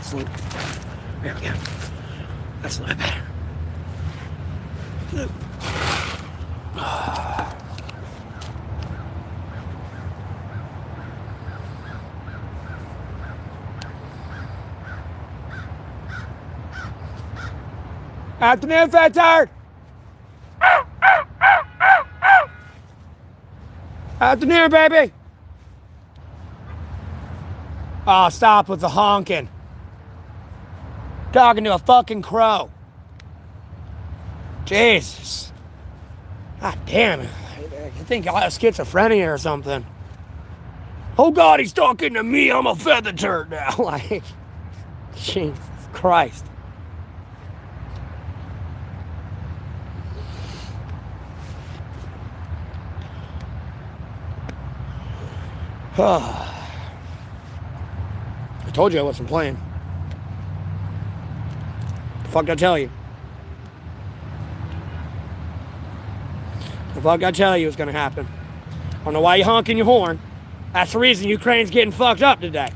asleep. There we go. That's a lot better. Afternoon, fat tard. Afternoon, baby. Oh, stop with the honking. Talking to a fucking crow. Jesus. God damn it. I think I have schizophrenia or something. Oh God, he's talking to me. I'm a feather turd now. Like, Jesus Christ. I told you I wasn't playing. The fuck did I tell you? The fuck did I tell you was gonna happen? I don't know why you honking your horn. That's the reason Ukraine's getting fucked up today.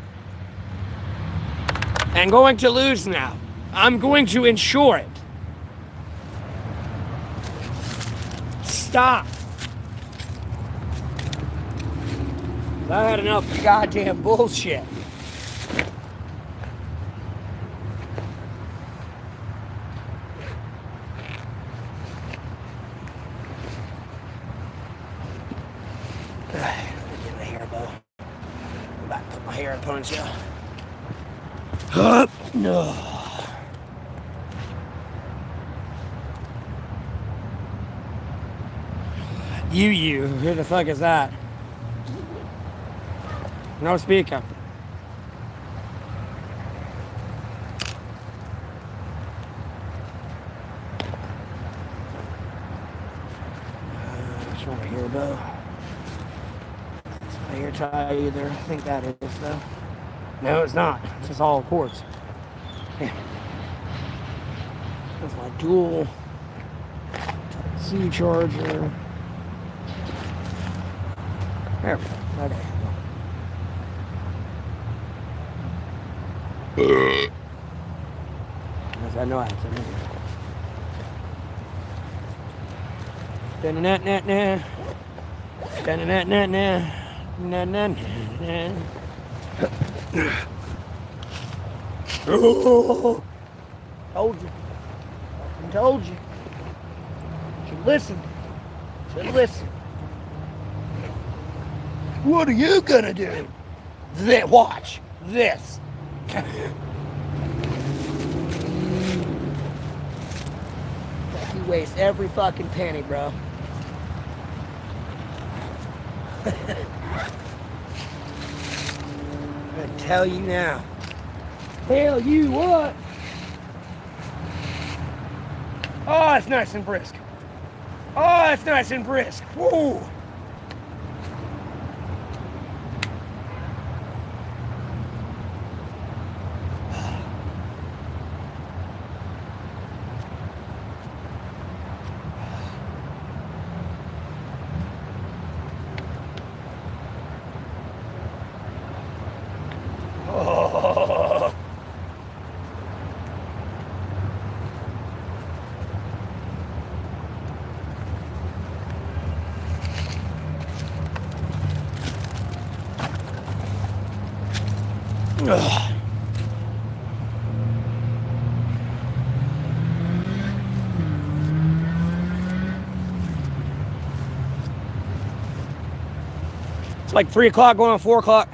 And going to lose now. I'm going to ensure it. Stop. I had enough goddamn bullshit. Get my hair bow. I'm about to put my hair in a ponytail. No. You. Who the fuck is that? No speaker. It's over here, though. It's my hair tie either. I think that is, though. No, it's not. It's just all cords. Yeah. That's my dual C charger. There we go. Right there. I know I have to. Oh, told you. I told you. Should listen. Should listen. What are you gonna do? Watch this. You waste every fucking penny, bro. I'm gonna tell you now. Tell you what. Oh, it's nice and brisk. Oh, it's nice and brisk. Woo. It's like 3 o'clock going on 4 o'clock.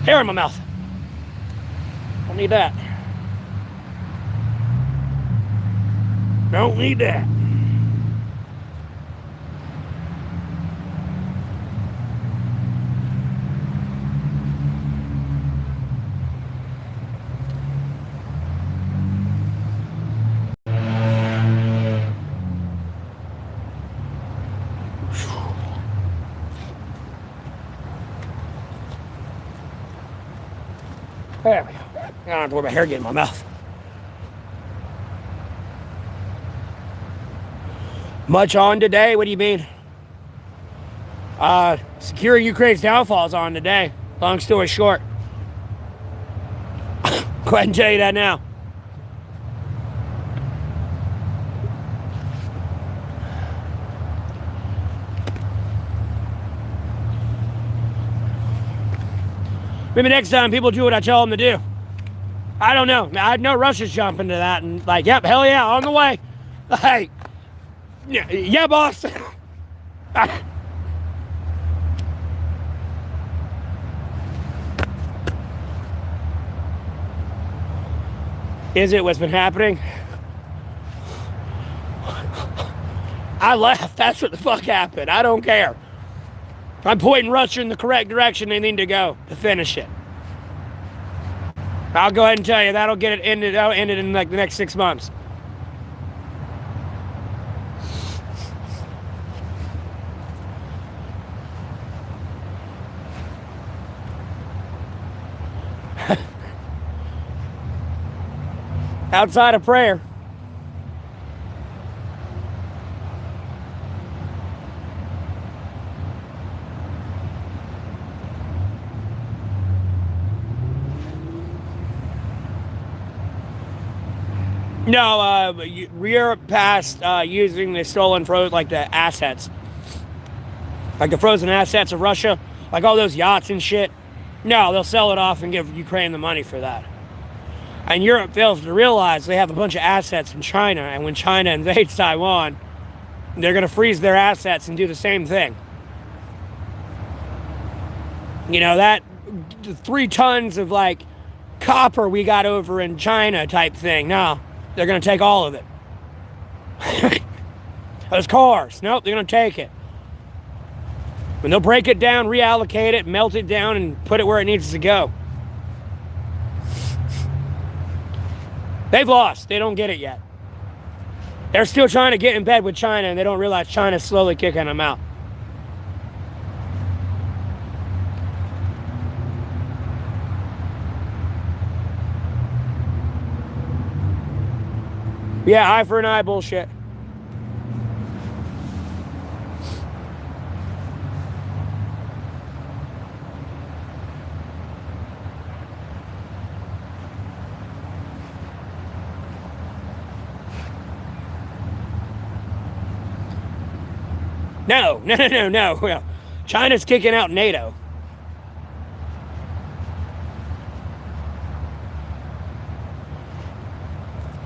Hair in my mouth. Don't need that. Don't need that. There we go. I don't have to worry about hair getting in my mouth. Much on today? What do you mean? Securing Ukraine's downfall is on today. Long story short. Go ahead and tell you that now. Maybe next time people do what I tell them to do. I don't know. I know Russia's jumping to that and like, yep, hell yeah, on the way. Hey, yeah, boss. Is it what's been happening? I left. That's what the fuck happened. I don't care. I'm pointing Russia in the correct direction they need to go to finish it. I'll go ahead and tell you that'll get it ended. That'll end it in like the next 6 months. Outside of prayer. No, Europe passed using the stolen like the assets. Like the frozen assets of Russia, like all those yachts and shit. No, they'll sell it off and give Ukraine the money for that. And Europe fails to realize they have a bunch of assets in China, and when China invades Taiwan, they're going to freeze their assets and do the same thing. You know, that 3 tons of like copper we got over in China type thing. No, they're going to take all of it. Those cars, nope, they're going to take it. And they'll break it down, reallocate it, melt it down, and put it where it needs to go. They've lost. They don't get it yet. They're still trying to get in bed with China, and they don't realize China's slowly kicking them out. Yeah, eye for an eye bullshit. No. Well, China's kicking out NATO.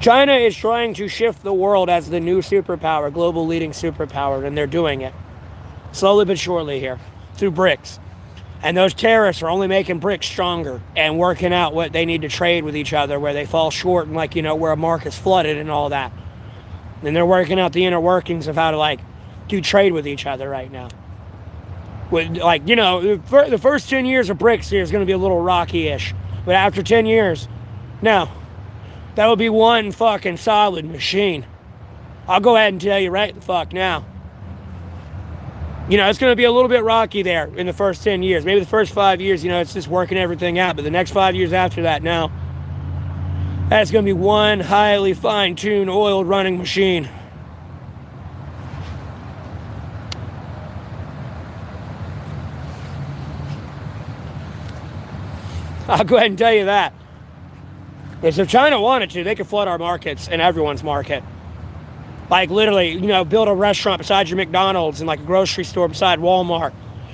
China is trying to shift the world as the new superpower, global leading superpower, and they're doing it. Slowly but surely here, through BRICS. And those terrorists are only making BRICS stronger and working out what they need to trade with each other, where they fall short and like, you know, where a market's flooded and all that. And they're working out the inner workings of how to like do trade with each other right now. With, like, you know, the first 10 years of BRICS here is going to be a little rocky-ish. But after 10 years, no. That will be one fucking solid machine. I'll go ahead and tell you right the fuck now. You know, it's going to be a little bit rocky there in the first 10 years. Maybe the first 5 years, you know, it's just working everything out. But the next 5 years after that, now, that's going to be one highly fine-tuned, oiled running machine. I'll go ahead and tell you that. Because if China wanted to, they could flood our markets and everyone's market. Like literally, you know, build a restaurant beside your McDonald's and like a grocery store beside Walmart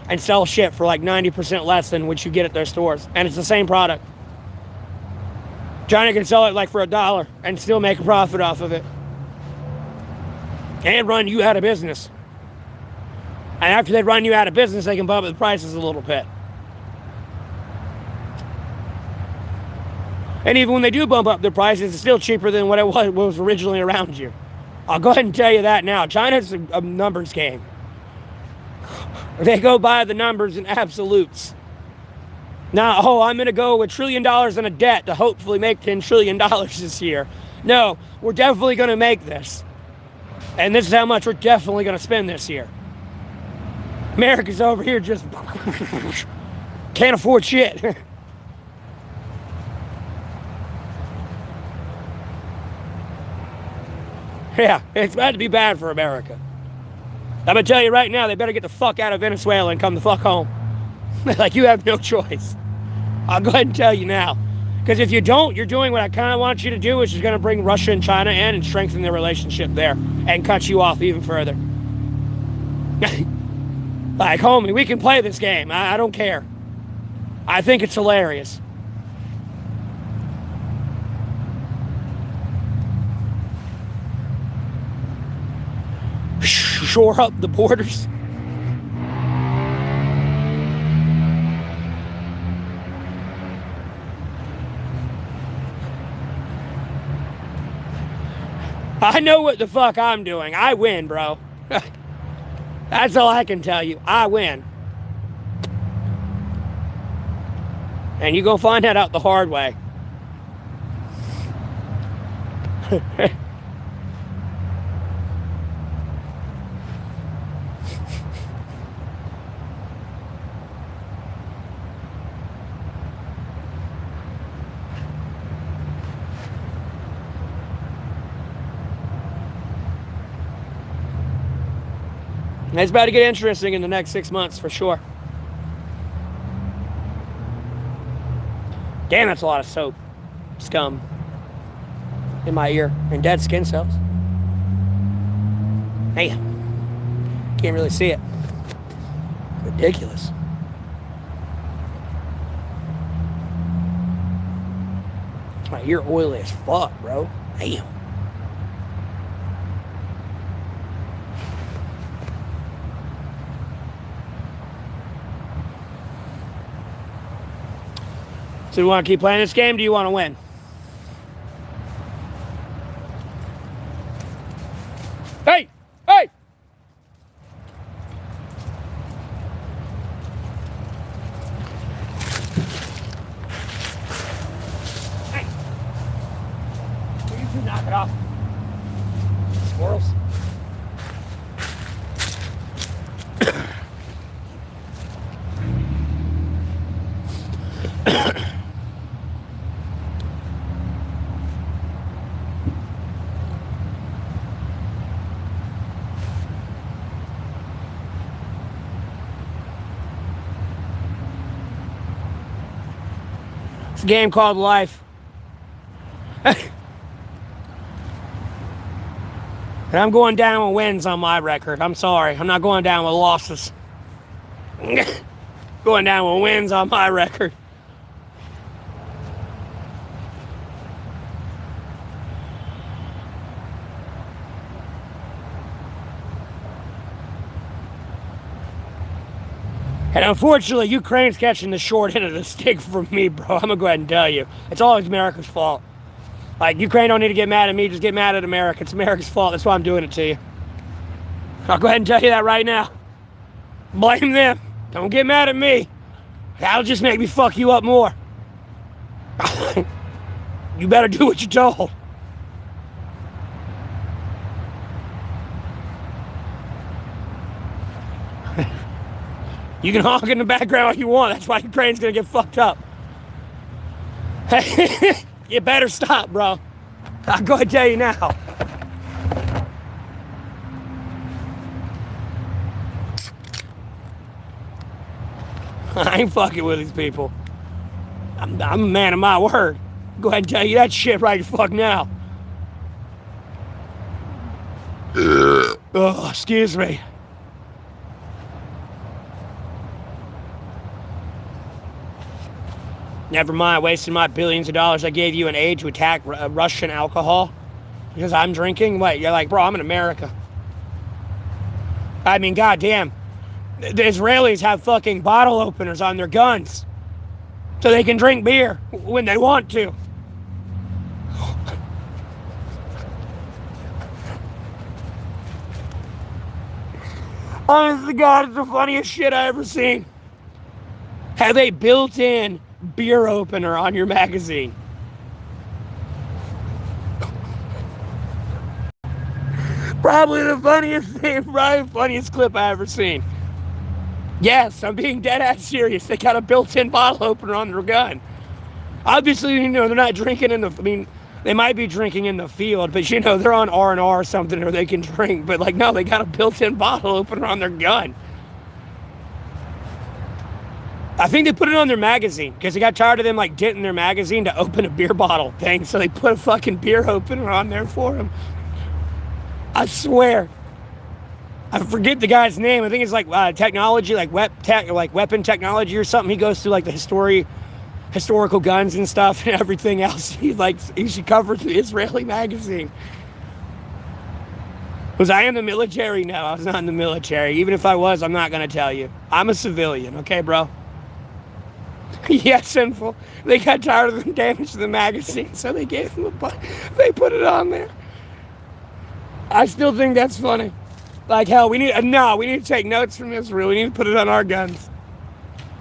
and sell shit for like 90% less than what you get at their stores. And it's the same product. China can sell it like for $1 and still make a profit off of it. And run you out of business. And after they run you out of business, they can bump the prices a little bit. And even when they do bump up their prices, it's still cheaper than what it was originally around you. I'll go ahead and tell you that now. China's a numbers game. They go by the numbers in absolutes. Now, I'm going to go with $1 trillion in a debt to hopefully make $10 trillion this year. No, we're definitely going to make this. And this is how much we're definitely going to spend this year. America's over here just can't afford shit. Yeah, it's about to be bad for America. I'm going to tell you right now, they better get the fuck out of Venezuela and come the fuck home. Like, you have no choice. I'll go ahead and tell you now. Because if you don't, you're doing what I kind of want you to do, which is going to bring Russia and China in and strengthen their relationship there and cut you off even further. Like, homie, we can play this game. I don't care. I think it's hilarious. Shore up the borders. I know what the fuck I'm doing. I win, bro. That's all I can tell you. I win. And you go find that out the hard way. It's about to get interesting in the next 6 months, for sure. Damn, that's a lot of soap. Scum. In my ear. And dead skin cells. Man. Can't really see it. Ridiculous. My ear oily as fuck, bro. Damn. So do you want to keep playing this game? Do you want to win? Hey! Hey! Hey! Will you two knock it off? Squirrels. It's a game called life. And I'm going down with wins on my record. I'm sorry. I'm not going down with losses. Going down with wins on my record. And unfortunately, Ukraine's catching the short end of the stick from me, bro. I'm gonna go ahead and tell you. It's always America's fault. Like, Ukraine don't need to get mad at me, just get mad at America. It's America's fault. That's why I'm doing it to you. I'll go ahead and tell you that right now. Blame them. Don't get mad at me. That'll just make me fuck you up more. You better do what you're told. You can honk in the background all you want. That's why Ukraine's gonna get fucked up. You better stop, bro. I'll go ahead and tell you now. I ain't fucking with these people. I'm a man of my word. Go ahead and tell you that shit right the fuck now. Oh, excuse me. Never mind wasting my billions of dollars I gave you in aid to attack Russian alcohol because I'm drinking. What? You're like, bro, I'm in America. I mean, goddamn. The Israelis have fucking bottle openers on their guns so they can drink beer when they want to. Honest to God, it's the funniest shit I ever seen. Have a built-in beer opener on your magazine. Probably the funniest thing, probably the funniest clip I ever seen. Yes, I'm being dead ass serious. They got a built-in bottle opener on their gun. Obviously, you know, they're not drinking in the, They might be drinking in the field, but you know, they're on R&R or something, or they can drink. But like, no, they got a built-in bottle opener on their gun. I think they put it on their magazine because they got tired of them like getting their magazine to open a beer bottle thing. So they put a fucking beer opener on there for them. I swear. I forget the guy's name. I think it's like technology, like weapon technology or something. He goes through like the historical guns and stuff and everything else. He should cover the Israeli magazine. Was I in the military? No, I was not in the military. Even if I was, I'm not gonna tell you. I'm a civilian, okay, bro? Yeah, sinful. They got tired of the damage to the magazine, so they gave him they put it on there. I still think that's funny. Like, hell, we need to take notes from Israel. We need to put it on our guns.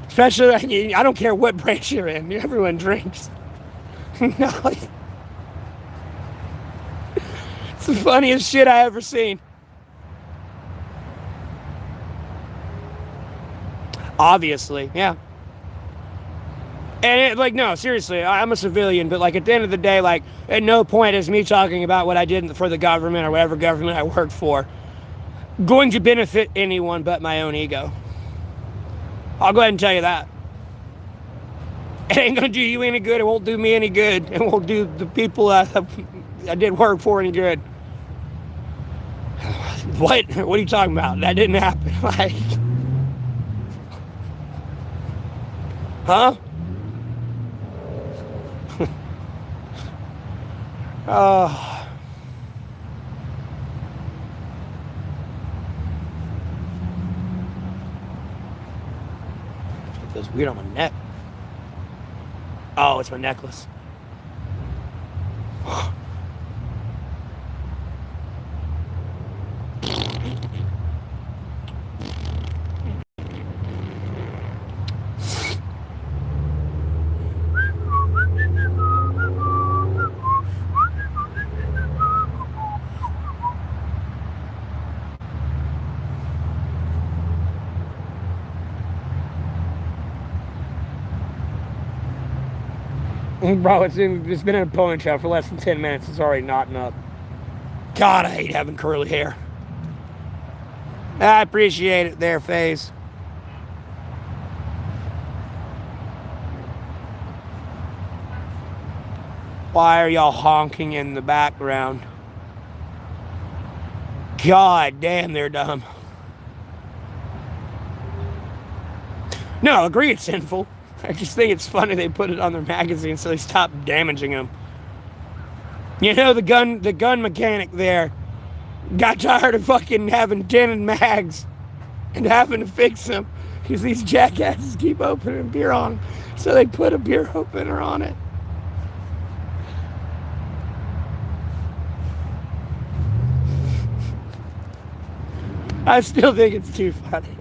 Especially, I don't care what branch you're in. Everyone drinks. No. It's the funniest shit I ever seen. Obviously, yeah. And no, seriously, I'm a civilian, but like at the end of the day, like at no point is me talking about what I did for the government or whatever government I worked for going to benefit anyone but my own ego. I'll go ahead and tell you that. It ain't gonna do you any good. It won't do me any good. It won't do the people I did work for any good. What? What are you talking about? That didn't happen. Like, huh? It feels weird on my neck. Oh, it's my necklace. Bro, it's been in a ponytail for less than 10 minutes. It's already knotting up. God, I hate having curly hair. I appreciate it there, FaZe. Why are y'all honking in the background? God damn, they're dumb. No, agree it's sinful. I just think it's funny they put it on their magazine so they stop damaging them. You know, the gun mechanic there got tired of fucking having dented mags and having to fix them because these jackasses keep opening beer on them. So they put a beer opener on it. I still think it's too funny.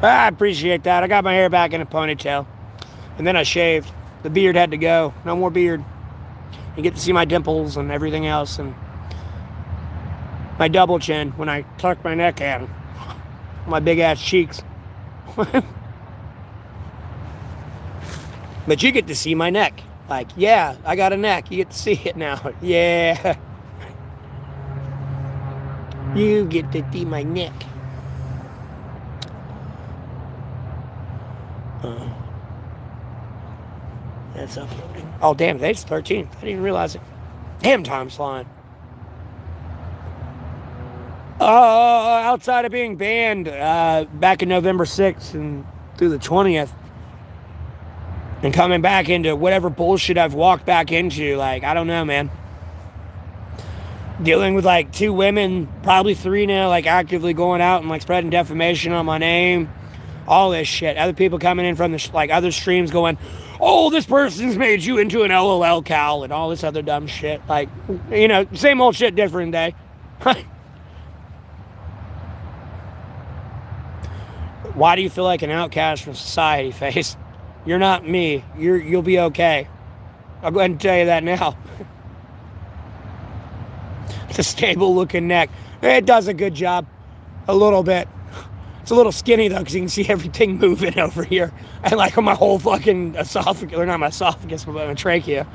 I appreciate that. I got my hair back in a ponytail. And then I shaved. The beard had to go. No more beard. You get to see my dimples and everything else. And my double chin when I tuck my neck in. My big ass cheeks. But you get to see my neck. Like, yeah, I got a neck. You get to see it now. Yeah. You get to see my neck. That's uploading. Oh, damn, today's 13th. I didn't even realize it. Damn, time's flying. Outside of being banned back in November 6th and through the 20th, and coming back into whatever bullshit I've walked back into, like, I don't know, man. Dealing with, like, 2 women, probably 3 now, like, actively going out and, like, spreading defamation on my name. All this shit. Other people coming in from the, like, other streams going, oh, this person's made you into an LOL cow and all this other dumb shit. Like, you know, same old shit, different day. Why do you feel like an outcast from society, Face? You're not me. You'll be okay. I'll go ahead and tell you that now. It's a stable looking neck. It does a good job. A little bit. It's a little skinny though, because you can see everything moving over here. And like my whole fucking esophagus, or not my esophagus, but my trachea.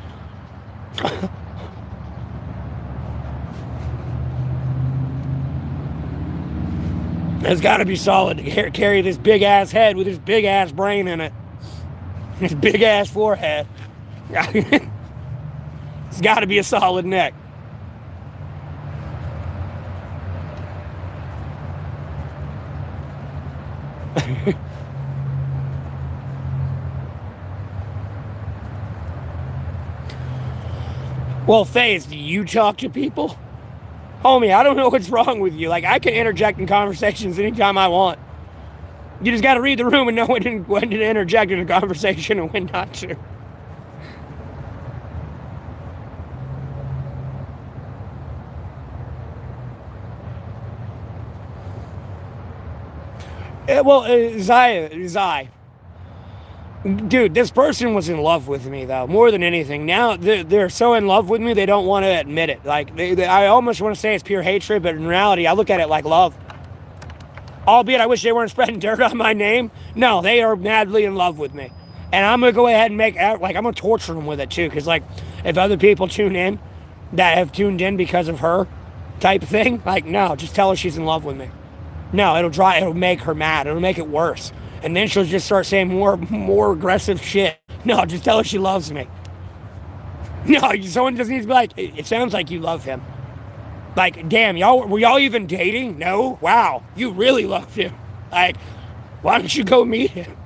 It's got to be solid to carry this big ass head with this big ass brain in it. This big ass forehead. It's got to be a solid neck. Well, FaZe, do you talk to people? Homie, I don't know what's wrong with you. Like, I can interject in conversations anytime I want. You just got to read the room and know when to interject in a conversation and when not to. Zai. Dude, this person was in love with me, though, more than anything. Now, they're so in love with me, they don't want to admit it. Like, I almost want to say it's pure hatred, but in reality, I look at it like love. Albeit, I wish they weren't spreading dirt on my name. No, they are madly in love with me. And I'm going to go ahead and I'm going to torture them with it, too. Because, like, if other people tune in that have tuned in because of her type of thing, like, no, just tell her she's in love with me. No, it'll make her mad. It'll make it worse. And then she'll just start saying more aggressive shit. No, just tell her she loves me. No, someone just needs to be like, it sounds like you love him. Like, damn, were y'all even dating? No? Wow, you really loved him. Like, why don't you go meet him?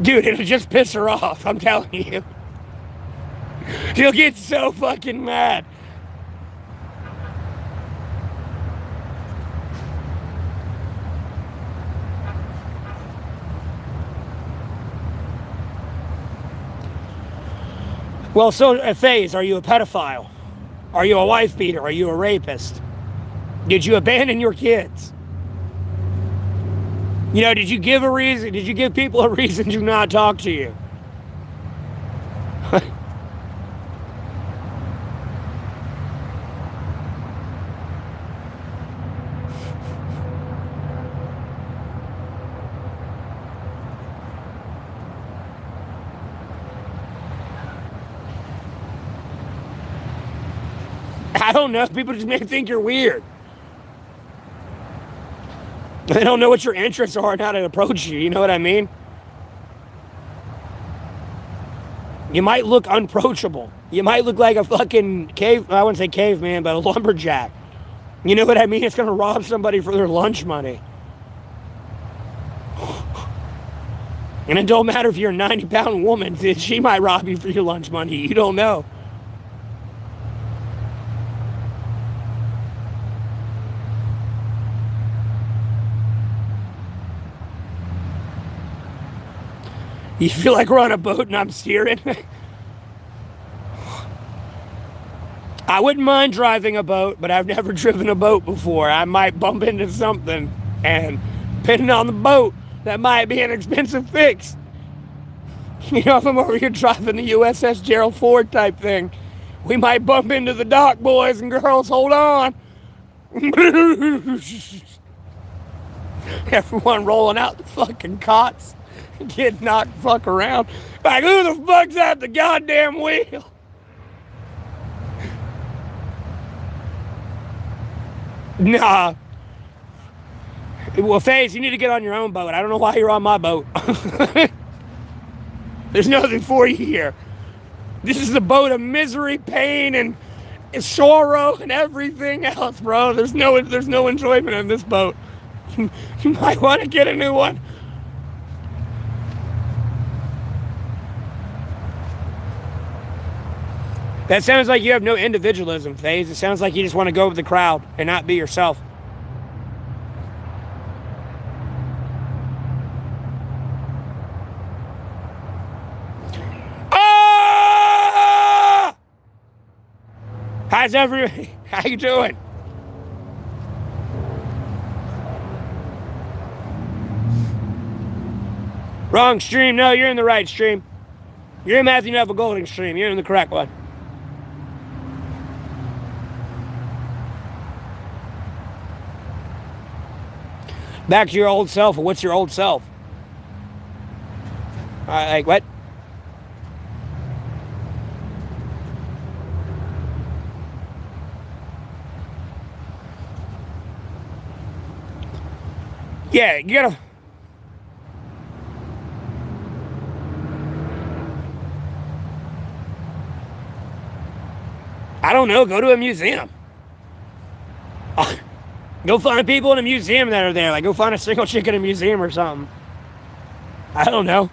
Dude, it'll just piss her off, I'm telling you. She'll get so fucking mad. Well, so, FaZe, are you a pedophile? Are you a wife beater? Are you a rapist? Did you abandon your kids? You know, did you give people a reason to not talk to you? I don't know. People just may think you're weird. They don't know what your interests are and how to approach you. You know what I mean? You might look unapproachable. You might look like a fucking I wouldn't say caveman, but a lumberjack. You know what I mean? It's going to rob somebody for their lunch money. And it don't matter if you're a 90-pound woman. She might rob you for your lunch money. You don't know. You feel like we're on a boat and I'm steering? I wouldn't mind driving a boat, but I've never driven a boat before. I might bump into something, and depending on the boat, that might be an expensive fix. You know, if I'm over here driving the USS Gerald Ford type thing, we might bump into the dock, boys and girls. Hold on. Everyone rolling out the fucking cots Get knocked fuck around. Like, who the fuck's at the goddamn wheel? Nah. Well, Faze, you need to get on your own boat. I don't know why you're on my boat. There's nothing for you here. This is a boat of misery, pain, and sorrow, and everything else, bro. There's no enjoyment in this boat. You might want to get a new one. That sounds like you have no individualism, Faze. It sounds like you just want to go with the crowd and not be yourself. How's everybody? How you doing? Wrong stream. No, you're in the right stream. You're in Matthew Neville Golding stream. You're in the correct one. Back to your old self. What's your old self? Like what? Yeah, you gotta. I don't know. Go to a museum. Go find people in a museum that are there. Like, go find a single chick in a museum or something. I don't know.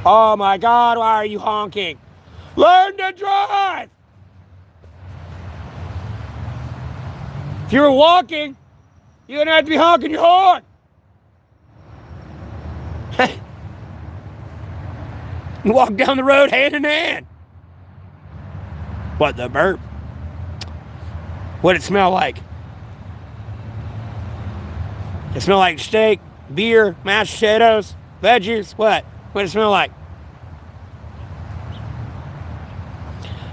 Oh my God, why are you honking? Learn to drive! If you were walking, you wouldn't have to be honking your horn. Walk down the road hand in hand. What, the burp? What'd it smell like? It smell like steak, beer, mashed potatoes, veggies, what? What'd it smell like?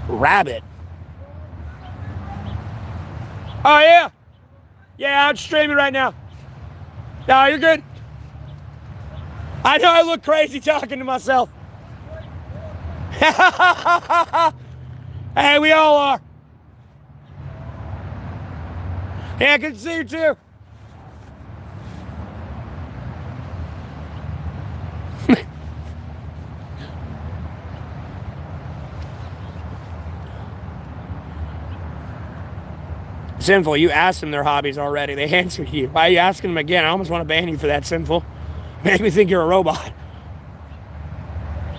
Rabbit. Oh, yeah. Yeah, I'm streaming right now. No, you're good. I know I look crazy talking to myself. Hey, we all are. Yeah, good to see you too. Sinful, you asked them their hobbies already. They answered you. Why are you asking them again? I almost want to ban you for that, Sinful. Make me think you're a robot.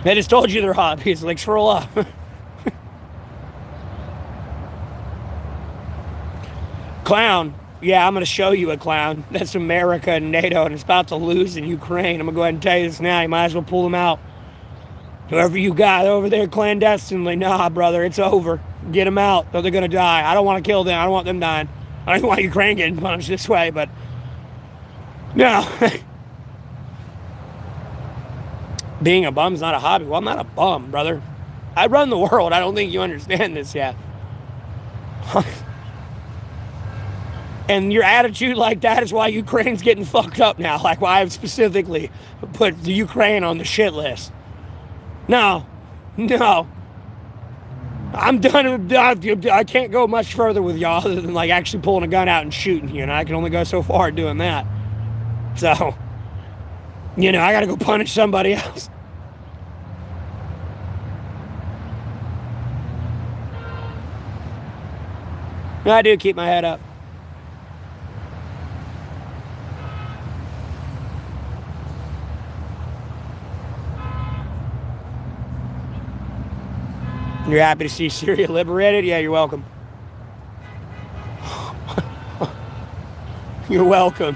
They just told you their hobbies. Like, scroll up. Clown. Yeah, I'm going to show you a clown. That's America and NATO, and it's about to lose in Ukraine. I'm going to go ahead and tell you this now. You might as well pull them out. Whoever you got over there clandestinely, nah, brother, it's over. Get them out, or they're going to die. I don't want to kill them. I don't want them dying. I don't even want Ukraine getting punished this way, but no. Being a bum's not a hobby. Well, I'm not a bum, brother. I run the world. I don't think you understand this yet. And your attitude like that is why Ukraine's getting fucked up now. Like why I've specifically put the Ukraine on the shit list. No. I'm done. I can't go much further with y'all other than like actually pulling a gun out and shooting you. And I can only go so far doing that. So, I got to go punish somebody else. I do keep my head up. You're happy to see Syria liberated? Yeah, you're welcome. You're welcome.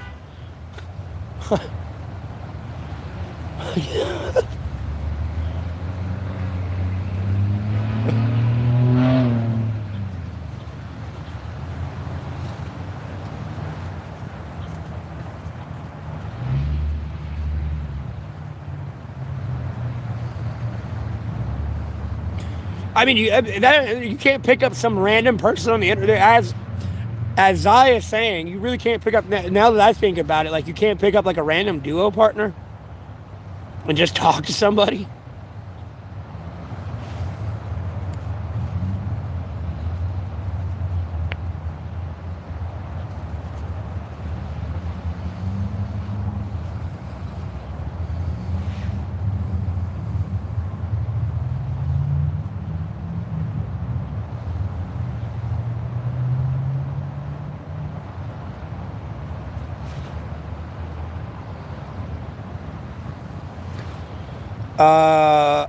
I mean, you can't pick up some random person on the internet. As Zaya is saying, you really can't pick up, now that I think about it, like you can't pick up like a random duo partner and just talk to somebody.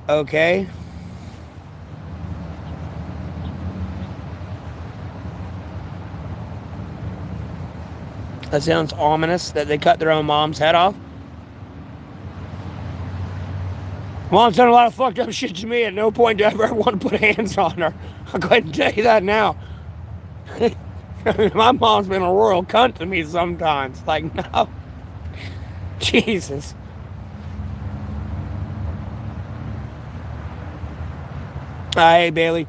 Okay. That sounds ominous that they cut their own mom's head off. Mom's done a lot of fucked up shit to me. At no point do I ever want to put hands on her. I'll go ahead and tell you that now. My mom's been a royal cunt to me sometimes. Like, no. Jesus. Hey, Bailey.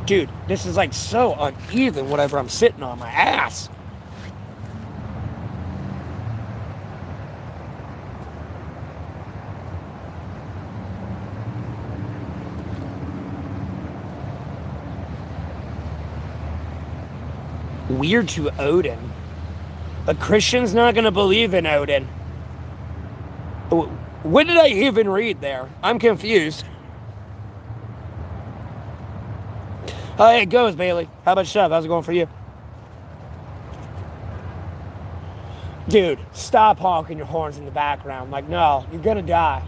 Dude, this is like so uneven whenever I'm sitting on my ass. Weird to Odin. A Christian's not going to believe in Odin. What did I even read there? I'm confused. Oh, hey, it goes, Bailey. How about yourself? How's it going for you? Dude, stop honking your horns in the background. Like, no, you're gonna die.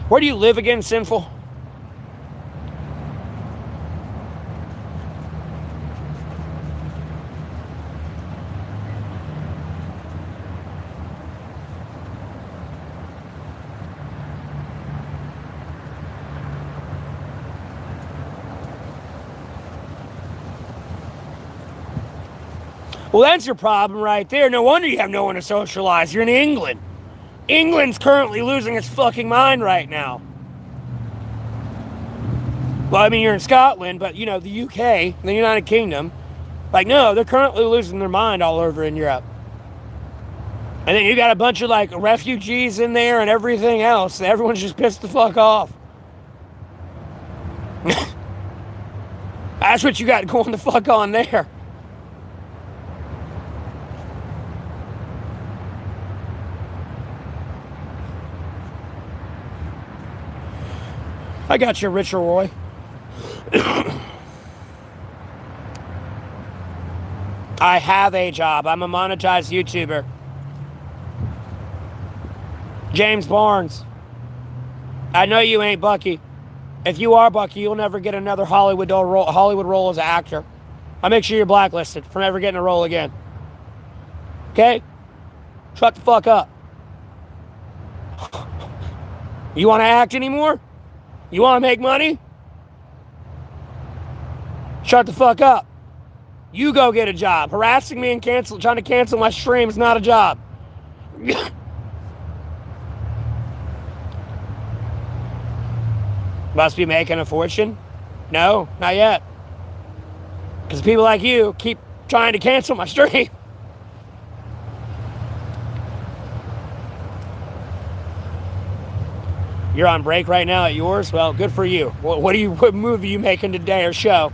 Where do you live again, Sinful? Well, that's your problem right there. No wonder you have no one to socialize. You're in England. England's currently losing its fucking mind right now. Well, I mean, you're in Scotland, but, you know, the UK, the United Kingdom, like, no, they're currently losing their mind all over in Europe. And then you got a bunch of, like, refugees in there and everything else. Everyone's just pissed the fuck off. That's what you got going the fuck on there. I got you, Richard Roy. I have a job. I'm a monetized YouTuber. James Barnes. I know you ain't Bucky. If you are Bucky, you'll never get another Hollywood role as an actor. I'll make sure you're blacklisted from ever getting a role again. Okay? Shut the fuck up. You want to act anymore? You want to make money? Shut the fuck up. You go get a job. Harassing me and trying to cancel my stream is not a job. Must be making a fortune? No, not yet. Because people like you keep trying to cancel my stream. You're on break right now at yours? Well, good for you. What movie are you making today or show?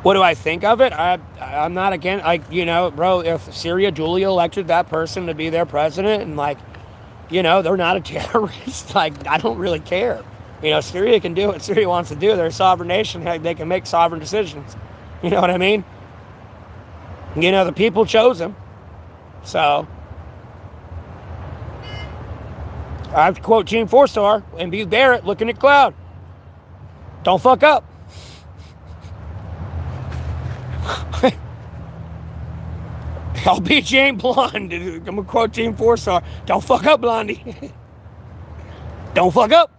What do I think of it? I'm not against, like, you know, bro, if Syria duly elected that person to be their president and, like, you know, they're not a terrorist. Like, I don't really care. You know, Syria can do what Syria wants to do. They're a sovereign nation. They can make sovereign decisions. You know what I mean? You know, the people chose them. So, I have to quote Team 4-Star and be Barrett looking at cloud. Don't fuck up. I'll beat you ain't blonde. I'm going to quote Team 4-Star. Don't fuck up, Blondie. Don't fuck up.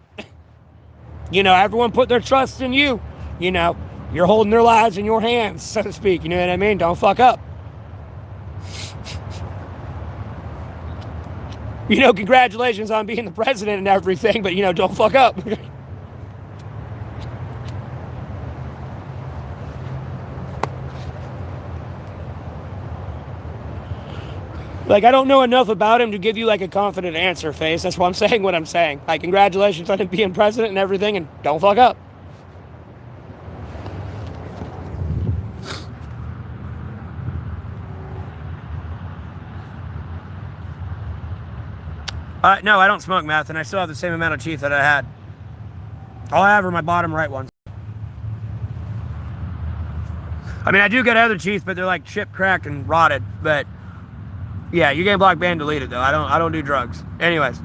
You know, everyone put their trust in you. You know, you're holding their lives in your hands, so to speak. You know what I mean? Don't fuck up. You know, congratulations on being the president and everything, but, you know, don't fuck up. Like, I don't know enough about him to give you, like, a confident answer, Face. That's why I'm saying what I'm saying. Like, congratulations on him being president and everything, and don't fuck up. No, I don't smoke meth, and I still have the same amount of teeth that I had. All I have are my bottom right ones. I mean, I do get other teeth, but they're, like, chipped, cracked, and rotted, but... Yeah, you can block, ban, delete it though. I don't do drugs. Anyways.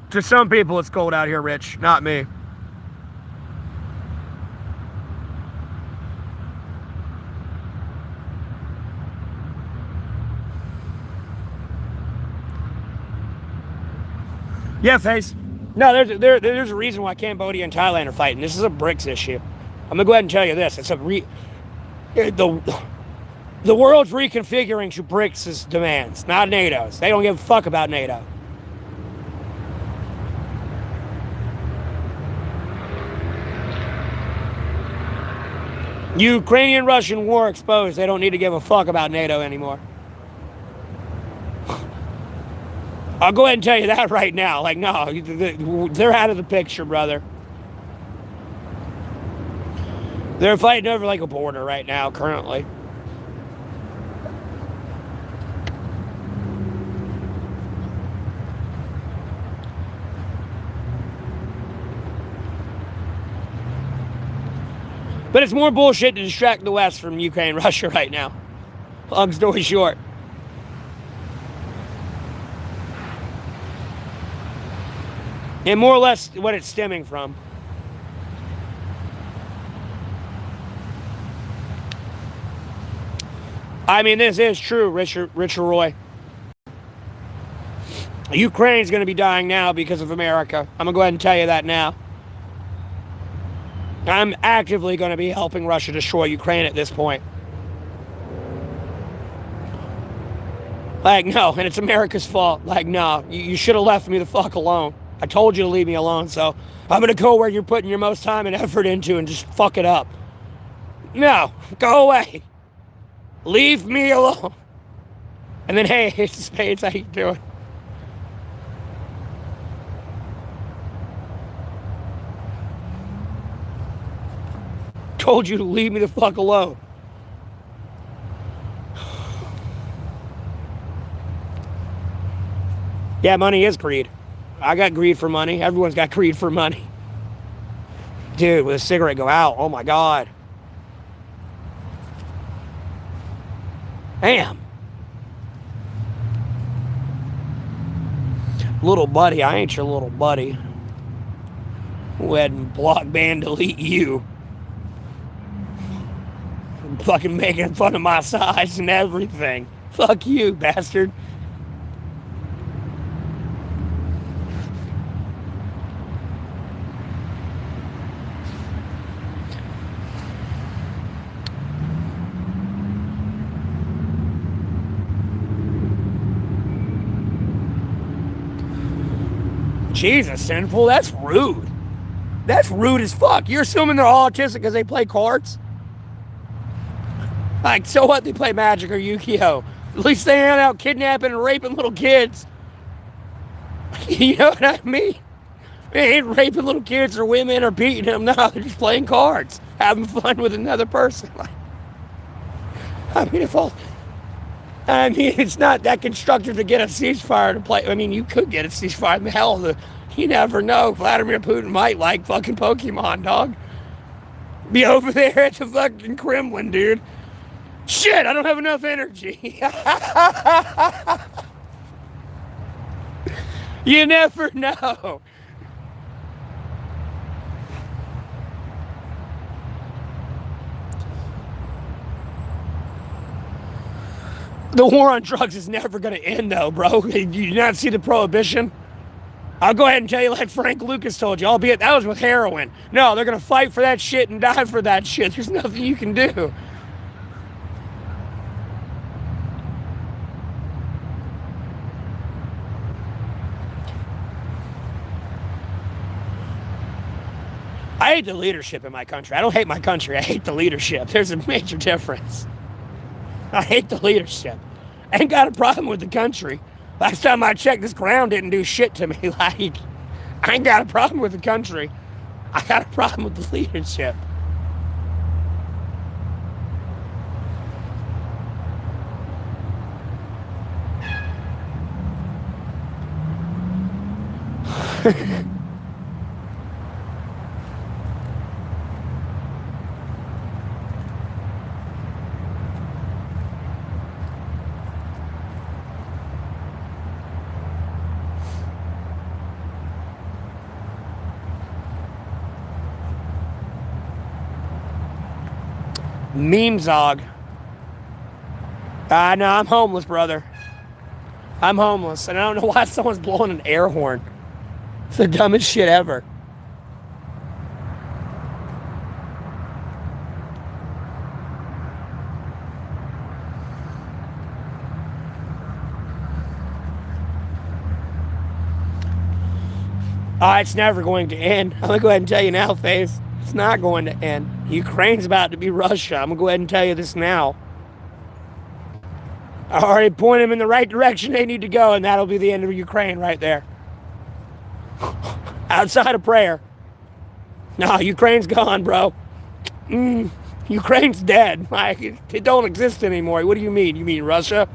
To some people it's cold out here, Rich. Not me. Yeah, Face. No, there's a reason why Cambodia and Thailand are fighting. This is a BRICS issue. I'm gonna go ahead and tell you this. It's the world's reconfiguring to BRICS' demands, not NATO's. They don't give a fuck about NATO. Ukrainian-Russian war exposed. They don't need to give a fuck about NATO anymore. I'll go ahead and tell you that right now. Like, no, they're out of the picture, brother. They're fighting over, like, a border right now, currently. But it's more bullshit to distract the West from Ukraine and Russia right now. Long story short. And more or less what it's stemming from. I mean, this is true, Richard Roy. Ukraine's going to be dying now because of America. I'm going to go ahead and tell you that now. I'm actively going to be helping Russia destroy Ukraine at this point. Like, no, and it's America's fault. Like, no, you should have left me the fuck alone. I told you to leave me alone, so I'm going to go where you're putting your most time and effort into and just fuck it up. No, go away. Leave me alone. And then, hey, it's Spades, how you doing? Told you to leave me the fuck alone. Yeah, money is greed. I got greed for money. Everyone's got greed for money. Dude, with a cigarette go out. Oh my God. Damn. Little buddy, I ain't your little buddy. Go ahead and block, ban, delete you. Fucking making fun of my size and everything. Fuck you, bastard. Jesus, Sinful, that's rude. That's rude as fuck. You're assuming they're all autistic because they play cards? Like, so what? They play Magic or Yu-Gi-Oh! At least they ain't out kidnapping and raping little kids. You know what I mean? They ain't raping little kids or women or beating them. No, they're just playing cards. Having fun with another person. Like, I mean, if all... I mean, it's not that constructive to get a ceasefire to play. I mean, you could get a ceasefire. I mean, hell, you never know. Vladimir Putin might like fucking Pokemon, dog. Be over there at the fucking Kremlin, dude. Shit, I don't have enough energy. You never know. The war on drugs is never going to end, though, bro. You not see the prohibition? I'll go ahead and tell you like Frank Lucas told you, albeit that was with heroin. No, they're going to fight for that shit and die for that shit. There's nothing you can do. I hate the leadership in my country. I don't hate my country. I hate the leadership. There's a major difference. I hate the leadership. I ain't got a problem with the country. Last time I checked, this ground didn't do shit to me. Like, I ain't got a problem with the country. I got a problem with the leadership. Memezog. No, I'm homeless, brother. I'm homeless, and I don't know why someone's blowing an air horn. It's the dumbest shit ever. It's never going to end. I'm going to go ahead and tell you now, Faith. It's not going to end. Ukraine's about to be Russia. I'm going to go ahead and tell you this now. I already pointed them in the right direction they need to go, and that'll be the end of Ukraine right there. Outside of prayer. No, Ukraine's gone, bro. Ukraine's dead. Like, it don't exist anymore. What do you mean? You mean Russia?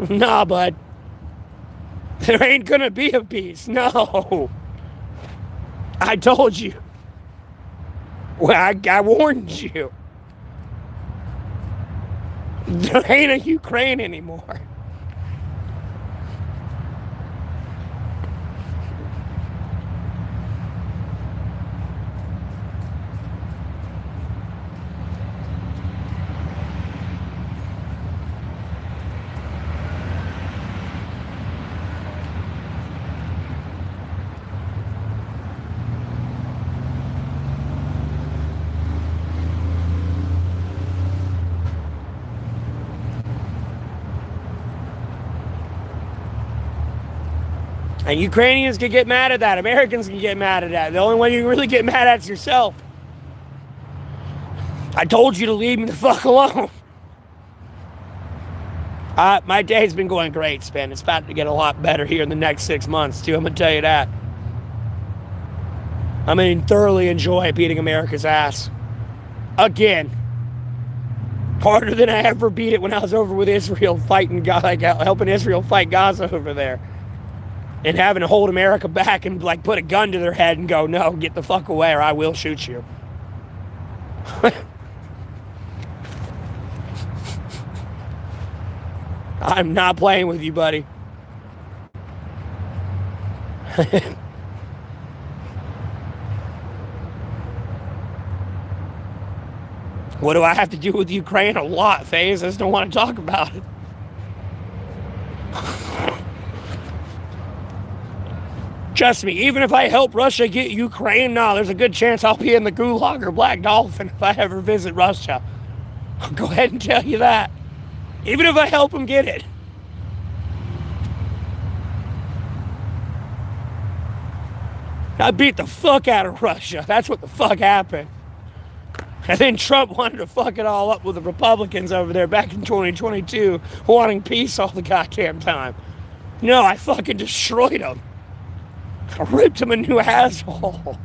Nah, bud. There ain't gonna be a peace. No. I told you. Well, I warned you. There ain't a Ukraine anymore. And Ukrainians can get mad at that. Americans can get mad at that. The only one you can really get mad at is yourself. I told you to leave me the fuck alone. My day's been going great, Spin. It's about to get a lot better here in the next 6 months, too. I'm going to tell you that. I mean, thoroughly enjoy beating America's ass. Again. Harder than I ever beat it when I was over with Israel, fighting, like, helping Israel fight Gaza over there. And having to hold America back and like put a gun to their head and go, no, get the fuck away or I will shoot you. I'm not playing with you, buddy. What do I have to do with Ukraine? A lot, Faze. I just don't want to talk about it. Trust me, even if I help Russia get Ukraine, no, there's a good chance I'll be in the Gulag or Black Dolphin if I ever visit Russia. I'll go ahead and tell you that. Even if I help them get it. I beat the fuck out of Russia. That's what the fuck happened. And then Trump wanted to fuck it all up with the Republicans over there back in 2022, wanting peace all the goddamn time. No, I fucking destroyed them. I ripped him a new asshole.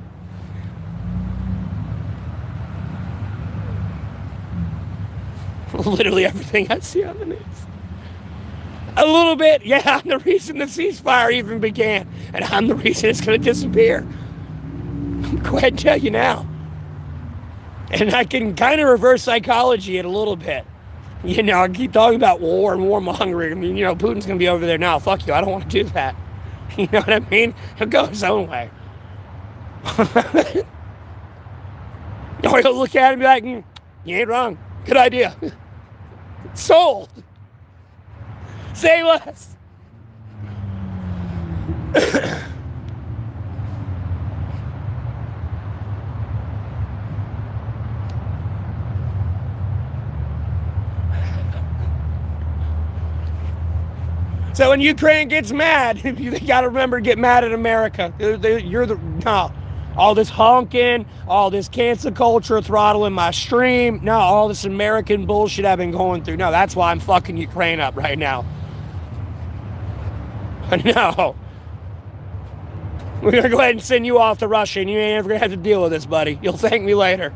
Literally everything I see on the news. A little bit, yeah. I'm the reason the ceasefire even began, and I'm the reason it's going to disappear. Go ahead and tell you now. And I can kind of reverse psychology it a little bit. You know, I keep talking about war and warmongering. I mean, you know, Putin's going to be over there now. Fuck you, I don't want to do that. You know what I mean? He'll go his own way. Or he'll look at him and be like, you ain't wrong. Good idea. Sold. Say less. So when Ukraine gets mad, you got to remember to get mad at America. No. All this honking, all this cancel culture throttling my stream. No, all this American bullshit I've been going through. No, that's why I'm fucking Ukraine up right now. No. We're going to go ahead and send you off to Russia, and you ain't ever going to have to deal with this, buddy. You'll thank me later.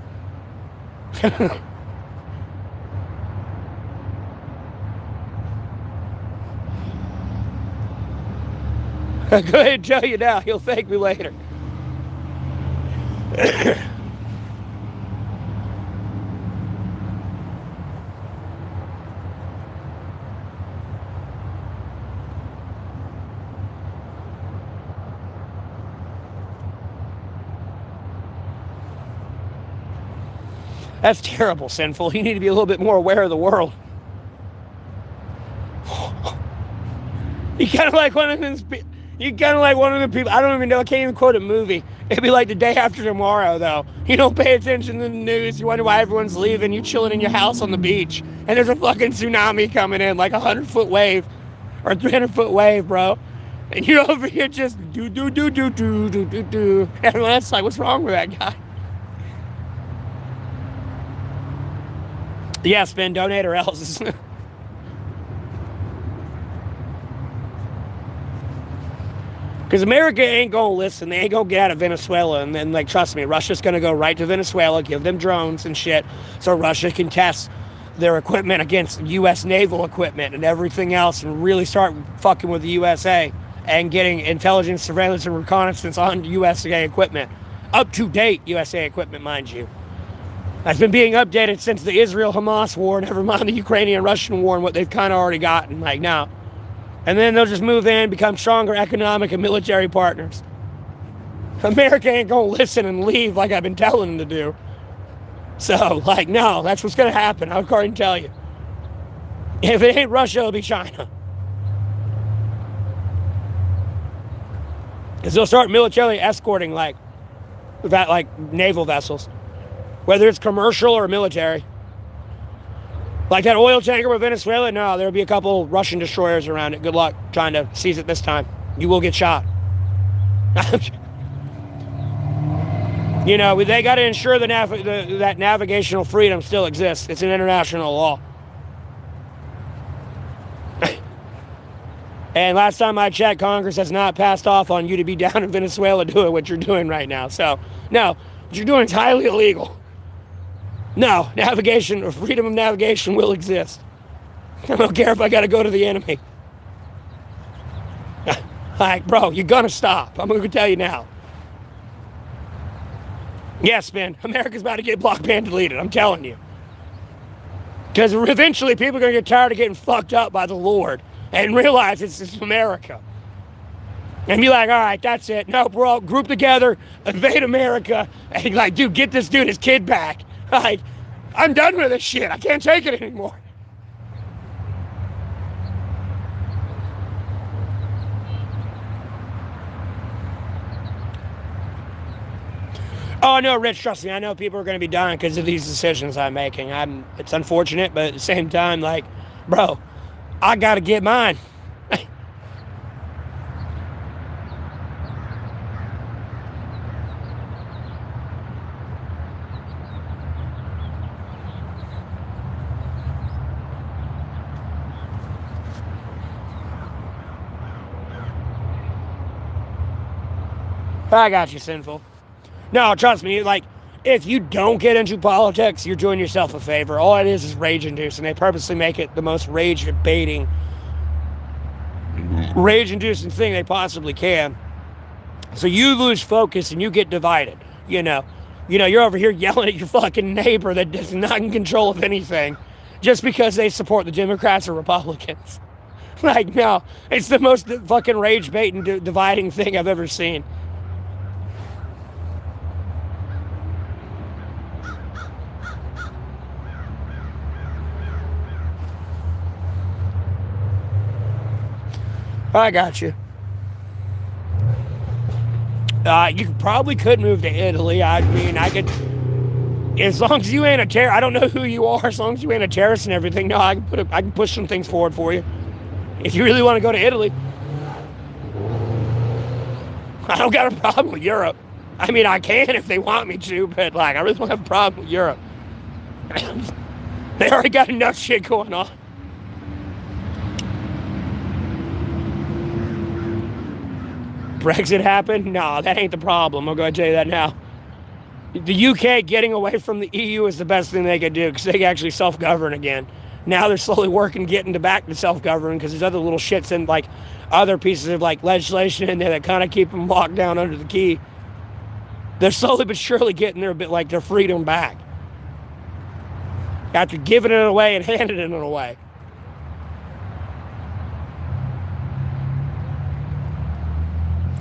Go ahead and tell you now. You'll thank me later. That's terrible, Sinful. You need to be a little bit more aware of the world. You kind of like one of those. You kind of like one of the people. I don't even know. I can't even quote a movie. It'd be like The Day After Tomorrow, though. You don't pay attention to the news. You wonder why everyone's leaving. You chilling in your house on the beach, and there's a fucking tsunami coming in, like 100-foot wave or 300-foot wave, bro. And you're over here just do. Everyone's like, what's wrong with that guy? Yeah, spend, donate, or else. Because America ain't going to listen. They ain't going to get out of Venezuela. And then, like, trust me, Russia's going to go right to Venezuela, give them drones and shit, so Russia can test their equipment against U.S. naval equipment and everything else and really start fucking with the USA and getting intelligence, surveillance, and reconnaissance on USA equipment. Up-to-date USA equipment, mind you. That's been being updated since the Israel-Hamas war, never mind the Ukrainian-Russian war and what they've kind of already gotten, like, now. And then they'll just move in, become stronger economic and military partners. America ain't gonna listen and leave like I've been telling them to do. So, like, no, that's what's gonna happen, I'll go ahead and tell you. If it ain't Russia, it'll be China. Because they'll start militarily escorting, like naval vessels. Whether it's commercial or military. Like that oil tanker with Venezuela, no, there'll be a couple Russian destroyers around it. Good luck trying to seize it this time. You will get shot. You know, they got to ensure that navigational freedom still exists. It's an international law. And last time I checked, Congress has not passed off on you to be down in Venezuela doing what you're doing right now. So, no, what you're doing is highly illegal. No, navigation or freedom of navigation will exist. I don't care if I got to go to the enemy. Like, bro, you're going to stop. I'm going to tell you now. Yes, man, America's about to get blocked, banned, deleted. I'm telling you. Because eventually people are going to get tired of getting fucked up by the Lord and realize it's just America. And be like, all right, that's it. No, bro, group together, invade America, and like, dude, get this dude his kid back. Like, I'm done with this shit. I can't take it anymore. Oh, no, Rich, trust me. I know people are going to be dying because of these decisions I'm making. It's unfortunate, but at the same time, like, bro, I got to get mine. I got you, Sinful. No, trust me, like, if you don't get into politics, you're doing yourself a favor. All it is rage-inducing. They purposely make it the most rage-baiting rage-inducing thing they possibly can. So you lose focus and you get divided, you're over here yelling at your fucking neighbor that is not in control of anything just because they support the Democrats or Republicans. Like, no, it's the most fucking rage-baiting, dividing thing I've ever seen. I got you. You probably could move to Italy. I mean, I could, as long as you ain't a terrorist. I don't know who you are. As long as you ain't a terrorist and everything. No, I can push some things forward for you. If you really want to go to Italy, I don't got a problem with Europe. I mean, I can if they want me to, but like, I really don't have a problem with Europe. They already got enough shit going on. Brexit happened? No, that ain't the problem. I'm going to tell you that now. The UK getting away from the EU is the best thing they could do because they can actually self-govern again. Now they're slowly working, getting back to self-govern because there's other little shits and like other pieces of like legislation in there that kind of keep them locked down under the key. They're slowly but surely getting their bit like their freedom back after giving it away and handing it away.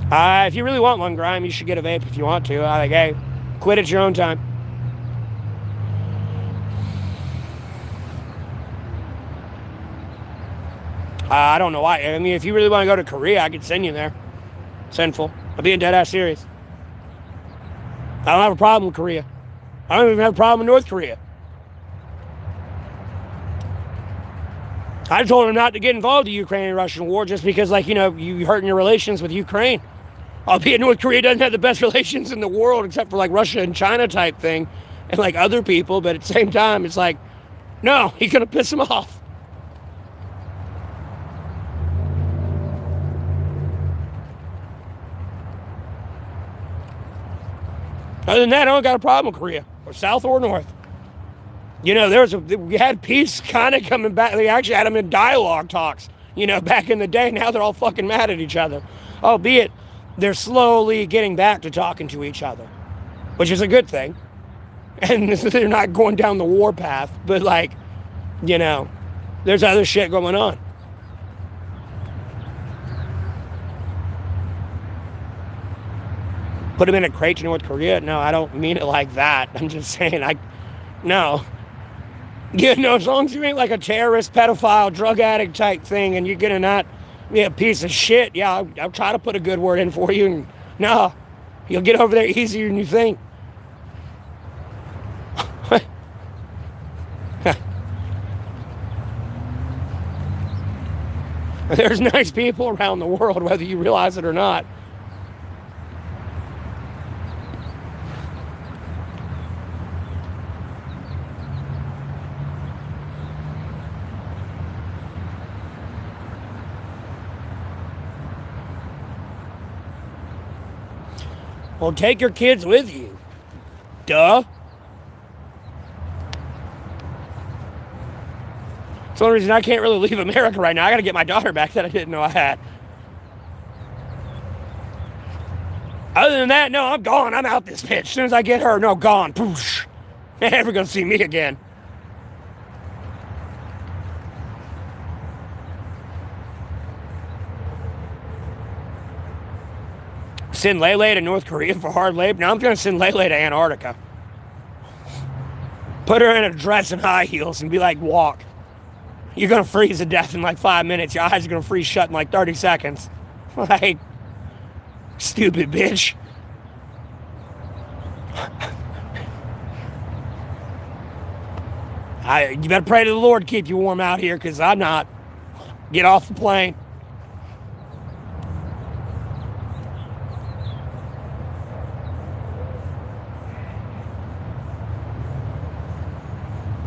If you really want one, Grime, you should get a vape if you want to. Like, hey, quit at your own time. I don't know why. I mean, if you really want to go to Korea, I could send you there. Sinful. I'm being dead ass serious. I don't have a problem with Korea. I don't even have a problem with North Korea. I told him not to get involved in the Ukrainian-Russian war just because, like, you hurting your relations with Ukraine. Albeit North Korea doesn't have the best relations in the world except for, like, Russia and China type thing and, like, other people. But at the same time, it's like, no, he's going to piss them off. Other than that, I don't got a problem with Korea, or South or North. We had peace kind of coming back. They actually had them in dialogue talks, back in the day. Now they're all fucking mad at each other. Albeit, they're slowly getting back to talking to each other, which is a good thing. And they're not going down the war path, but like, there's other shit going on. Put them in a crate to North Korea? No, I don't mean it like that. I'm just saying, no. As long as you ain't like a terrorist, pedophile, drug addict type thing, and you're gonna not be a piece of shit, yeah, I'll try to put a good word in for you, and no, you'll get over there easier than you think. There's nice people around the world, whether you realize it or not. Well, take your kids with you. Duh. It's the only reason I can't really leave America right now. I got to get my daughter back that I didn't know I had. Other than that, no, I'm gone. I'm out this bitch. As soon as I get her, no, gone. Poosh. Never gonna see me again. Send Lele to North Korea for hard labor. Now I'm going to send Lele to Antarctica. Put her in a dress and high heels and be like, walk. You're going to freeze to death in like 5 minutes. Your eyes are going to freeze shut in like 30 seconds. Like, stupid bitch. You better pray to the Lord to keep you warm out here, because I'm not. Get off the plane.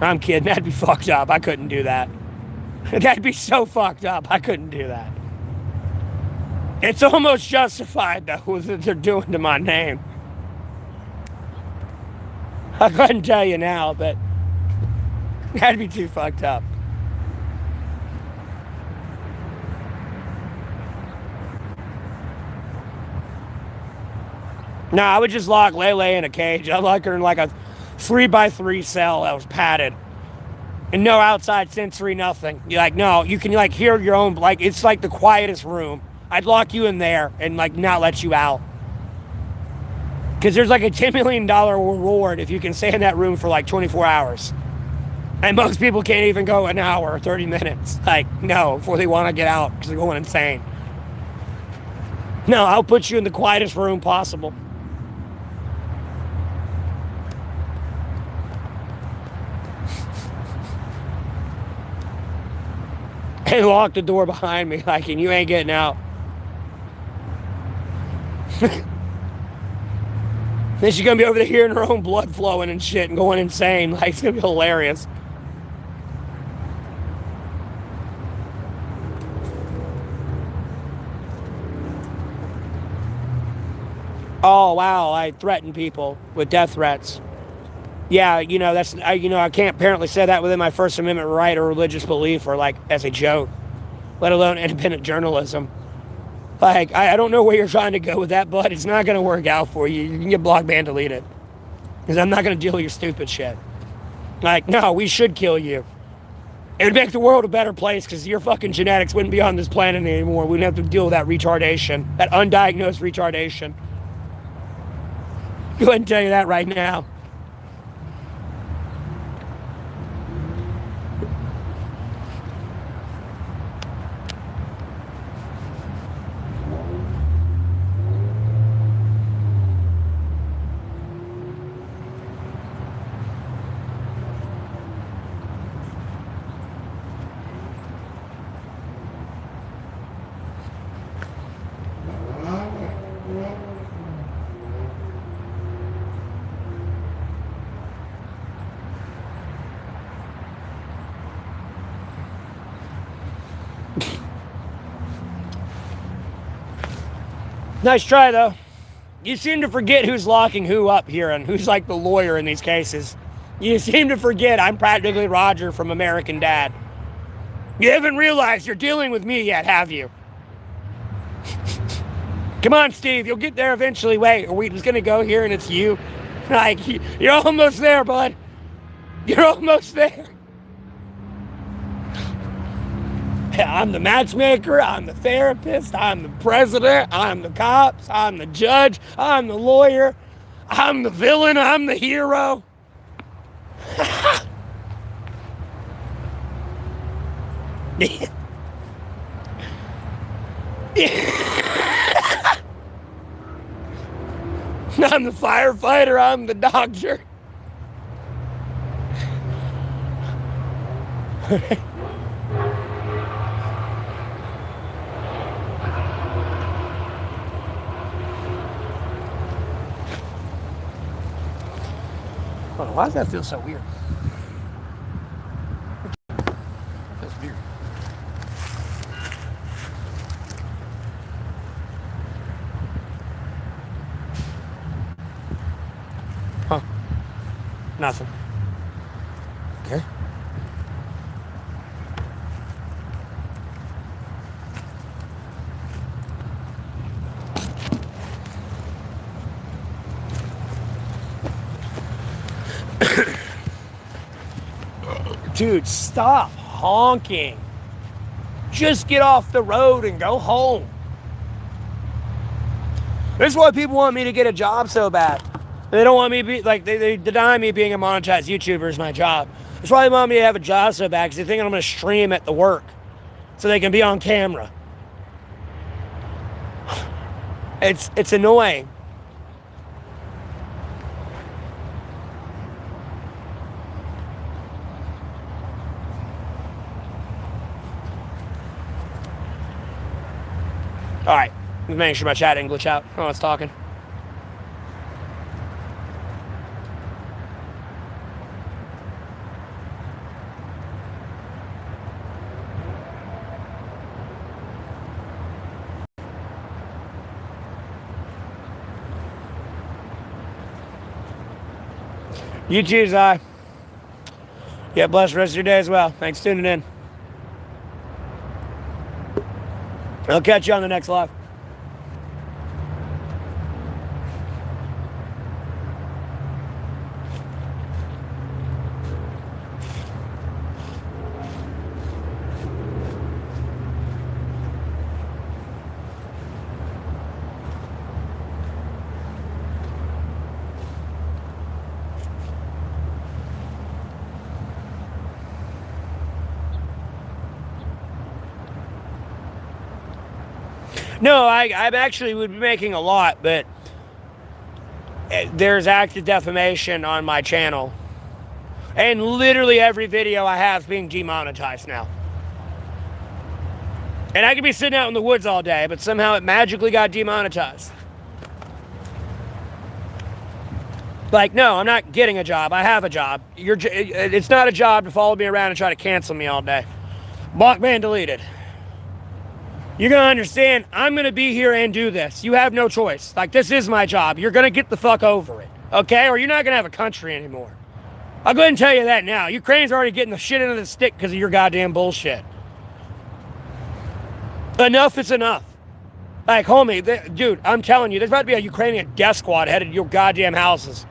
I'm kidding. That'd be fucked up. I couldn't do that. That'd be so fucked up. I couldn't do that. It's almost justified, though, what they're doing to my name. I couldn't tell you now, but that'd be too fucked up. No, I would just lock Lele in a cage. I'd lock her in like a 3x3 cell that was padded. And no outside sensory, nothing. You're like, no, you can like hear your own, like, it's like the quietest room. I'd lock you in there and like not let you out. Because there's like a $10 million reward if you can stay in that room for like 24 hours. And most people can't even go an hour or 30 minutes. Like, no, before they want to get out because they're going insane. No, I'll put you in the quietest room possible. And lock the door behind me, like, and you ain't getting out. Then she's gonna be over there hearing her own blood flowing and shit and going insane. Like, it's gonna be hilarious. Oh, wow, I threaten people with death threats. Yeah, that's, I can't apparently say that within my First Amendment right or religious belief or, like, as a joke, let alone independent journalism. Like, I don't know where you're trying to go with that, but it's not going to work out for you. You can get blocked, banned, deleted. Because I'm not going to deal with your stupid shit. Like, no, we should kill you. It would make the world a better place because your fucking genetics wouldn't be on this planet anymore. We wouldn't have to deal with that retardation, that undiagnosed retardation. Go ahead and tell you that right now. Nice try, though. You seem to forget who's locking who up here and who's like the lawyer in these cases. You seem to forget I'm practically Roger from American Dad. You haven't realized you're dealing with me yet, have you? Come on, Steve, you'll get there eventually. Wait, are we just gonna go here and it's you? Like, you're almost there, bud. You're almost there. I'm the matchmaker, I'm the therapist, I'm the president, I'm the cops, I'm the judge, I'm the lawyer, I'm the villain, I'm the hero. I'm the firefighter, I'm the doctor. Oh, why does that feel so weird? It feels weird. Huh. Nothing. Okay. Dude, stop honking. Just get off the road and go home. This is why people want me to get a job so bad. They don't want me to be, like, they deny me being a monetized YouTuber is my job. That's why they want me to have a job so bad, because they think I'm going to stream at the work so they can be on camera. It's annoying. All right, let me make sure my chat didn't glitch out when I was talking. You too, Zai. Yeah, blessed rest of your day as well. Thanks for tuning in. I'll catch you on the next live. No, I'm actually would be making a lot, but there's active defamation on my channel. And literally every video I have is being demonetized now. And I could be sitting out in the woods all day, but somehow it magically got demonetized. Like, no, I'm not getting a job. I have a job. It's not a job to follow me around and try to cancel me all day. Block, ban, deleted. You're going to understand, I'm going to be here and do this. You have no choice. Like, this is my job. You're going to get the fuck over it, okay? Or you're not going to have a country anymore. I'll go ahead and tell you that now. Ukraine's already getting the shit into the stick because of your goddamn bullshit. Enough is enough. Like, homie, dude, I'm telling you, there's about to be a Ukrainian death squad headed to your goddamn houses.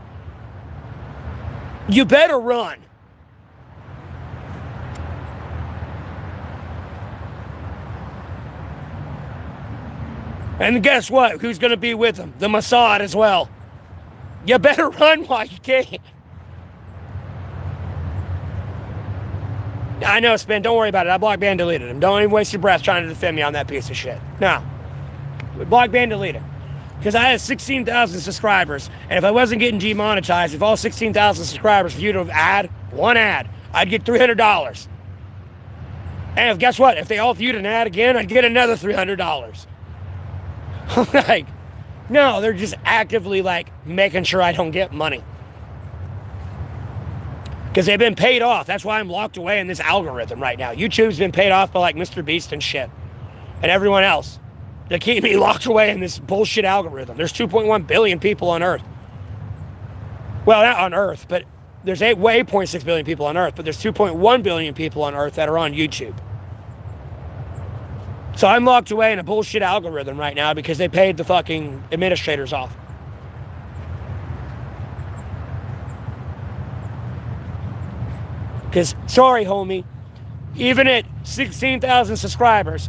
You better run. And guess what? Who's going to be with them? The Mossad as well. You better run while you can. I know, Spin. Don't worry about it. I blocked, ban, deleted him. Don't even waste your breath trying to defend me on that piece of shit. No. Block, ban, deleted. Because I had 16,000 subscribers. And if I wasn't getting demonetized, if all 16,000 subscribers for you to add one ad, I'd get $300. And guess what? If they all viewed an ad again, I'd get another $300. Like, no, they're just actively, like, making sure I don't get money. Because they've been paid off. That's why I'm locked away in this algorithm right now. YouTube's been paid off by, like, Mr. Beast and shit. And everyone else. To keep me locked away in this bullshit algorithm. There's 2.1 billion people on Earth. Well, not on Earth, but there's 8.6 billion people on Earth, but there's 2.1 billion people on Earth that are on YouTube. So I'm locked away in a bullshit algorithm right now because they paid the fucking administrators off. Because, sorry, homie, even at 16,000 subscribers,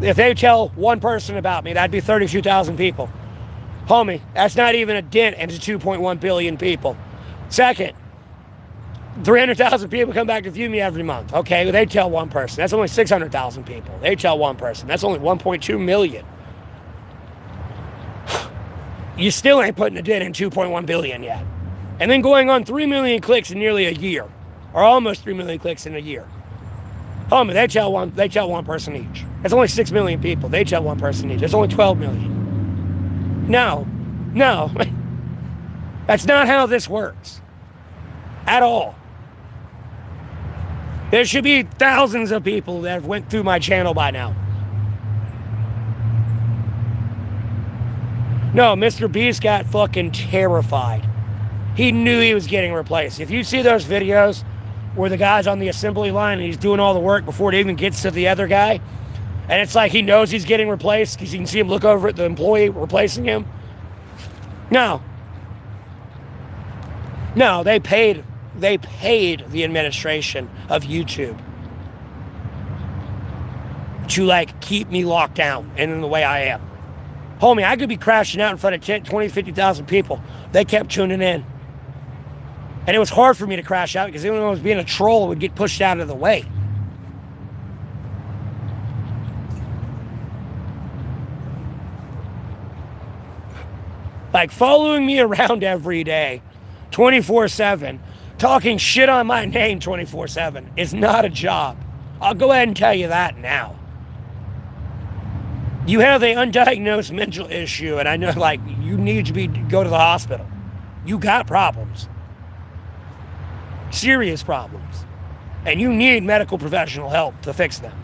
if they tell one person about me, that'd be 32,000 people. Homie, that's not even a dent into 2.1 billion people. Second, 300,000 people come back to view me every month. Okay, they tell one person. That's only 600,000 people. They tell one person. That's only 1.2 million. You still ain't putting a dent in 2.1 billion yet. And then going on 3 million clicks in nearly a year. Or almost 3 million clicks in a year. Homie, they tell one person each. That's only 6 million people. They tell one person each. That's only 12 million. No. That's not how this works. At all. There should be thousands of people that have went through my channel by now. No, Mr. Beast got fucking terrified. He knew he was getting replaced. If you see those videos where the guy's on the assembly line and he's doing all the work before it even gets to the other guy, and it's like he knows he's getting replaced because you can see him look over at the employee replacing him. No, they paid the administration of YouTube to, like, keep me locked down and in the way I am. Homie, I could be crashing out in front of 10, 20, 50,000 people. They kept tuning in. And it was hard for me to crash out because anyone who was being a troll would get pushed out of the way. Like, following me around every day, 24/7, talking shit on my name 24/7 is not a job. I'll go ahead and tell you that now. You have an undiagnosed mental issue, and I know, like, you need to go to the hospital. You got problems. Serious problems. And you need medical professional help to fix them.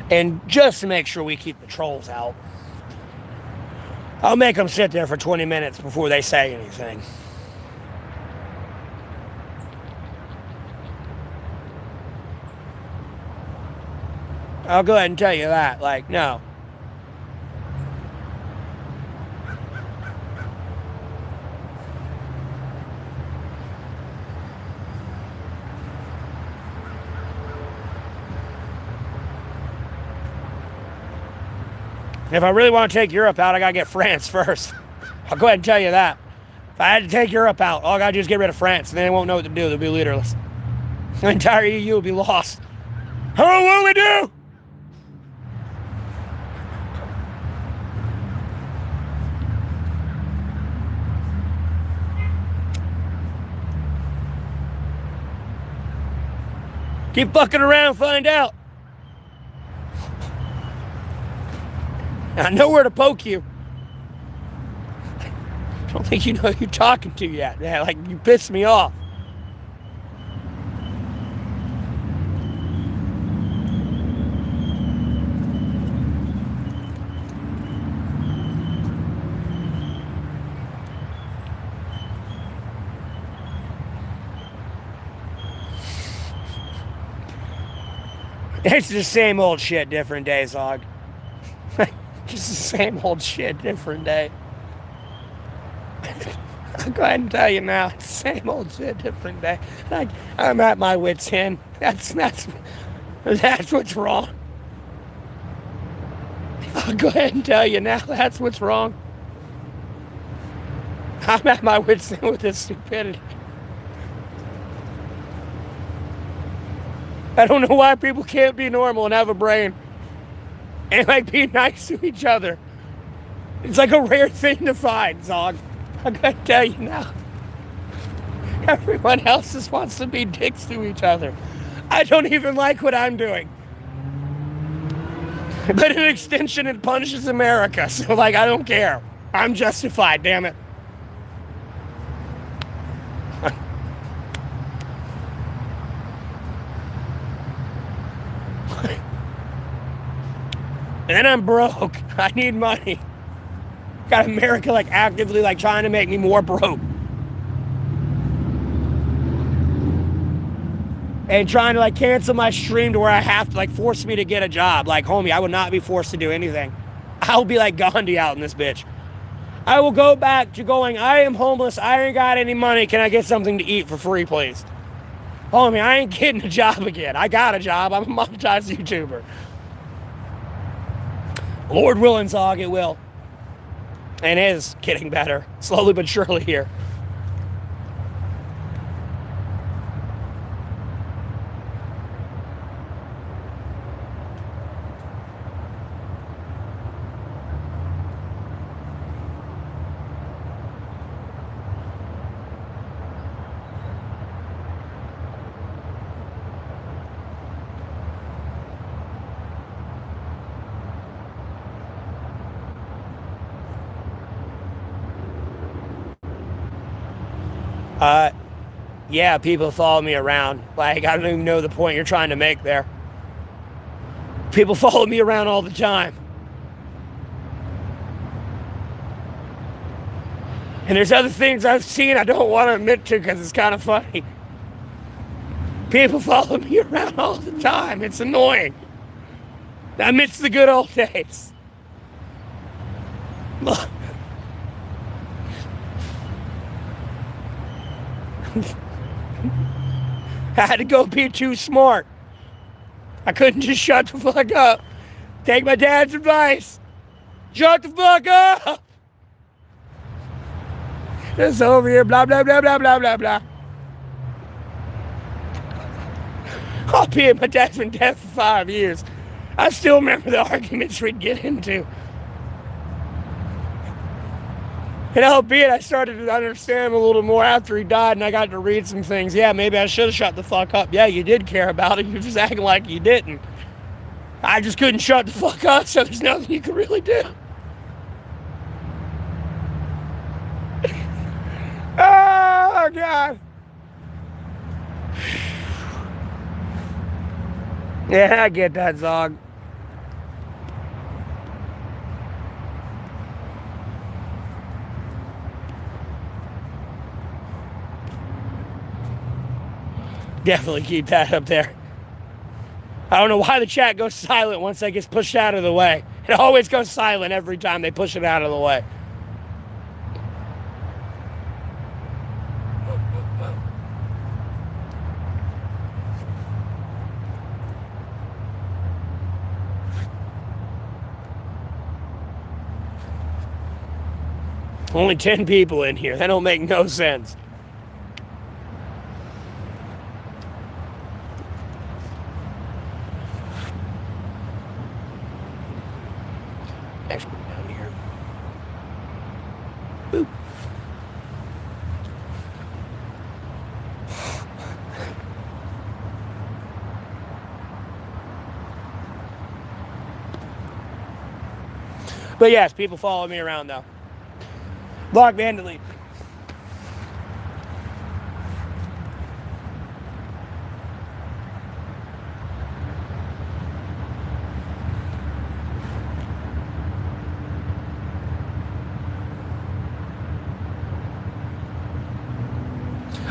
And just to make sure we keep the trolls out, I'll make them sit there for 20 minutes before they say anything. I'll go ahead and tell you that. Like, no. If I really want to take Europe out, I got to get France first. I'll go ahead and tell you that. If I had to take Europe out, all I got to do is get rid of France, and then they won't know what to do. They'll be leaderless. The entire EU will be lost. Oh, what do we do? Keep fucking around and find out. I know where to poke you. I don't think you know who you're talking to yet. Yeah, like, you pissed me off. It's the same old shit, different day, Zog. Just the same old shit, different day. I'll go ahead and tell you now, it's the same old shit, different day. I'm at my wit's end. That's what's wrong. I'll go ahead and tell you now, that's what's wrong. I'm at my wit's end with this stupidity. I don't know why people can't be normal and have a brain and like be nice to each other. It's like a rare thing to find, Zog. I gotta tell you now. Everyone else just wants to be dicks to each other. I don't even like what I'm doing. But in extension, it punishes America. So, like, I don't care. I'm justified, damn it. And then I'm broke. I need money. Got America like actively like trying to make me more broke. And trying to like cancel my stream to where I have to like force me to get a job. Like, homie, I would not be forced to do anything. I'll be like Gandhi out in this bitch. I will go back to going, I am homeless. I ain't got any money. Can I get something to eat for free, please? Homie, I ain't getting a job again. I got a job. I'm a monetized YouTuber. Lord willing, Zog, it will. And is getting better. Slowly but surely here. Yeah, people follow me around. Like, I don't even know the point you're trying to make there. People follow me around all the time. And there's other things I've seen I don't want to admit to because it's kind of funny. People follow me around all the time. It's annoying. I miss the good old days. Look. I had to go be too smart. I couldn't just shut the fuck up. Take my dad's advice. Shut the fuck up. It's over here, blah, blah, blah, blah, blah, blah, blah. I'll be my dad's been dead for 5 years. I still remember the arguments we'd get into. And albeit I started to understand him a little more after he died and I got to read some things. Yeah, maybe I should have shut the fuck up. Yeah, you did care about it. You were just acting like you didn't. I just couldn't shut the fuck up, so there's nothing you could really do. Oh, God. Yeah, I get that, Zog. Definitely keep that up there. I don't know why the chat goes silent once that gets pushed out of the way. It always goes silent every time they push it out of the way. Only 10 people in here. That don't make no sense. Actually, down here. Boop. But yes, people follow me around though. Block me and delete me.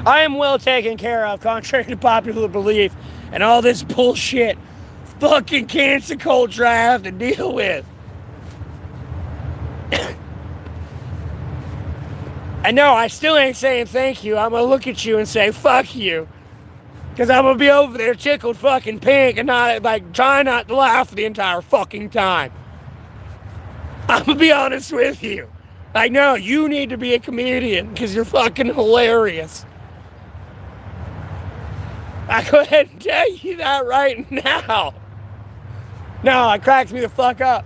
I am well taken care of, contrary to popular belief, and all this bullshit fucking cancer culture I have to deal with. I know, I still ain't saying thank you. I'm gonna look at you and say fuck you. Because I'm gonna be over there tickled fucking pink and not, like, trying not to laugh the entire fucking time. I'm gonna be honest with you. I know, you need to be a comedian because you're fucking hilarious. I go ahead and tell you that right now. No, it cracks me the fuck up.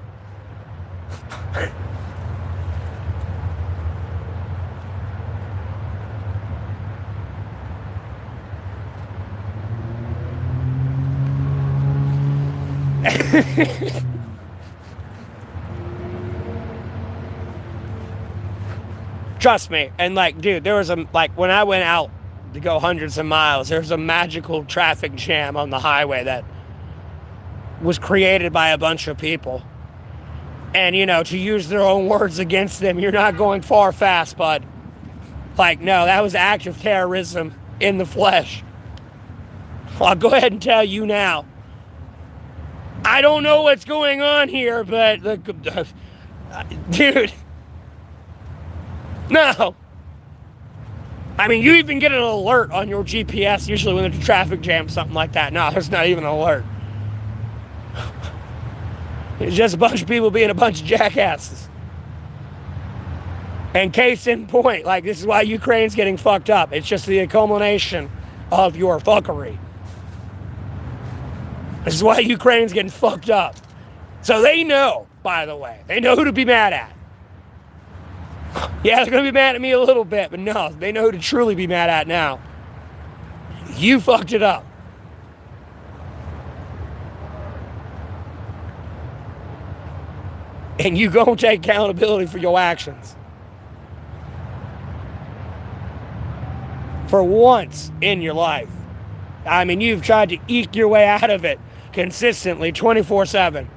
Trust me. And like, dude, there was when I went out to go hundreds of miles, there was a magical traffic jam on the highway that was created by a bunch of people. And, you know, to use their own words against them, you're not going far fast, bud. Like, no, that was active terrorism in the flesh. I'll go ahead and tell you now. I don't know what's going on here, but, dude, no. I mean, you even get an alert on your GPS, usually when there's a traffic jam, something like that. No, there's not even an alert. It's just a bunch of people being a bunch of jackasses. And case in point, like, this is why Ukraine's getting fucked up. It's just the culmination of your fuckery. This is why Ukraine's getting fucked up. So they know, by the way. They know who to be mad at. Yeah, they're going to be mad at me a little bit, but no, they know who to truly be mad at now. You fucked it up. And you gonna take accountability for your actions. For once in your life. I mean, you've tried to eke your way out of it consistently, 24/7.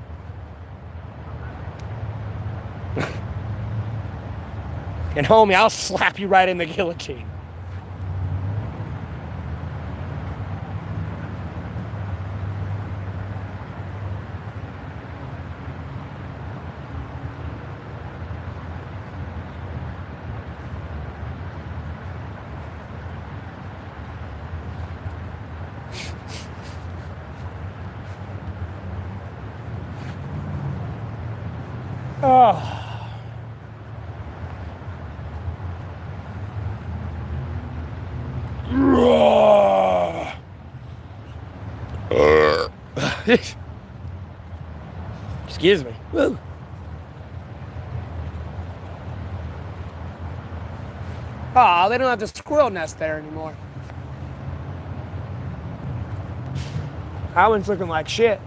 And homie, I'll slap you right in the guillotine. Oh. Excuse me. Woo. Oh, they don't have the squirrel nest there anymore. That one's looking like shit.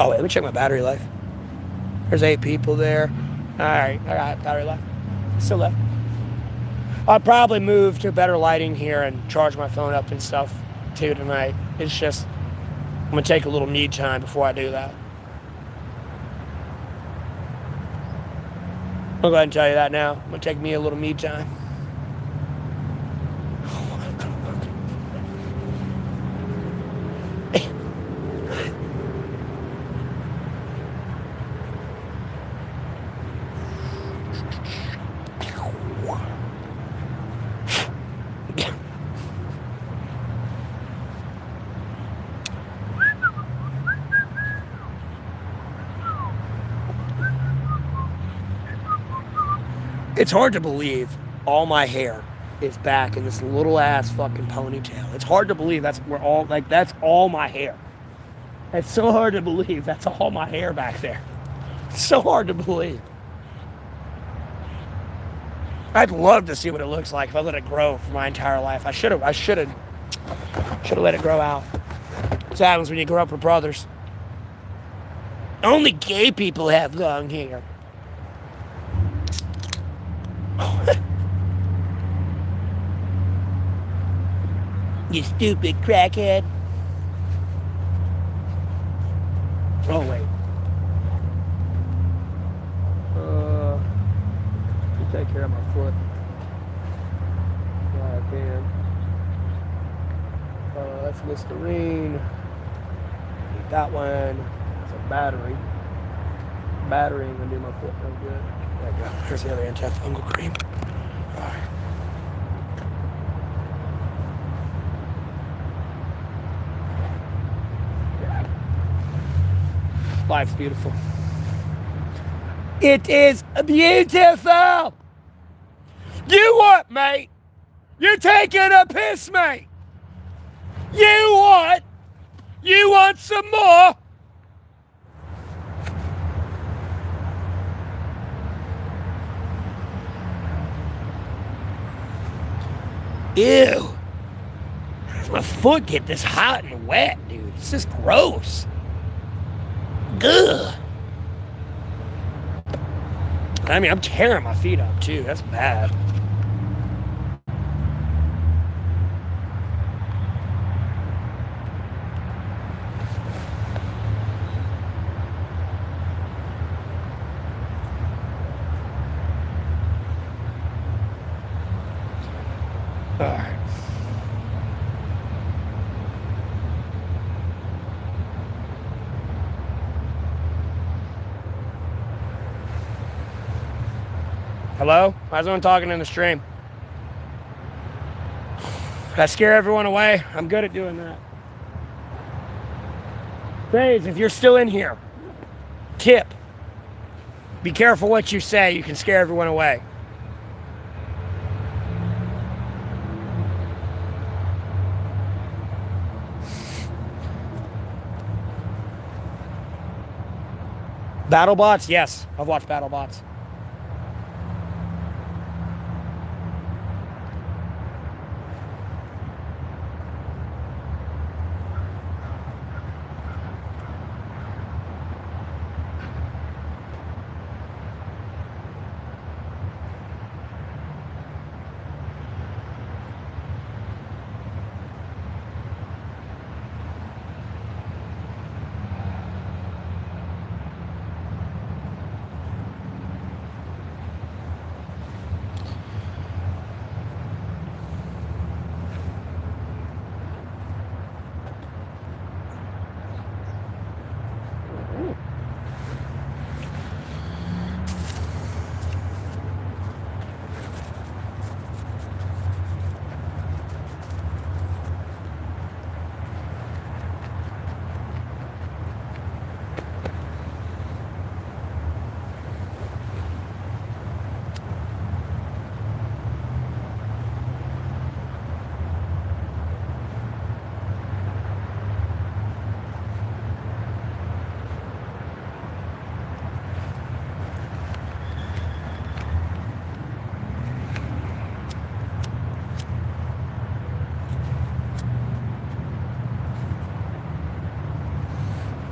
Oh, wait, let me check my battery life. There's 8 people there. All right, I got battery life. Still left. I'll probably move to better lighting here and charge my phone up and stuff too tonight. It's just, I'm going to take a little me time before I do that. I'll go ahead and tell you that now. I'm going to take me a little me time. It's hard to believe all my hair is back in this little ass fucking ponytail. It's hard to believe that's all my hair. It's so hard to believe that's all my hair back there. It's so hard to believe. I'd love to see what it looks like if I let it grow for my entire life. I should have let it grow out. That's what happens when you grow up with brothers. Only gay people have long hair. You stupid crackhead. Oh, wait. Take care of my foot. Yeah, I can. That's Listerine. Need that one. It's a battery. Battery ain't gonna do my foot no good. There you go. Here's the other antifungal cream. All right. Life's beautiful. It is beautiful. You what, mate? You're taking a piss, mate. You what? You want some more? Ew. How does my foot get this hot and wet, dude? It's just gross. Ugh. I mean, I'm tearing my feet up, too. That's bad. All right. Hello? How's everyone talking in the stream? Did I scare everyone away? I'm good at doing that. FaZe, if you're still in here, tip. Be careful what you say. You can scare everyone away. BattleBots? Yes, I've watched BattleBots.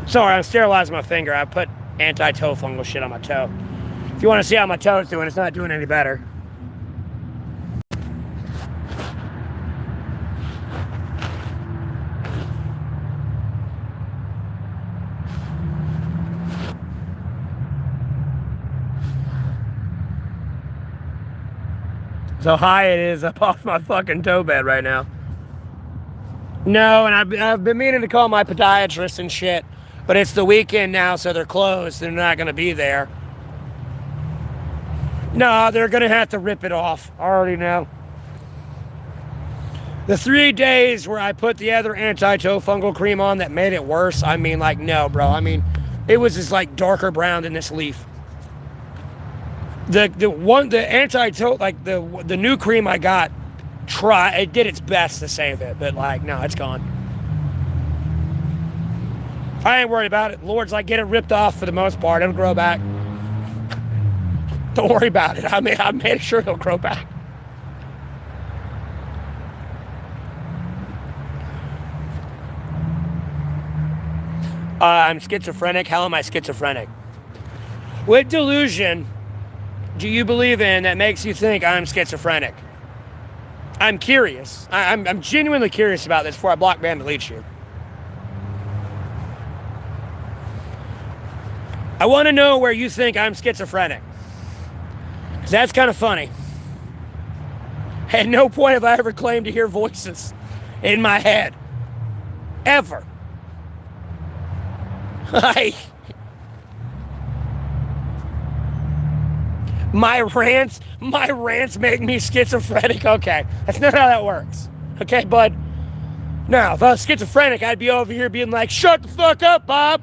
Sorry, I'm sterilizing my finger. I put anti-toe fungal shit on my toe. If you want to see how my toe's doing, it's not doing any better. So high it is up off my fucking toe bed right now. No, and I've been meaning to call my podiatrist and shit. But it's the weekend now, so they're closed. They're not going to be there. No, they're going to have to rip it off. I already know. The 3 days where I put the other anti-toe fungal cream on that made it worse, I mean, like, no, bro. I mean, it was just, like, darker brown than this leaf. The anti-tote, like the new cream I got, it did its best to save it, but like no, it's gone. I ain't worried about it. Lord's like, get it ripped off for the most part. It'll grow back. Don't worry about it. I made sure it'll grow back. I'm schizophrenic. How am I schizophrenic? What delusion do you believe in that makes you think I'm schizophrenic? I'm curious. I'm genuinely curious about this before I block, ban, delete you. I want to know where you think I'm schizophrenic. Because that's kind of funny. At no point have I ever claimed to hear voices in my head. Ever. My rants make me schizophrenic. Okay, that's not how that works. Okay, bud. Now, if I was schizophrenic, I'd be over here being like, shut the fuck up, Bob.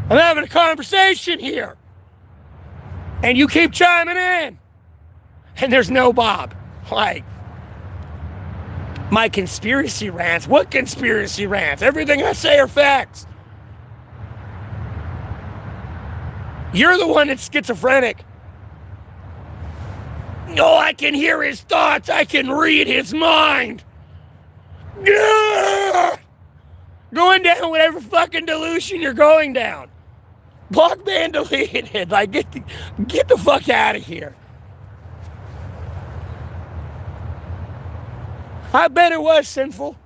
I'm having a conversation here. And you keep chiming in. And there's no Bob. Like, my conspiracy rants. What conspiracy rants? Everything I say are facts. You're the one that's schizophrenic. Oh, I can hear his thoughts. I can read his mind. Going down whatever fucking delusion you're going down. Block, ban, deleted. Like, get the fuck out of here. I bet it was sinful.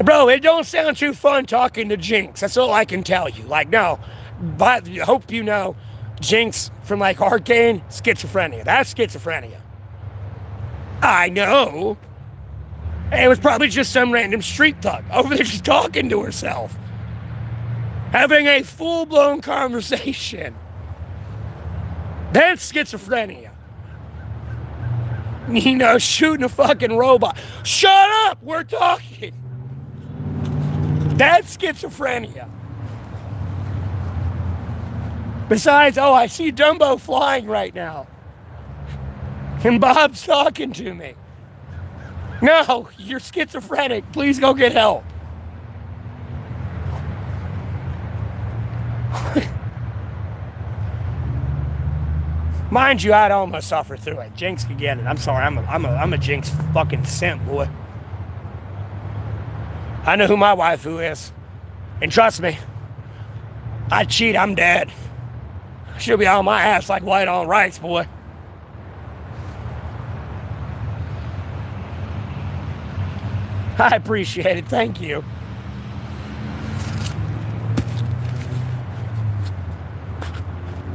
Bro, it don't sound too fun talking to Jinx. That's all I can tell you. Like, no. But I hope you know, Jinx from like Arcane, schizophrenia. That's schizophrenia. I know. It was probably just some random street thug over there just talking to herself. Having a full-blown conversation. That's schizophrenia. You know, shooting a fucking robot. Shut up! We're talking. That's schizophrenia. Besides, oh, I see Dumbo flying right now. And Bob's talking to me. No, you're schizophrenic. Please go get help. Mind you, I'd almost suffer through it. Jinx could get it. I'm sorry. I'm a Jinx fucking simp, boy. I know who my waifu is. And trust me, I cheat, I'm dead. She'll be on my ass like white on rice, boy. I appreciate it. Thank you.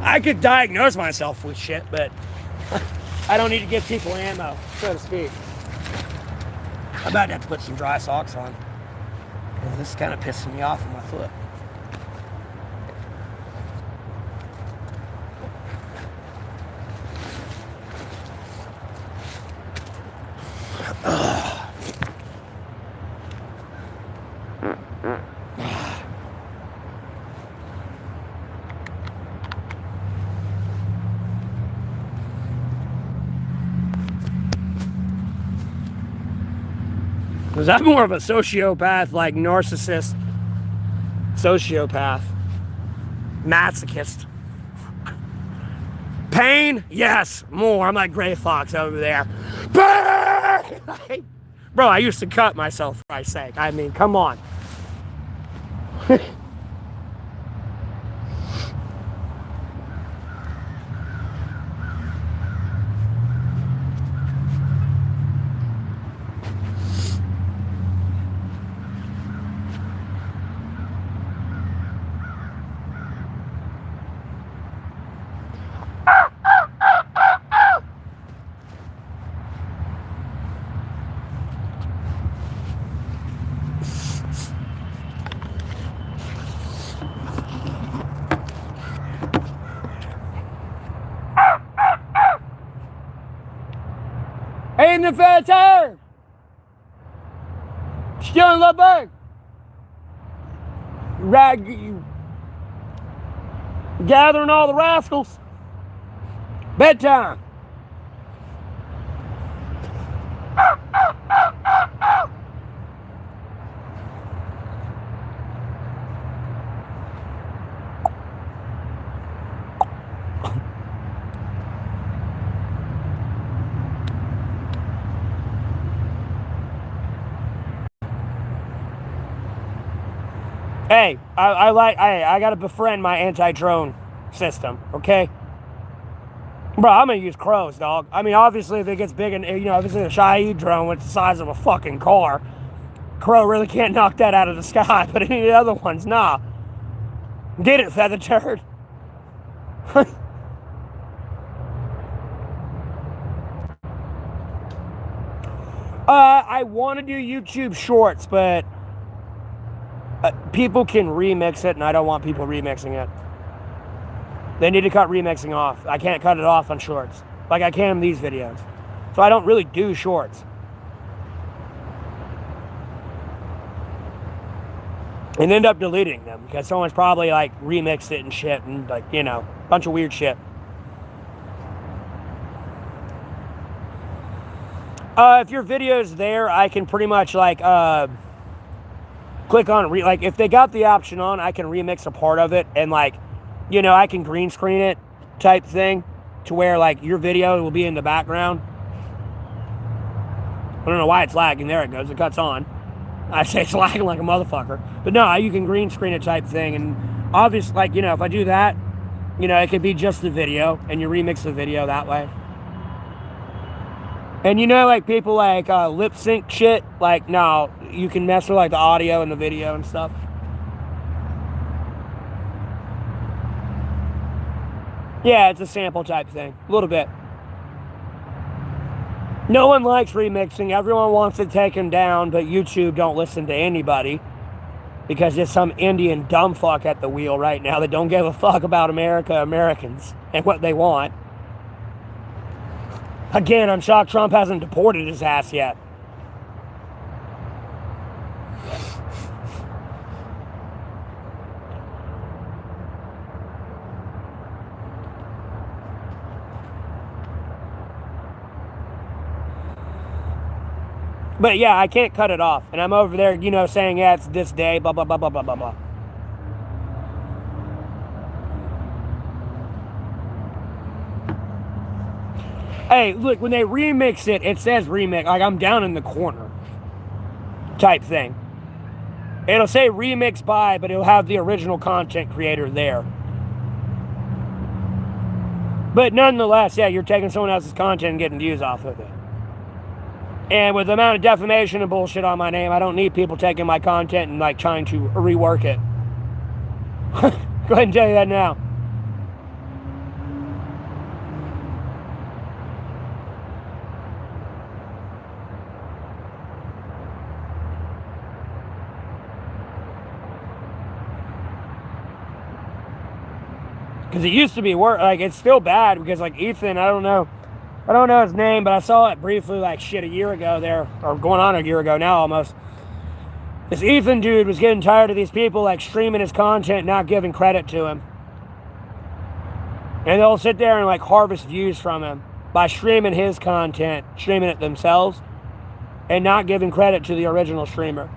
I could diagnose myself with shit, but I don't need to give people ammo, so to speak. I'm about to have to put some dry socks on. Well, this is kind of pissing me off on my foot. Was I more of a sociopath, like narcissist, sociopath, masochist? Pain? Yes, more. I'm like Gray Fox over there. Pain! Bro, I used to cut myself, for Christ's sake. I mean, come on. In the fair tire! Still in Lubbock! Rag. Gathering all the rascals. Bedtime. Hey, I gotta befriend my anti-drone system, okay? Bro, I'm gonna use crows, dog. I mean, obviously, if it gets big and, if it's a Shahid drone with the size of a fucking car, crow really can't knock that out of the sky, but any of the other ones, nah. Get it, feather turd. I want to do YouTube Shorts, but people can remix it, and I don't want people remixing it. They need to cut remixing off. I can't cut it off on Shorts like I can in these videos. So I don't really do Shorts. And end up deleting them because someone's probably like remixed it and shit and like, bunch of weird shit. If your video's there, I can pretty much like click on like if they got the option on, I can remix a part of it and like, I can green screen it type thing to where like your video will be in the background. I don't know why it's lagging. There it goes. It cuts on. I say it's lagging like a motherfucker. But no, you can green screen it type thing. And obviously, like, if I do that, it could be just the video and you remix the video that way. And like people like lip sync shit, like, no, you can mess with like the audio and the video and stuff. Yeah, it's a sample type thing. A little bit. No one likes remixing. Everyone wants to take him down, but YouTube don't listen to anybody because there's some Indian dumb fuck at the wheel right now that don't give a fuck about Americans, and what they want. Again, I'm shocked Trump hasn't deported his ass yet. But yeah, I can't cut it off. And I'm over there, saying, yeah, it's this day, blah, blah, blah, blah, blah, blah, blah. Hey, look, when they remix it, it says remix, like I'm down in the corner type thing. It'll say remix by, but it'll have the original content creator there. But nonetheless, yeah, you're taking someone else's content and getting views off of it. And with the amount of defamation and bullshit on my name, I don't need people taking my content and like trying to rework it. Go ahead and tell you that now. Because it used to be worse. Like, it's still bad because like Ethan, I don't know his name, but I saw it briefly like shit a year ago there, or going on a year ago now almost. This Ethan dude was getting tired of these people like streaming his content, not giving credit to him. And they'll sit there and like harvest views from him by streaming his content, streaming it themselves, and not giving credit to the original streamer.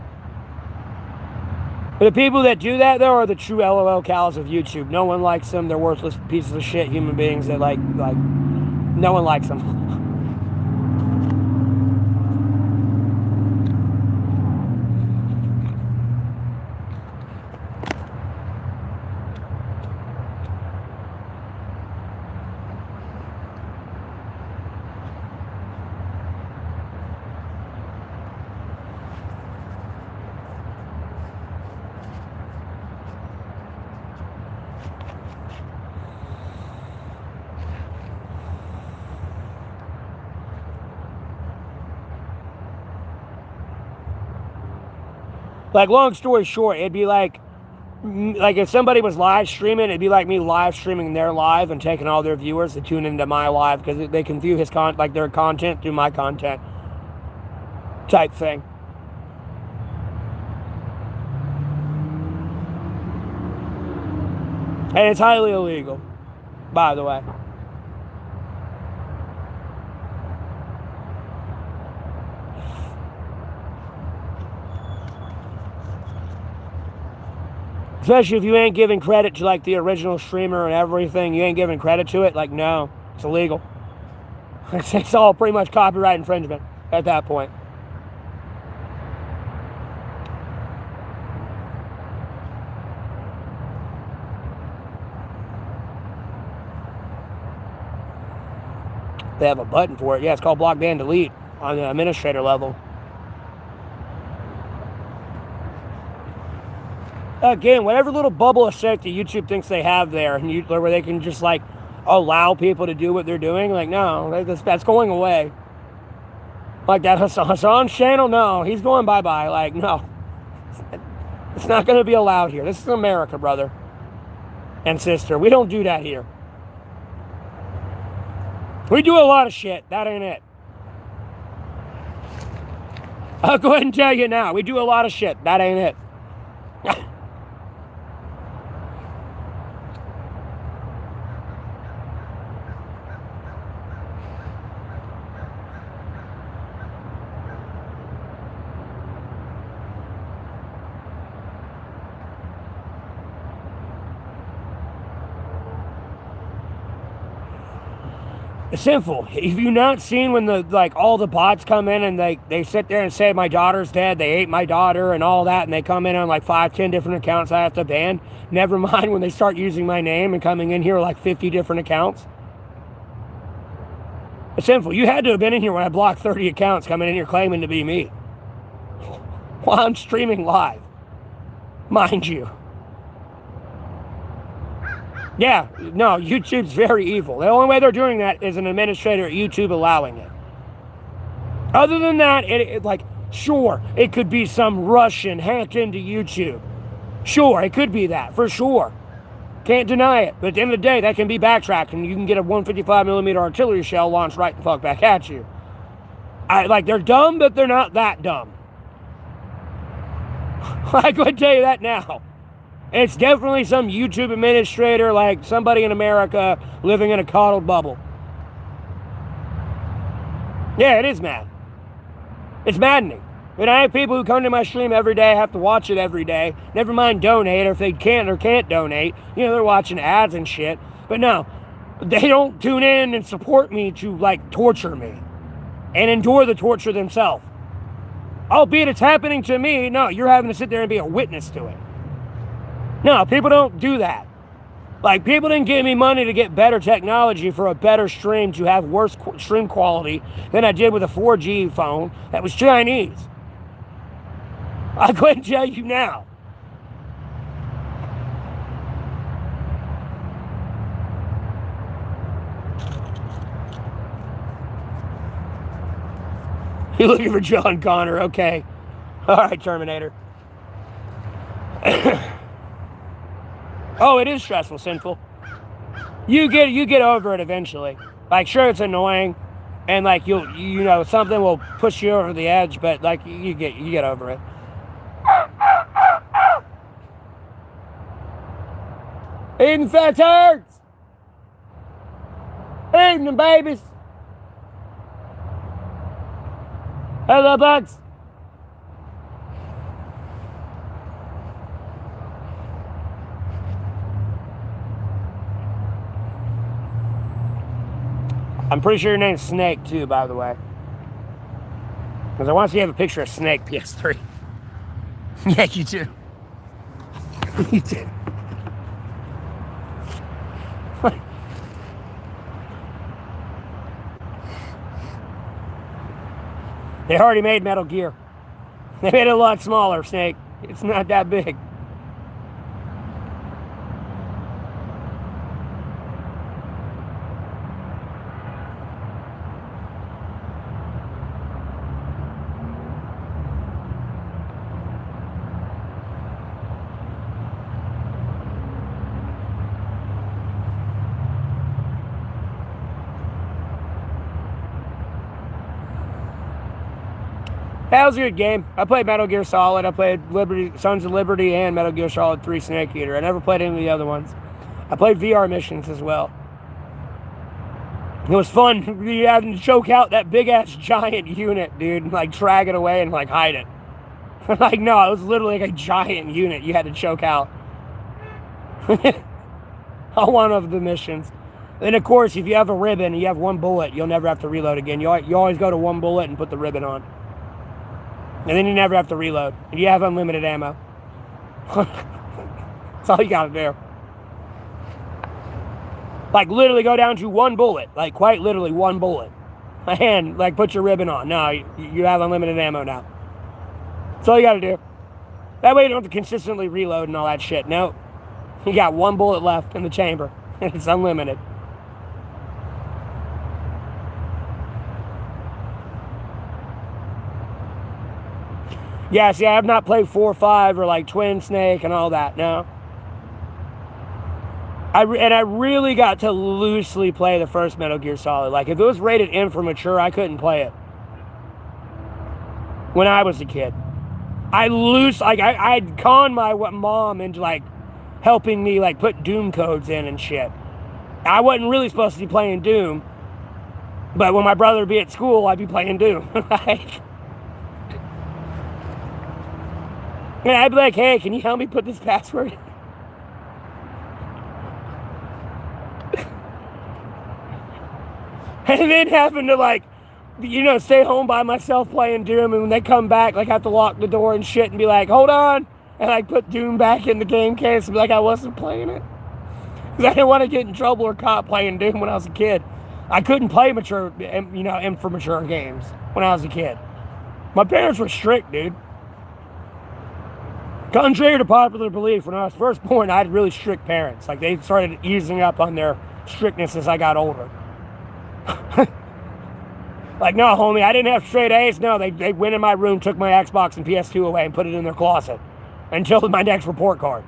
The people that do that, though, are the true LOL cows of YouTube. No one likes them. They're worthless pieces of shit human beings that like no one likes them. Like, long story short, it'd be like if somebody was live streaming, it'd be like me live streaming their live and taking all their viewers to tune into my live because they can view their content through my content type thing. And it's highly illegal, by the way. Especially if you ain't giving credit to like the original streamer and everything, you ain't giving credit to it, like no, it's illegal. It's all pretty much copyright infringement at that point. They have a button for it. Yeah, it's called block, ban, delete on the administrator level. Again, whatever little bubble of sect that YouTube thinks they have there, and where they can just like allow people to do what they're doing, like no, that's going away. Like that Hassan's channel, no, he's going bye-bye. Like no, it's not going to be allowed here. This is America, brother and sister. We don't do that here. We do a lot of shit. That ain't it. I'll go ahead and tell you now. We do a lot of shit. That ain't it. It's simple. Have you not seen when all the bots come in and they sit there and say my daughter's dead, they ate my daughter and all that, and they come in on like 5-10 different accounts I have to ban? Never mind when they start using my name and coming in here like 50 different accounts. It's simple. You had to have been in here when I blocked 30 accounts coming in here claiming to be me. While I'm streaming live. Mind you. Yeah, no, YouTube's very evil. The only way they're doing that is an administrator at YouTube allowing it. Other than that, sure, it could be some Russian hacked into YouTube. Sure, it could be that, for sure. Can't deny it. But at the end of the day, that can be backtracked, and you can get a 155mm artillery shell launched right the fuck back at you. They're dumb, but they're not that dumb. I could tell you that now. It's definitely some YouTube administrator, like somebody in America living in a coddled bubble. Yeah, it is mad. It's maddening. And I have people who come to my stream every day, have to watch it every day. Never mind donate, or if they can or can't donate. You know, they're watching ads and shit. But no, they don't tune in and support me to, torture me. And endure the torture themselves. Albeit it's happening to me, no, you're having to sit there and be a witness to it. No, people don't do that. People didn't give me money to get better technology for a better stream to have worse stream quality than I did with a 4G phone that was Chinese. I couldn't tell you now. You're looking for John Connor, okay. All right, Terminator. Oh, it is stressful, sinful. You get over it eventually. Sure, it's annoying, and something will push you over the edge, but you get over it. Eating fat turds. Eating them babies. Hello, bugs. I'm pretty sure your name's Snake, too, by the way. Because I want to see you have a picture of Snake, PS3. Yeah, you do. You do. They already made Metal Gear. They made it a lot smaller, Snake. It's not that big. That was a good game. I played Metal Gear Solid. I played Sons of Liberty and Metal Gear Solid 3 Snake Eater. I never played any of the other ones. I played VR missions as well. It was fun. You having to choke out that big ass giant unit, dude, and like drag it away and like hide it. Like, no, it was literally like a giant unit you had to choke out. On one of the missions. Then, of course, if you have a ribbon and you have one bullet, you'll never have to reload again. You always go to one bullet and put the ribbon on. And then you never have to reload. And you have unlimited ammo. That's all you gotta do. Like, literally go down to one bullet. Like, quite literally one bullet. And, like, put your ribbon on. No, you have unlimited ammo now. That's all you gotta do. That way you don't have to consistently reload and all that shit. No. You got one bullet left in the chamber. And it's unlimited. Yeah, see, I have not played 4 or 5 or like Twin Snake and all that, no. I really got to loosely play the first Metal Gear Solid. Like, if it was rated M for mature, I couldn't play it. When I was a kid. I'd con my mom into, like, helping me, like, put Doom codes in and shit. I wasn't really supposed to be playing Doom. But when my brother would be at school, I'd be playing Doom. Like... And I'd be like, hey, can you help me put this password in? And then having to, like, you know, stay home by myself playing Doom, and when they come back, like, I have to lock the door and shit and be like, hold on, and, like, put Doom back in the game case and be like, I wasn't playing it. Because I didn't want to get in trouble or caught playing Doom when I was a kid. I couldn't play mature, you know, M for mature games when I was a kid. My parents were strict, dude. Contrary to popular belief, when I was first born, I had really strict parents. Like, they started easing up on their strictness as I got older. Like, no, homie, I didn't have straight A's. No, they went in my room, took my Xbox and PS2 away and put it in their closet until my next report card.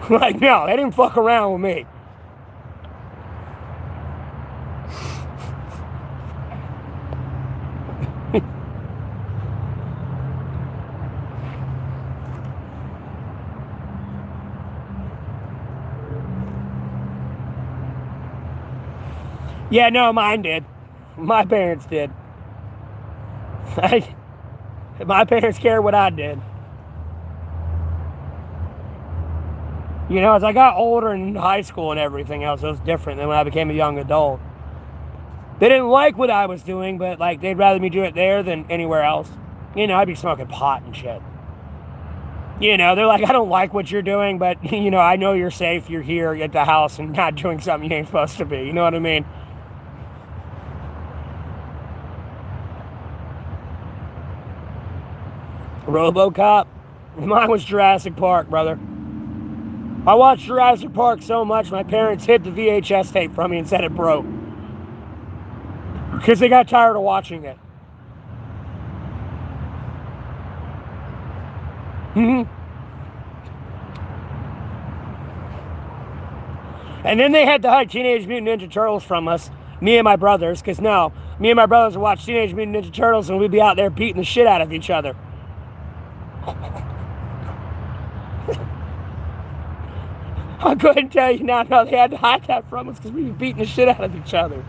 Like, no, they didn't fuck around with me. Yeah, no, mine did. My parents did. My parents cared what I did. You know, as I got older in high school and everything else, it was different than when I became a young adult. They didn't like what I was doing, but, like, they'd rather me do it there than anywhere else. You know, I'd be smoking pot and shit. You know, they're like, I don't like what you're doing, but, you know, I know you're safe. You're here at the house and not doing something you ain't supposed to be. You know what I mean? RoboCop? Mine was Jurassic Park, brother. I watched Jurassic Park so much, my parents hid the VHS tape from me and said it broke. Because they got tired of watching it. And then they had to hide Teenage Mutant Ninja Turtles from us, me and my brothers, because no, me and my brothers would watch Teenage Mutant Ninja Turtles and we'd be out there beating the shit out of each other. I couldn't tell you now. No, they had to hide that from us because we were beating the shit out of each other.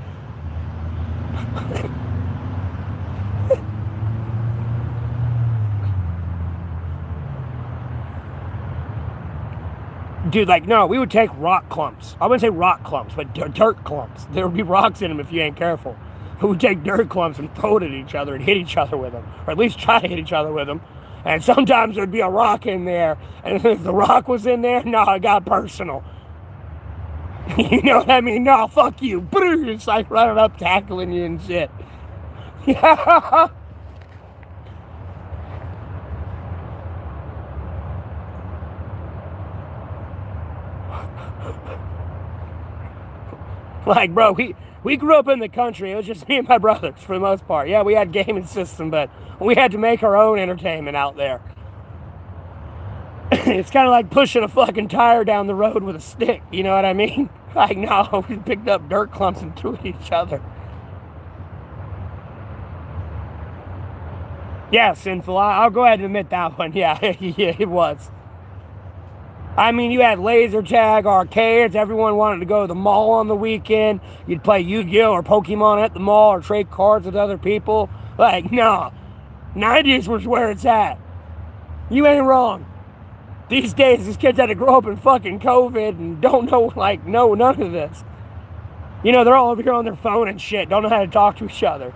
Dude, like, no, we would take rock clumps. I wouldn't say rock clumps, but dirt clumps. There would be rocks in them if you ain't careful. We would take dirt clumps and throw it at each other and hit each other with them. Or at least try to hit each other with them. And sometimes there'd be a rock in there. And if the rock was in there, no, it got personal. You know what I mean? No, fuck you. It's like running up, tackling you and shit. Yeah. Like, bro, we grew up in the country. It was just me and my brothers for the most part. Yeah, we had gaming system, but we had to make our own entertainment out there. It's kind of like pushing a fucking tire down the road with a stick. You know what I mean? Like, no, we picked up dirt clumps and threw at each other. Yeah, sinful. I'll go ahead and admit that one. Yeah, yeah, it was. I mean, you had laser tag arcades. Everyone wanted to go to the mall on the weekend. You'd play Yu-Gi-Oh! Or Pokemon at the mall or trade cards with other people. Like, no. 90s was where it's at. You ain't wrong. These days, these kids had to grow up in fucking COVID and don't know, like, no, none of this. You know, they're all over here on their phone and shit. Don't know how to talk to each other.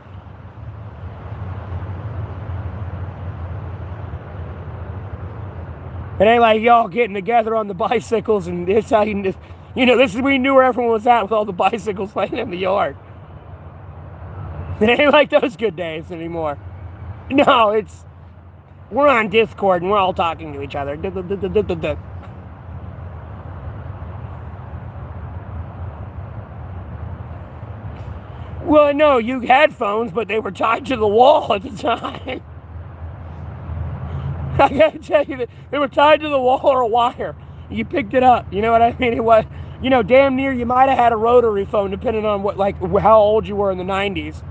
It ain't like y'all getting together on the bicycles and this how you know, this is we knew where everyone was at with all the bicycles laying in the yard. It ain't like those good days anymore. No, it's we're on Discord and we're all talking to each other. Well, no, you had phones, but they were tied to the wall at the time. I gotta tell you that they were tied to the wall or a wire. You picked it up. You know what I mean? It was, you know, damn near you might have had a rotary phone, depending on what, like, how old you were in the '90s,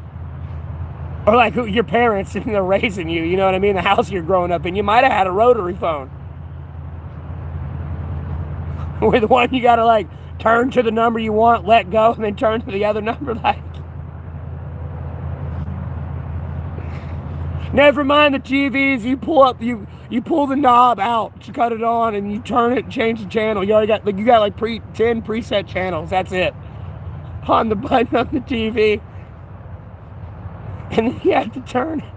or like who your parents and they're raising you. You know what I mean? The house you're growing up in, you might have had a rotary phone, with the one you gotta like turn to the number you want, let go, and then turn to the other number, like. Never mind the TVs. You pull up, you pull the knob out to cut it on, and you turn it and change the channel. You already got like 10 preset channels. That's it on the button on the TV, and then you have to turn it.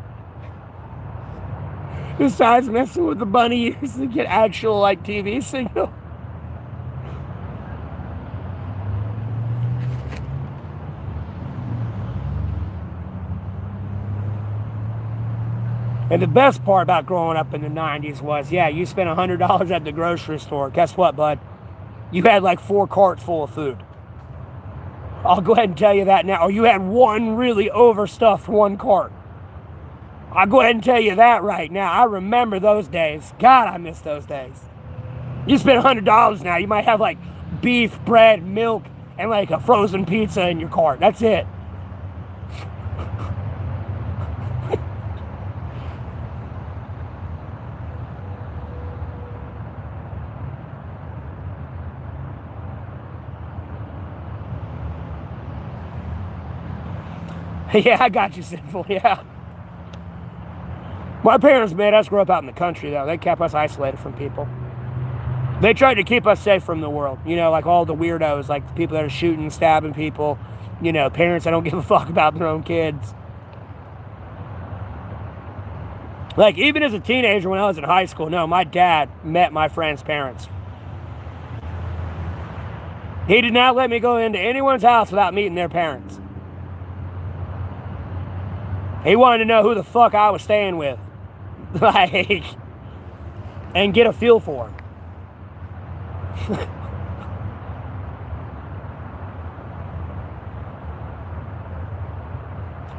Besides messing with the bunny ears to get actual like TV signal. And the best part about growing up in the '90s was, yeah, you spent $100 at the grocery store. Guess what, bud? You had like 4 carts full of food. I'll go ahead and tell you that now. Or you had one really overstuffed one cart. I'll go ahead and tell you that right now. I remember those days. God, I miss those days. You spend $100 now. You might have like beef, bread, milk, and like a frozen pizza in your cart. That's it. Yeah, I got you, Sinful, yeah. My parents made us grow up out in the country, though. They kept us isolated from people. They tried to keep us safe from the world. You know, like all the weirdos, like the people that are shooting, stabbing people. You know, parents that don't give a fuck about their own kids. Like, even as a teenager when I was in high school, no, my dad met my friend's parents. He did not let me go into anyone's house without meeting their parents. He wanted to know who the fuck I was staying with. Like, and get a feel for him.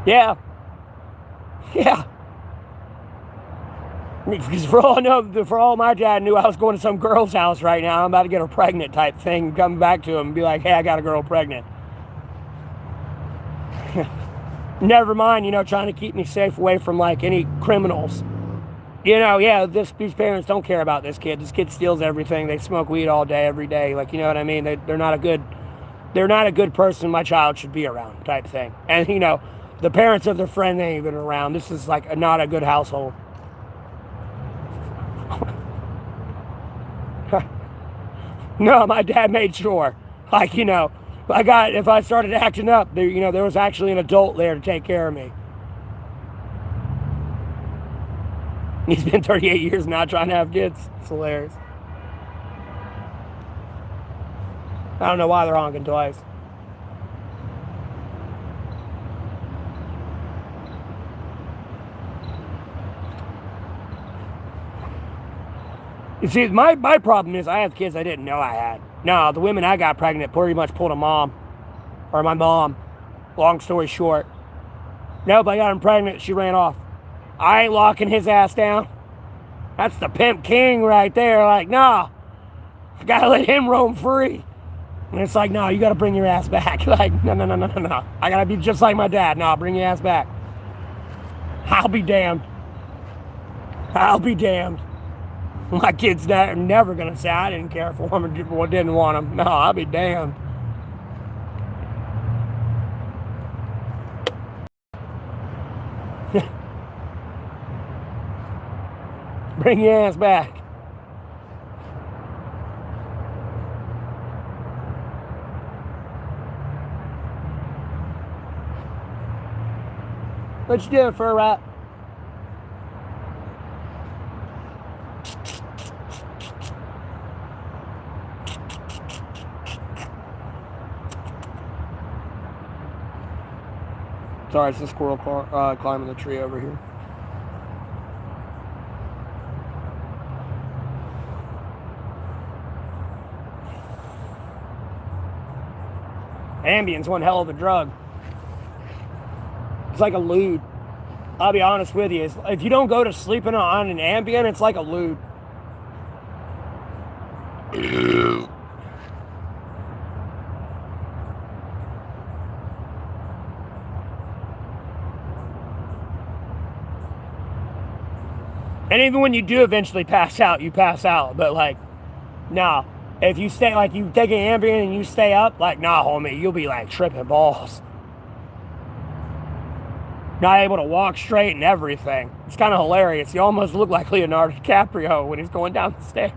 Yeah. Yeah. Because for all my dad knew I was going to some girl's house right now, I'm about to get her pregnant type thing, come back to him and be like, hey, I got a girl pregnant. Never mind, you know, trying to keep me safe away from, like, any criminals. You know, yeah, these parents don't care about this kid. This kid steals everything. They smoke weed all day, every day. Like, you know what I mean? They're not a good person my child should be around type thing. And, you know, the parents of their friend ain't even around. This is, like, not a good household. No, my dad made sure. Like, you know, if I started acting up, there was actually an adult there to take care of me. He's been 38 years now trying to have kids. It's hilarious. I don't know why they're honking twice. You see, my problem is I have kids I didn't know I had. No, the women I got pregnant pretty much pulled a mom. Or my mom. Long story short. Nope, I got him pregnant. She ran off. I ain't locking his ass down. That's the pimp king right there. Like, no. I gotta let him roam free. And it's like, no, you gotta bring your ass back. Like, no. I gotta be just like my dad. No, bring your ass back. I'll be damned. I'll be damned. My kid's never going to say I didn't care for him or didn't want him. No, I'll be damned. Bring your ass back. What you doing, fur rat? Sorry, it's a squirrel climbing the tree over here. Ambien's one hell of a drug. It's like a lewd. I'll be honest with you. If you don't go to sleeping on an Ambien, it's like a lewd. And even when you do eventually pass out, you pass out. But like, nah. If you stay, like, you take an Ambien and you stay up, like, nah, homie, you'll be like tripping balls. Not able to walk straight and everything. It's kind of hilarious. You almost look like Leonardo DiCaprio when he's going down the stairs.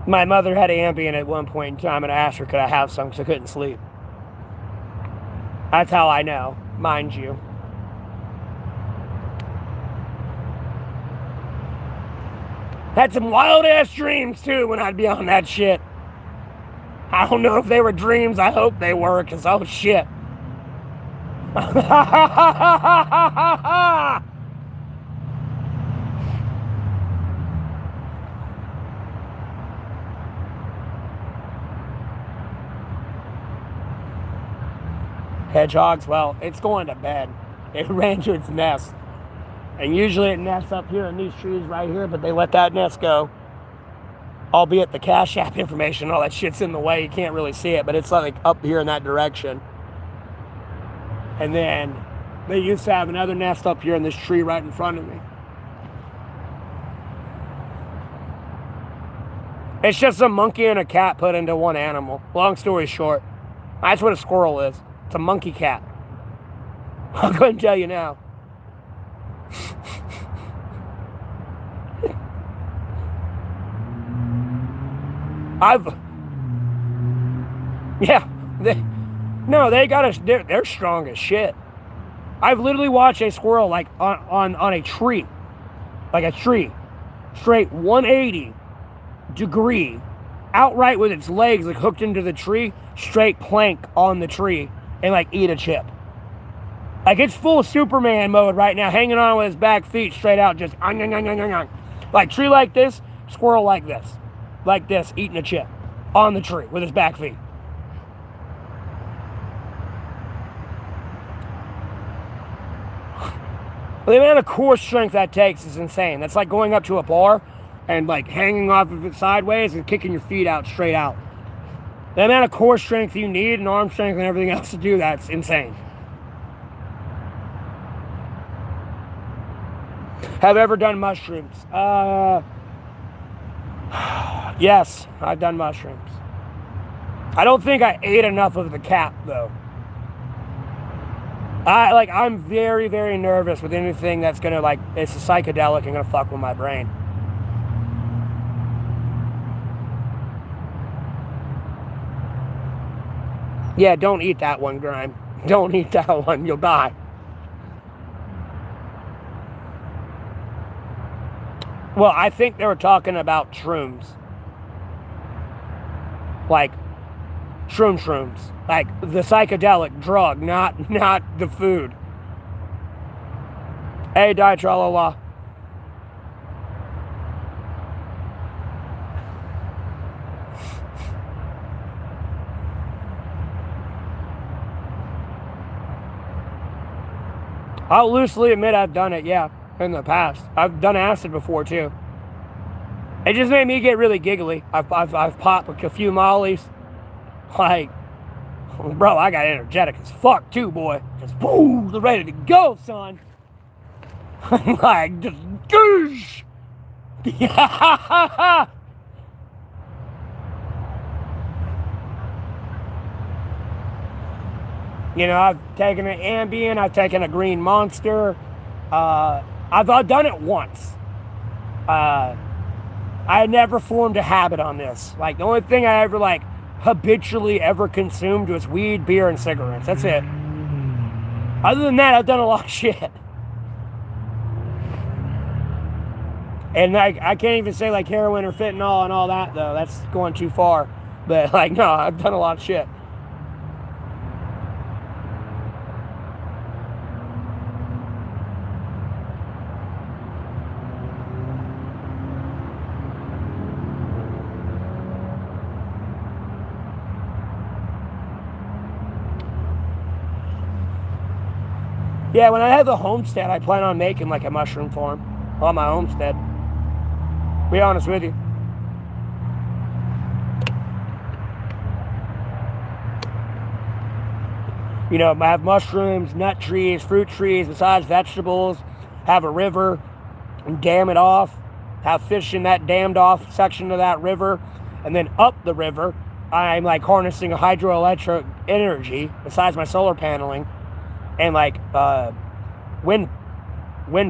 My mother had Ambien at one point in time, and I asked her, could I have some, because I couldn't sleep. That's how I know, mind you. Had some wild-ass dreams, too, when I'd be on that shit. I don't know if they were dreams. I hope they were, because, oh, shit. Hedgehogs, well, it's going to bed. It ran to its nest. And usually it nests up here in these trees right here, but they let that nest go. Albeit the Cash App information, all that shit's in the way. You can't really see it, but it's like up here in that direction. And then they used to have another nest up here in this tree right in front of me. It's just a monkey and a cat put into one animal. Long story short, that's what a squirrel is. It's a monkey cat. I'll go ahead and tell you now. They're strong as shit. I've literally watched a squirrel like on a tree, like a tree, straight 180 degree, outright with its legs like hooked into the tree, straight plank on the tree and like eat a chip. Like it's full Superman mode right now, hanging on with his back feet straight out, just like tree like this, squirrel like this, eating a chip on the tree with his back feet. The amount of core strength that takes is insane. That's like going up to a bar and like hanging off of it sideways and kicking your feet out straight out. The amount of core strength you need and arm strength and everything else to do that's insane. Have ever done mushrooms? Yes, I've done mushrooms. I don't think I ate enough of the cap though. I'm very, very nervous with anything that's gonna it's a psychedelic and gonna fuck with my brain. Yeah, don't eat that one, Grime. Don't eat that one, you'll die. Well, I think they were talking about shrooms. Like, shrooms. Like, the psychedelic drug, not the food. Hey, die, tra-la-la. I'll loosely admit I've done it, yeah, in the past. I've done acid before, too. It just made me get really giggly. I've popped a few mollies. Like, bro, I got energetic as fuck, too, boy. Just, boom, ready to go, son. I'm like, just goosh. Yeah. You know, I've taken an Ambien, I've taken a Green Monster. I've done it once. I had never formed a habit on this. Like, the only thing I ever, like, habitually ever consumed was weed, beer, and cigarettes. That's it. Other than that, I've done a lot of shit. And, like, I can't even say, like, heroin or fentanyl and all that, though. That's going too far. But, like, no, I've done a lot of shit. Yeah, when I have the homestead, I plan on making, like, a mushroom farm on my homestead. Be honest with you. You know, I have mushrooms, nut trees, fruit trees, besides vegetables, have a river, and dam it off, have fish in that dammed off section of that river, and then up the river, I'm like harnessing a hydroelectric energy, besides my solar paneling, and like wind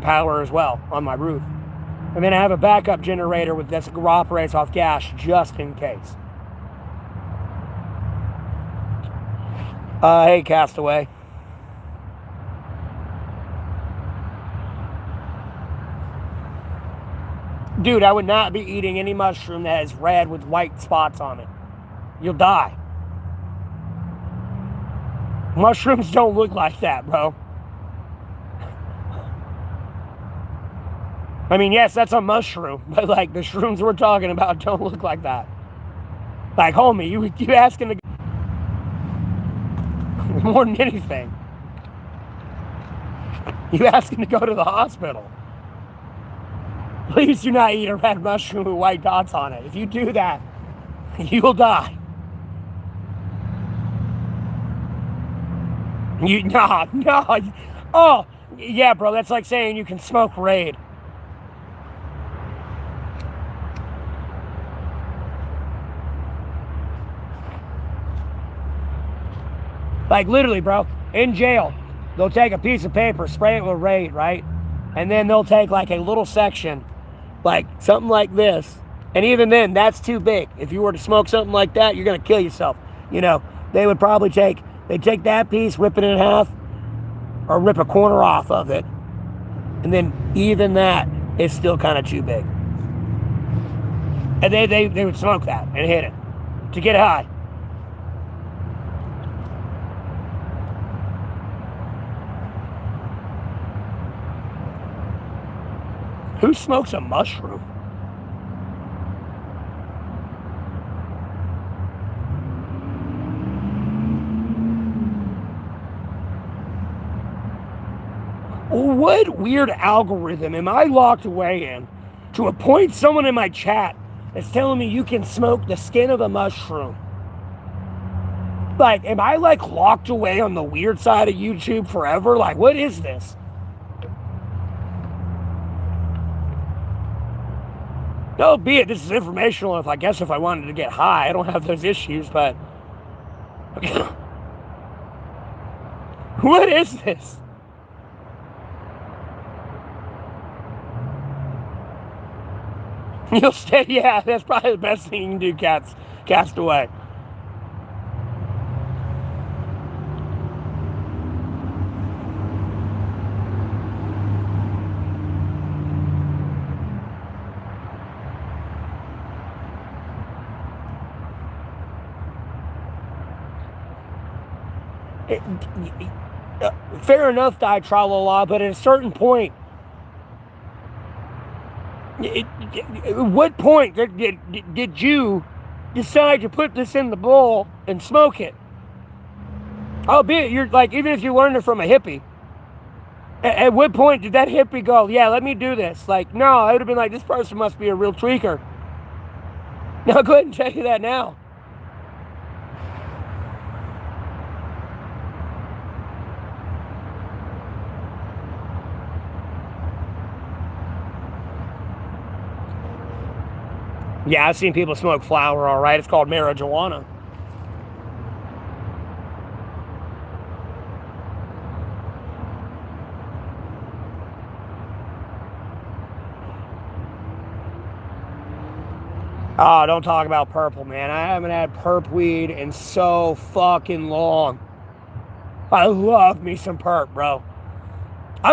power as well on my roof. And then I have a backup generator with that operates off gas just in case. Hey, Castaway. Dude, I would not be eating any mushroom that is red with white spots on it. You'll die. Mushrooms don't look like that, bro. I mean, yes, that's a mushroom, but like the shrooms we're talking about don't look like that. Like, homie, you asking to more than anything. You asking to go to the hospital. Please do not eat a red mushroom with white dots on it. If you do that, you will die. No. Oh, yeah, bro, that's like saying you can smoke Raid. Like, literally, bro, in jail, they'll take a piece of paper, spray it with Raid, right? And then they'll take, like, a little section, like, something like this. And even then, that's too big. If you were to smoke something like that, you're going to kill yourself. You know, they would probably take that piece, rip it in half, or rip a corner off of it. And then even that is still kind of too big. And they would smoke that and hit it to get high. Who smokes a mushroom? What weird algorithm am I locked away in to appoint someone in my chat that's telling me you can smoke the skin of a mushroom? Like, am I like locked away on the weird side of YouTube forever? Like, what is this? No, be it, this is informational if I wanted to get high. I don't have those issues, but what is this? You'll stay, yeah, that's probably the best thing you can do, Castaway. Fair enough, die-tra-la-la, but at a certain point, at what point did you decide to put this in the bowl and smoke it? Albeit, you're like, even if you learned it from a hippie, at what point did that hippie go, yeah, let me do this? Like, no, I would have been like, this person must be a real tweaker. Now, go ahead and tell you that now. Yeah, I've seen people smoke flower, all right. It's called marijuana. Oh, don't talk about purple, man. I haven't had perp weed in so fucking long. I love me some perp, bro. I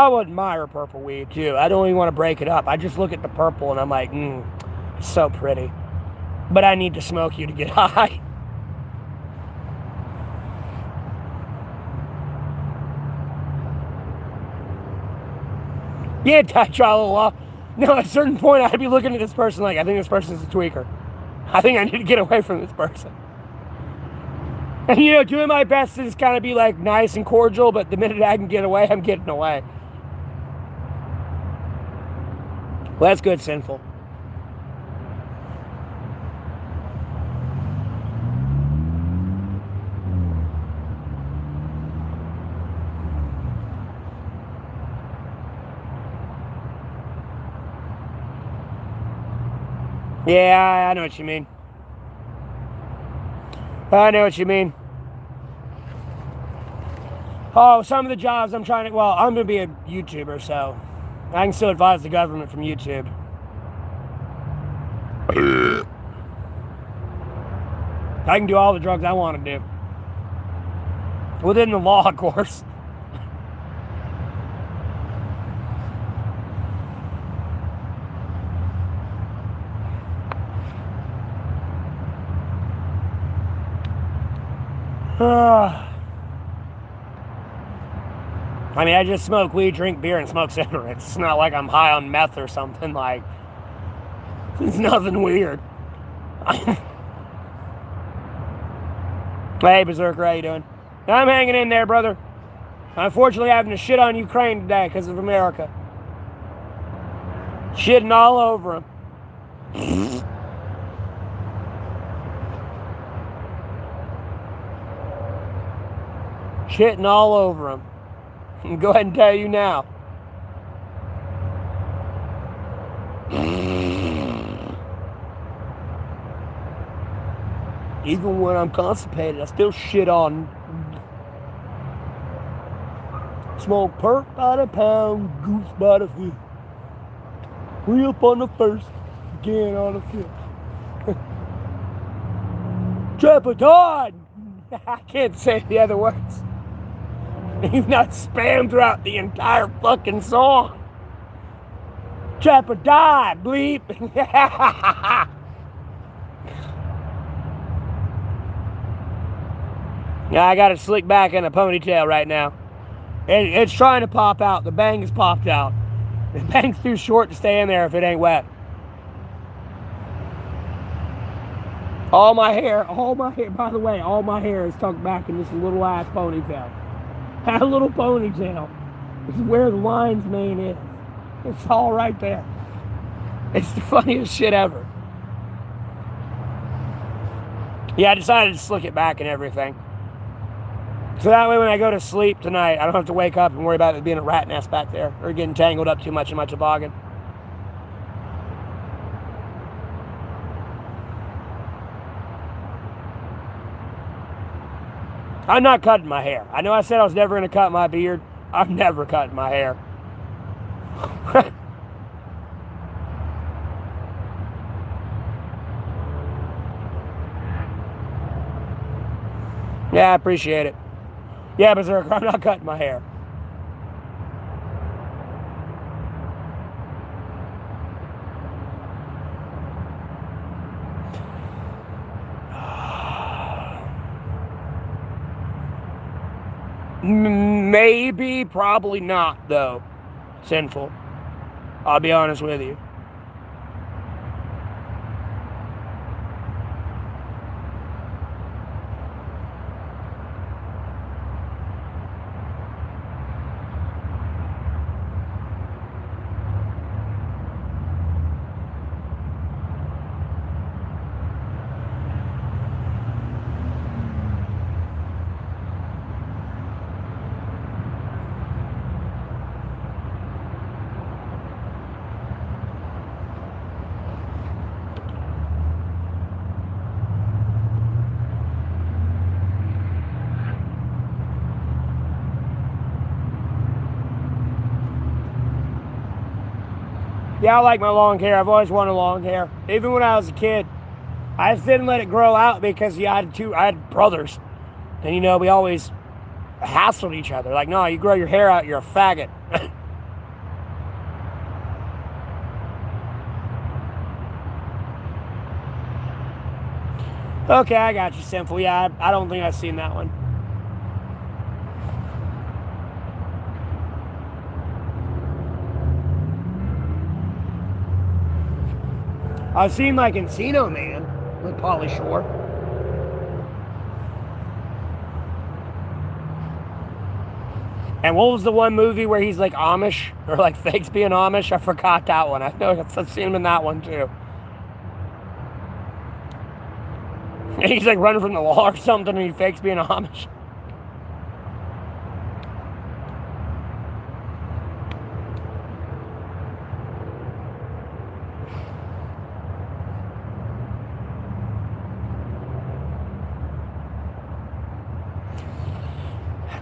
would admire purple weed too. I don't even want to break it up. I just look at the purple and I'm like, it's so pretty. But I need to smoke you to get high. Yeah, Ty. No, at a certain point, I'd be looking at this person like, I think this person's a tweaker. I think I need to get away from this person. And, doing my best to just kind of be, like, nice and cordial, but the minute I can get away, I'm getting away. Well, that's good, sinful. Yeah, I know what you mean. I know what you mean. Oh, some of the jobs I'm I'm going to be a YouTuber, so I can still advise the government from YouTube. I can do all the drugs I want to do. Within the law, of course. I mean, I just smoke weed, drink beer, and smoke cigarettes. It's not like I'm high on meth or something. Like, it's nothing weird. Hey, Berserker, how you doing? I'm hanging in there, brother. Unfortunately, having to shit on Ukraine today because of America. Shitting all over them. Shitting all over them. Go ahead and tell you now. Even when I'm constipated, I still shit on. Smoke perp by the pound, goose by the foot. We up on the first, again on the fifth. Trapatod! I can't say the other words. He's not spammed throughout the entire fucking song. Trapatod, bleep. Yeah, I got it slicked back in a ponytail right now. It's trying to pop out. The bang's popped out. The bang's too short to stay in there if it ain't wet. All my hair, by the way, all my hair is tucked back in this little ass ponytail. That little ponytail is where the lion's mane is. It's all right there. It's the funniest shit ever. Yeah, I decided to slick it back and everything. So that way when I go to sleep tonight, I don't have to wake up and worry about it being a rat nest back there or getting tangled up too much in my toboggan. I'm not cutting my hair. I know I said I was never going to cut my beard. I'm never cutting my hair. Yeah, I appreciate it. Yeah, Berserker, I'm not cutting my hair. Maybe, probably not, though. Sinful. I'll be honest with you. Yeah, I like my long hair. I've always wanted long hair. Even when I was a kid, I just didn't let it grow out because I had brothers. And, you know, we always hassled each other. Like, no, you grow your hair out, you're a faggot. Okay, I got you, Sinful. Yeah, I don't think I've seen that one. I've seen, like, Encino Man with Pauly Shore. And what was the one movie where he's, like, Amish? Or, like, fakes being Amish? I forgot that one. I know I've seen him in that one, too. And he's, like, running from the law or something, and he fakes being Amish.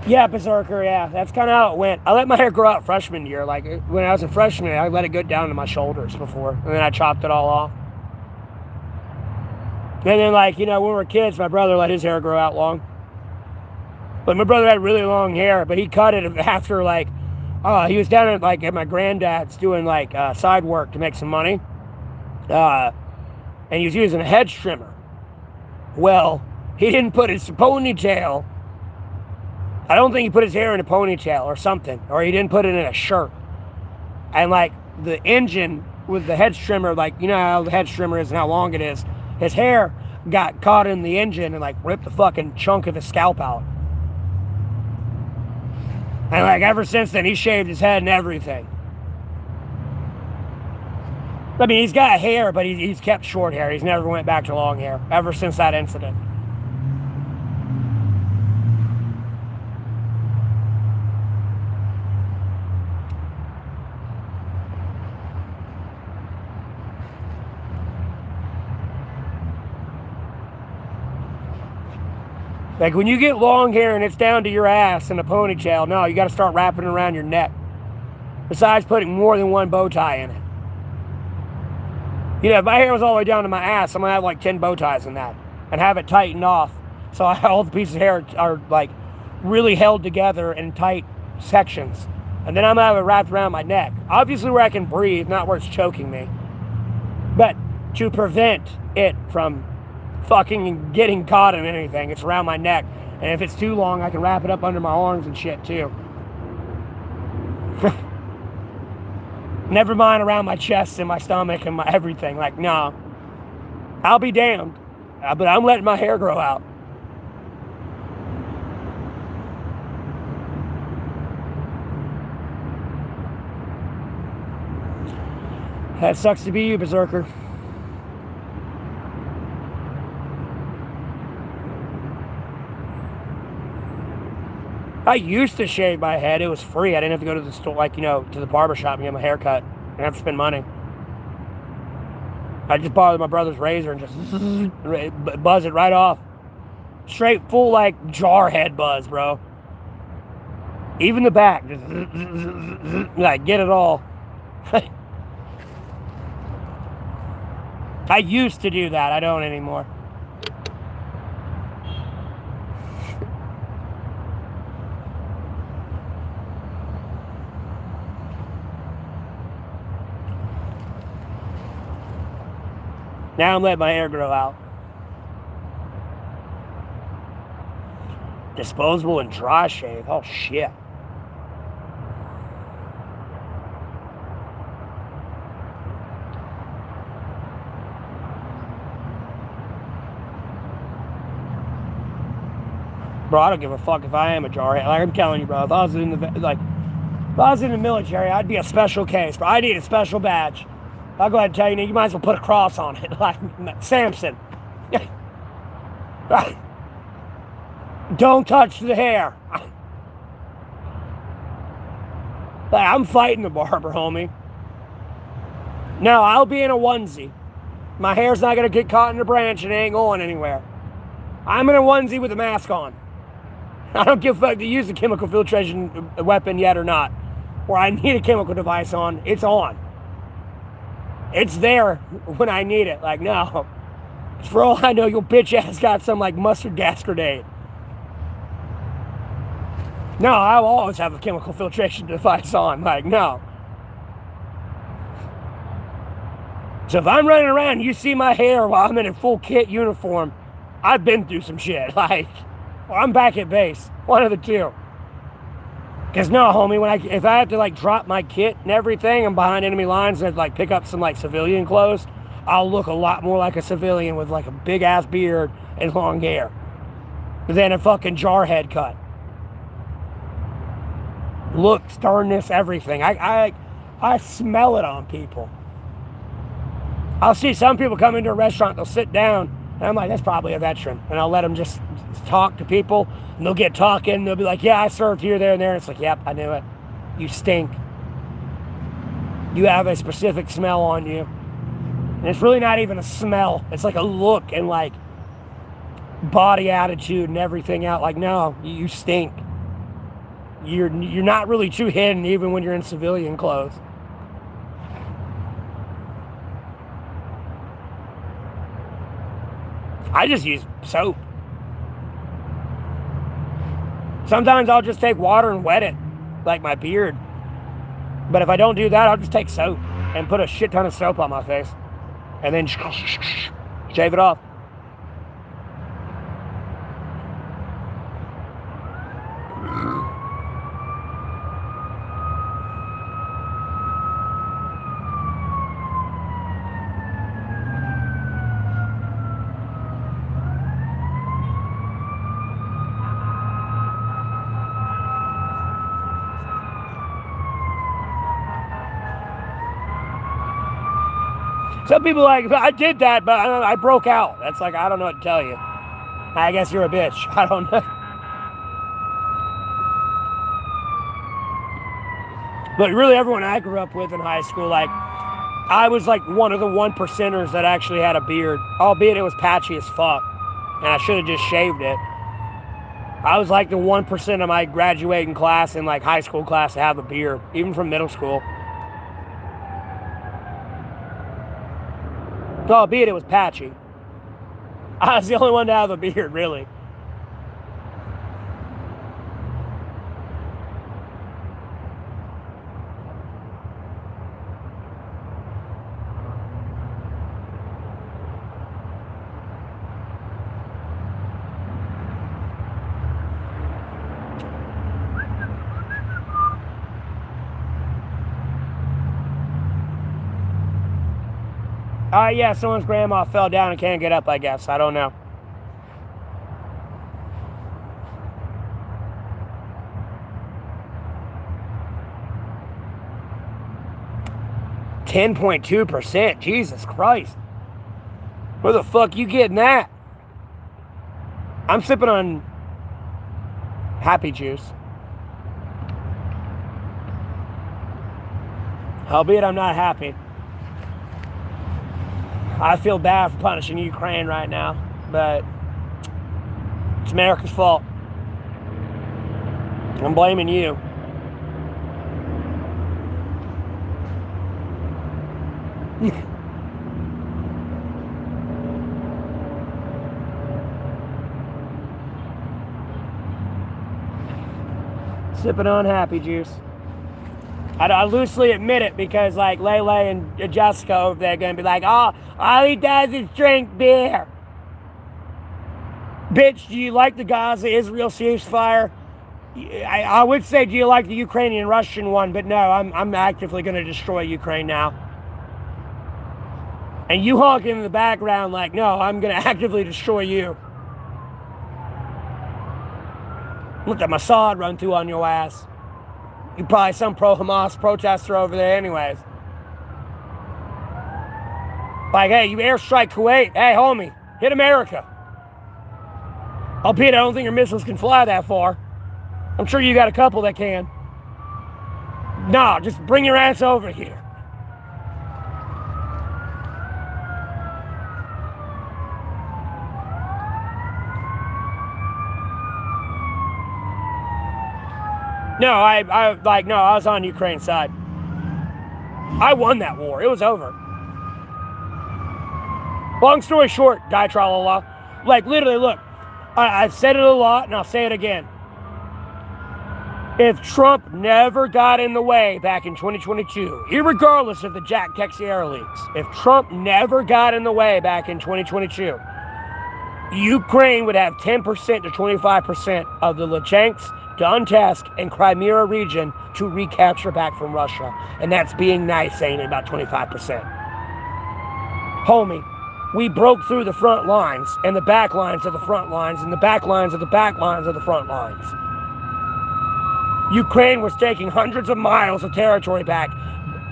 Yeah, Berserker, yeah. That's kind of how it went. I let my hair grow out freshman year. Like, when I was a freshman, I let it go down to my shoulders before. And then I chopped it all off. And then, like, you know, when we were kids, my brother let his hair grow out long. But my brother had really long hair, but he cut it after, like, he was down at my granddad's doing, like, side work to make some money. And he was using a hedge trimmer. Well, he didn't put his ponytail. I don't think he put his hair in a ponytail or something, or he didn't put it in a shirt. And, like, the engine with the hedge trimmer, like, you know how the hedge trimmer is and how long it is, his hair got caught in the engine and, like, ripped the fucking chunk of his scalp out. And, like, ever since then, he shaved his head and everything. I mean, he's got hair, but he's kept short hair. He's never went back to long hair ever since that incident. Like, when you get long hair and it's down to your ass in a ponytail, no, you got to start wrapping it around your neck. Besides putting more than one bow tie in it. You know, if my hair was all the way down to my ass, I'm going to have like 10 bow ties in that. And have it tightened off. So all the pieces of hair are like really held together in tight sections. And then I'm going to have it wrapped around my neck. Obviously where I can breathe, not where it's choking me. But to prevent it from fucking getting caught in anything, it's around my neck. And if it's too long, I can wrap it up under my arms and shit too. Never mind around my chest and my stomach and my everything. Like, no. I'll be damned. But I'm letting my hair grow out. That sucks to be you, Berserker. I used to shave my head. It was free. I didn't have to go to the store, like, you know, to the barber shop and get my hair cut. I didn't have to spend money. I just borrowed my brother's razor and just buzz it right off. Straight full, like, jar head buzz, bro. Even the back. Just, like, get it all. I used to do that. I don't anymore. Now I'm letting my hair grow out. Disposable and dry shave. Oh, shit. Bro, I don't give a fuck if I am a jarhead. Like, I'm telling you, bro, if I was in the military, I'd be a special case, bro. I need a special badge. I'll go ahead and tell you, you might as well put a cross on it, like Samson. Don't touch the hair. Like, I'm fighting the barber, homie. No, I'll be in a onesie. My hair's not going to get caught in a branch and it ain't going anywhere. I'm in a onesie with a mask on. I don't give a fuck to use the chemical filtration weapon yet or not. Or I need a chemical device on. It's on. It's there when I need it. Like, no. For all I know, your bitch ass got some like mustard gas grenade. No, I will always have a chemical filtration device on. Like, no. So if I'm running around and you see my hair while I'm in a full kit uniform, I've been through some shit. Like, or I'm back at base. One of the two. Because no, homie, if I have to like drop my kit and everything, I'm behind enemy lines and like pick up some like civilian clothes, I'll look a lot more like a civilian with like a big ass beard and long hair than a fucking jarhead cut. Look, sternness, everything. I smell it on people. I'll see some people come into a restaurant, they'll sit down, and I'm like, that's probably a veteran. And I'll let them just talk to people, and they'll get talking, and they'll be like, yeah, I served here, there, and there. And it's like, yep, I knew it. You stink. You have a specific smell on you. And it's really not even a smell. It's like a look and like body attitude and everything out. Like, no, you stink. You're not really too hidden even when you're in civilian clothes. I just use soap. Sometimes I'll just take water and wet it, like my beard. But if I don't do that, I'll just take soap and put a shit ton of soap on my face. And then shave it off. Some people are like, I did that, but I broke out. That's like, I don't know what to tell you. I guess you're a bitch. I don't know. But really, everyone I grew up with in high school, like, I was like one of the 1%ers that actually had a beard, albeit it was patchy as fuck, and I should have just shaved it. I was like the 1% of my graduating class in like high school class to have a beard, even from middle school. Albeit it was patchy. I was the only one to have a beard, really. Yeah, someone's grandma fell down and can't get up, I guess. I don't know. $10.2%. Jesus Christ. Where the fuck you getting that? I'm sipping on Happy Juice. Albeit I'm not happy. I feel bad for punishing Ukraine right now, but it's America's fault. I'm blaming you. Sipping on Happy Juice. I loosely admit it because like Lele and Jessica over there are going to be like, oh, all he does is drink beer. Bitch, do you like the Gaza-Israel ceasefire? I would say, do you like the Ukrainian-Russian one? But no, I'm actively going to destroy Ukraine now. And you honking in the background like, no, I'm going to actively destroy you. Let the Mossad run through on your ass. You're probably some pro-Hamas protester over there anyways. Like, hey, you airstrike Kuwait. Hey, homie, hit America. Albeit I don't think your missiles can fly that far. I'm sure you got a couple that can. No, just bring your ass over here. No, I was on Ukraine's side. I won that war. It was over. Long story short, die tra-la-la. Like, literally, look, I've said it a lot, and I'll say it again. If Trump never got in the way back in 2022, irregardless of the Jack Texier leaks, if Trump never got in the way back in 2022, Ukraine would have 10% to 25% of the Luhansk, Donetsk, and Crimea region to recapture back from Russia. And that's being nice, saying about 25%. Homie, we broke through the front lines and the back lines of the front lines and the back lines of the back lines of the front lines. Ukraine was taking hundreds of miles of territory back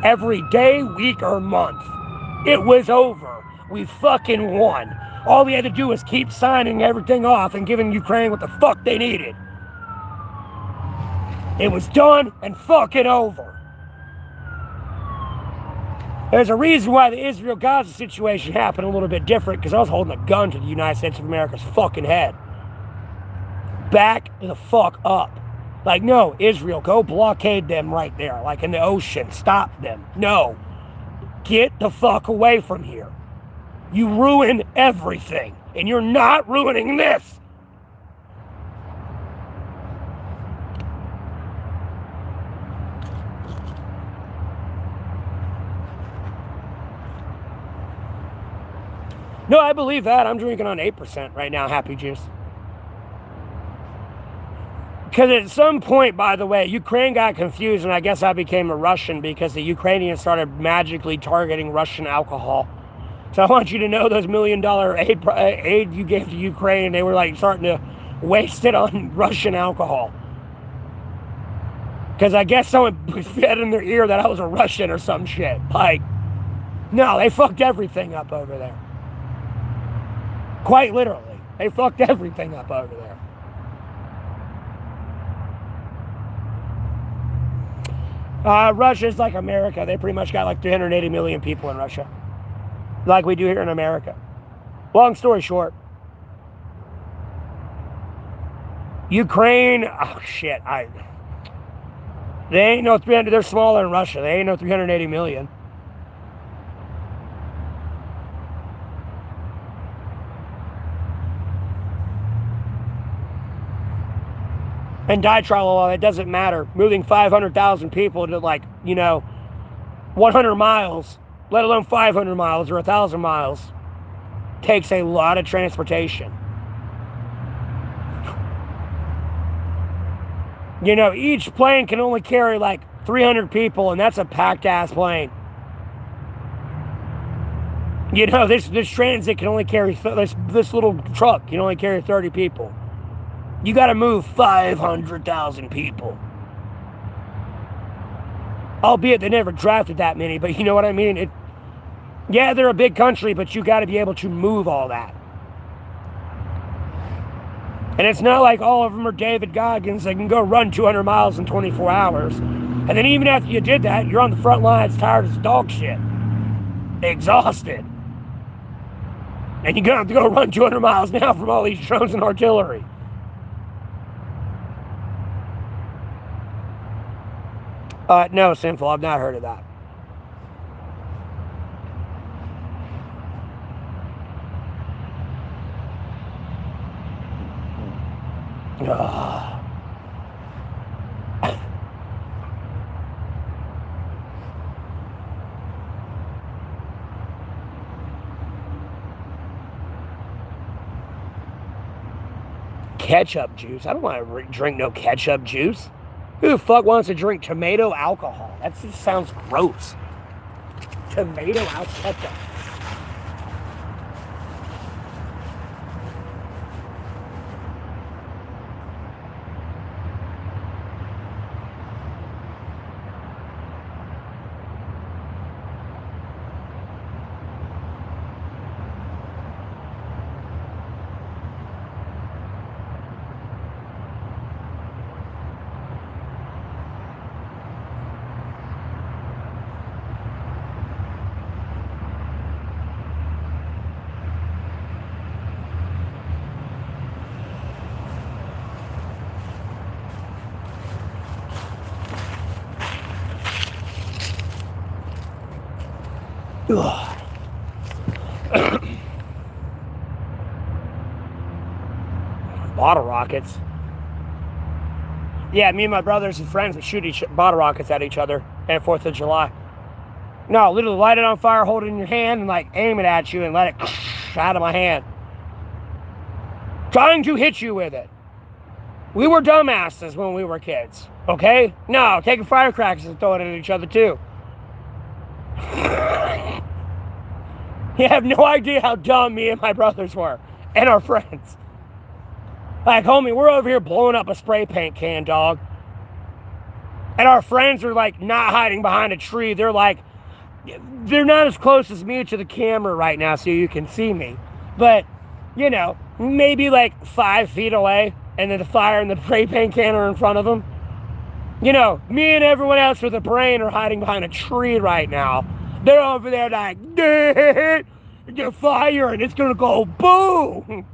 every day, week, or month. It was over. We fucking won. All we had to do was keep signing everything off and giving Ukraine what the fuck they needed. It was done and fucking over. There's a reason why the Israel-Gaza situation happened a little bit different, because I was holding a gun to the United States of America's fucking head. Back the fuck up. Like, no, Israel, go blockade them right there, like in the ocean. Stop them. No. Get the fuck away from here. You ruin everything, and you're not ruining this. No, I believe that. I'm drinking on 8% right now, Happy Juice. Because at some point, by the way, Ukraine got confused, and I guess I became a Russian because the Ukrainians started magically targeting Russian alcohol. So I want you to know those $1 million aid you gave to Ukraine, they were like starting to waste it on Russian alcohol. Because I guess someone fed in their ear that I was a Russian or some shit. Like, no, they fucked everything up over there. Quite literally. They fucked everything up over there. Russia's like America. They pretty much got like 380 million people in Russia. Like we do here in America. Long story short. Ukraine, oh shit, they ain't no 300, they're smaller than Russia. They ain't no 380 million. And ditrolol, it doesn't matter. Moving 500,000 people to 100 miles, let alone 500 miles or 1,000 miles, takes a lot of transportation. Each plane can only carry 300 people, and that's a packed ass plane. This transit can only carry, this little truck can only carry 30 people. You got to move 500,000 people. Albeit they never drafted that many, but you know what I mean? Yeah, they're a big country, but you got to be able to move all that. And it's not like all of them are David Goggins that can go run 200 miles in 24 hours. And then even after you did that, you're on the front lines tired as dog shit. Exhausted. And you're going to have to go run 200 miles now from all these drones and artillery. No, Sinful, I've not heard of that. Ketchup juice? I don't want to drink no ketchup juice. Who the fuck wants to drink tomato alcohol? That just sounds gross. Tomato alcohol. bottle rockets. Yeah, me and my brothers and friends would shoot bottle rockets at each other at 4th of July. No, literally light it on fire, hold it in your hand, and like aim it at you and let it out of my hand. Trying to hit you with it. We were dumbasses when we were kids, okay? No, taking firecrackers and throwing it at each other too. You have no idea how dumb me and my brothers were, and our friends. Like, homie, we're over here blowing up a spray paint can, dog. And our friends are like not hiding behind a tree. They're not as close as me to the camera right now so you can see me. But, you know, maybe like 5 feet away, and then the fire and the spray paint can are in front of them. You know, me and everyone else with a brain are hiding behind a tree right now. They're over there like, the fire, and it's gonna go boom.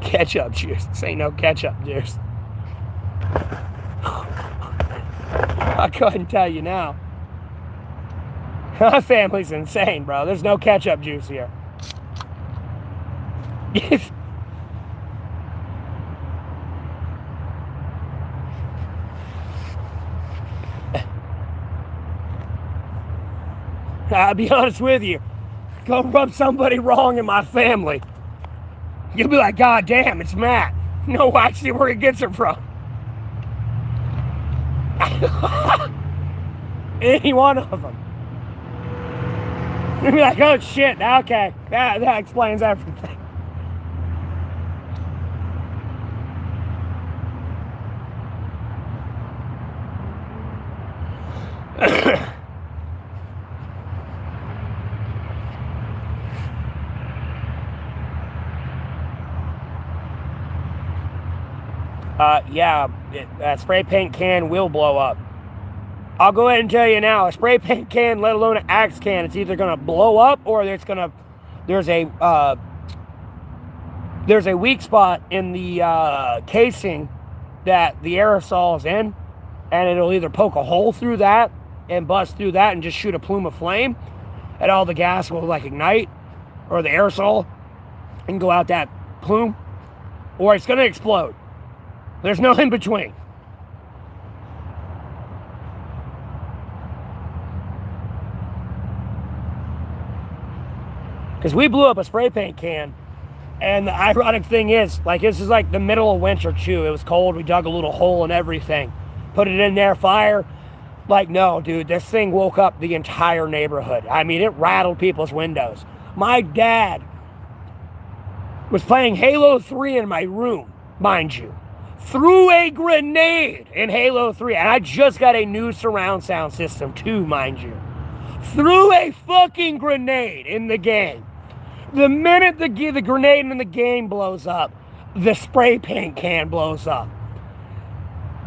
Ketchup juice. This ain't no ketchup juice. I couldn't tell you now. My family's insane, bro. There's no ketchup juice here. I'll be honest with you. Go rub somebody wrong in my family. You'll be like, God damn, it's Matt. No, I see where he gets it from. Any one of them. You'll be like, oh shit, okay. That explains everything. A spray paint can will blow up. I'll go ahead and tell you now, a spray paint can, let alone an axe can, it's either going to blow up or there's a weak spot in the casing that the aerosol is in, and it'll either poke a hole through that and bust through that and just shoot a plume of flame, and all the gas will like ignite, or the aerosol, and go out that plume, or it's going to explode. There's no in between. Because we blew up a spray paint can, and the ironic thing is, like, this is like the middle of winter too. It was cold. We dug a little hole and everything. Put it in there, fire. Like, no, dude, this thing woke up the entire neighborhood. I mean, it rattled people's windows. My dad was playing Halo 3 in my room, mind you. Threw a grenade in Halo 3, and I just got a new surround sound system too, mind you. Threw a fucking grenade in the game. The minute the grenade in the game blows up, the spray paint can blows up.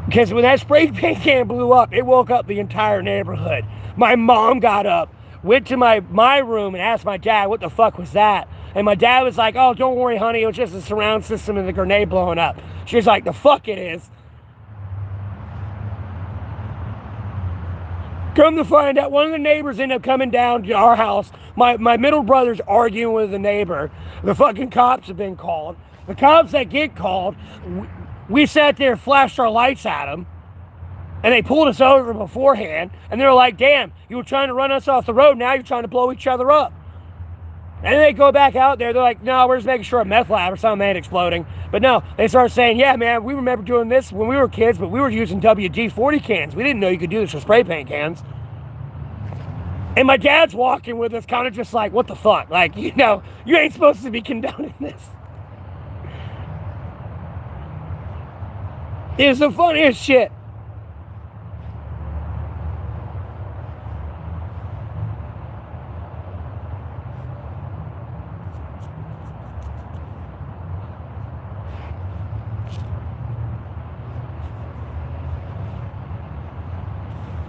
Because when that spray paint can blew up, it woke up the entire neighborhood. My mom got up, went to my room and asked my dad, what the fuck was that? And my dad was like, oh, don't worry, honey, it was just a surround system and the grenade blowing up. She was like, the fuck it is. Come to find out, one of the neighbors ended up coming down to our house. My middle brother's arguing with the neighbor. The fucking cops have been called. The cops that get called, we sat there and flashed our lights at them. And they pulled us over beforehand. And they were like, damn, you were trying to run us off the road. Now you're trying to blow each other up. And then they go back out there. They're like, no, we're just making sure a meth lab or something ain't exploding. But no, they start saying, yeah, man, we remember doing this when we were kids, but we were using WD-40 cans. We didn't know you could do this with spray paint cans. And my dad's walking with us kind of just like, what the fuck? Like, you know, you ain't supposed to be condoning this. It's the funniest shit.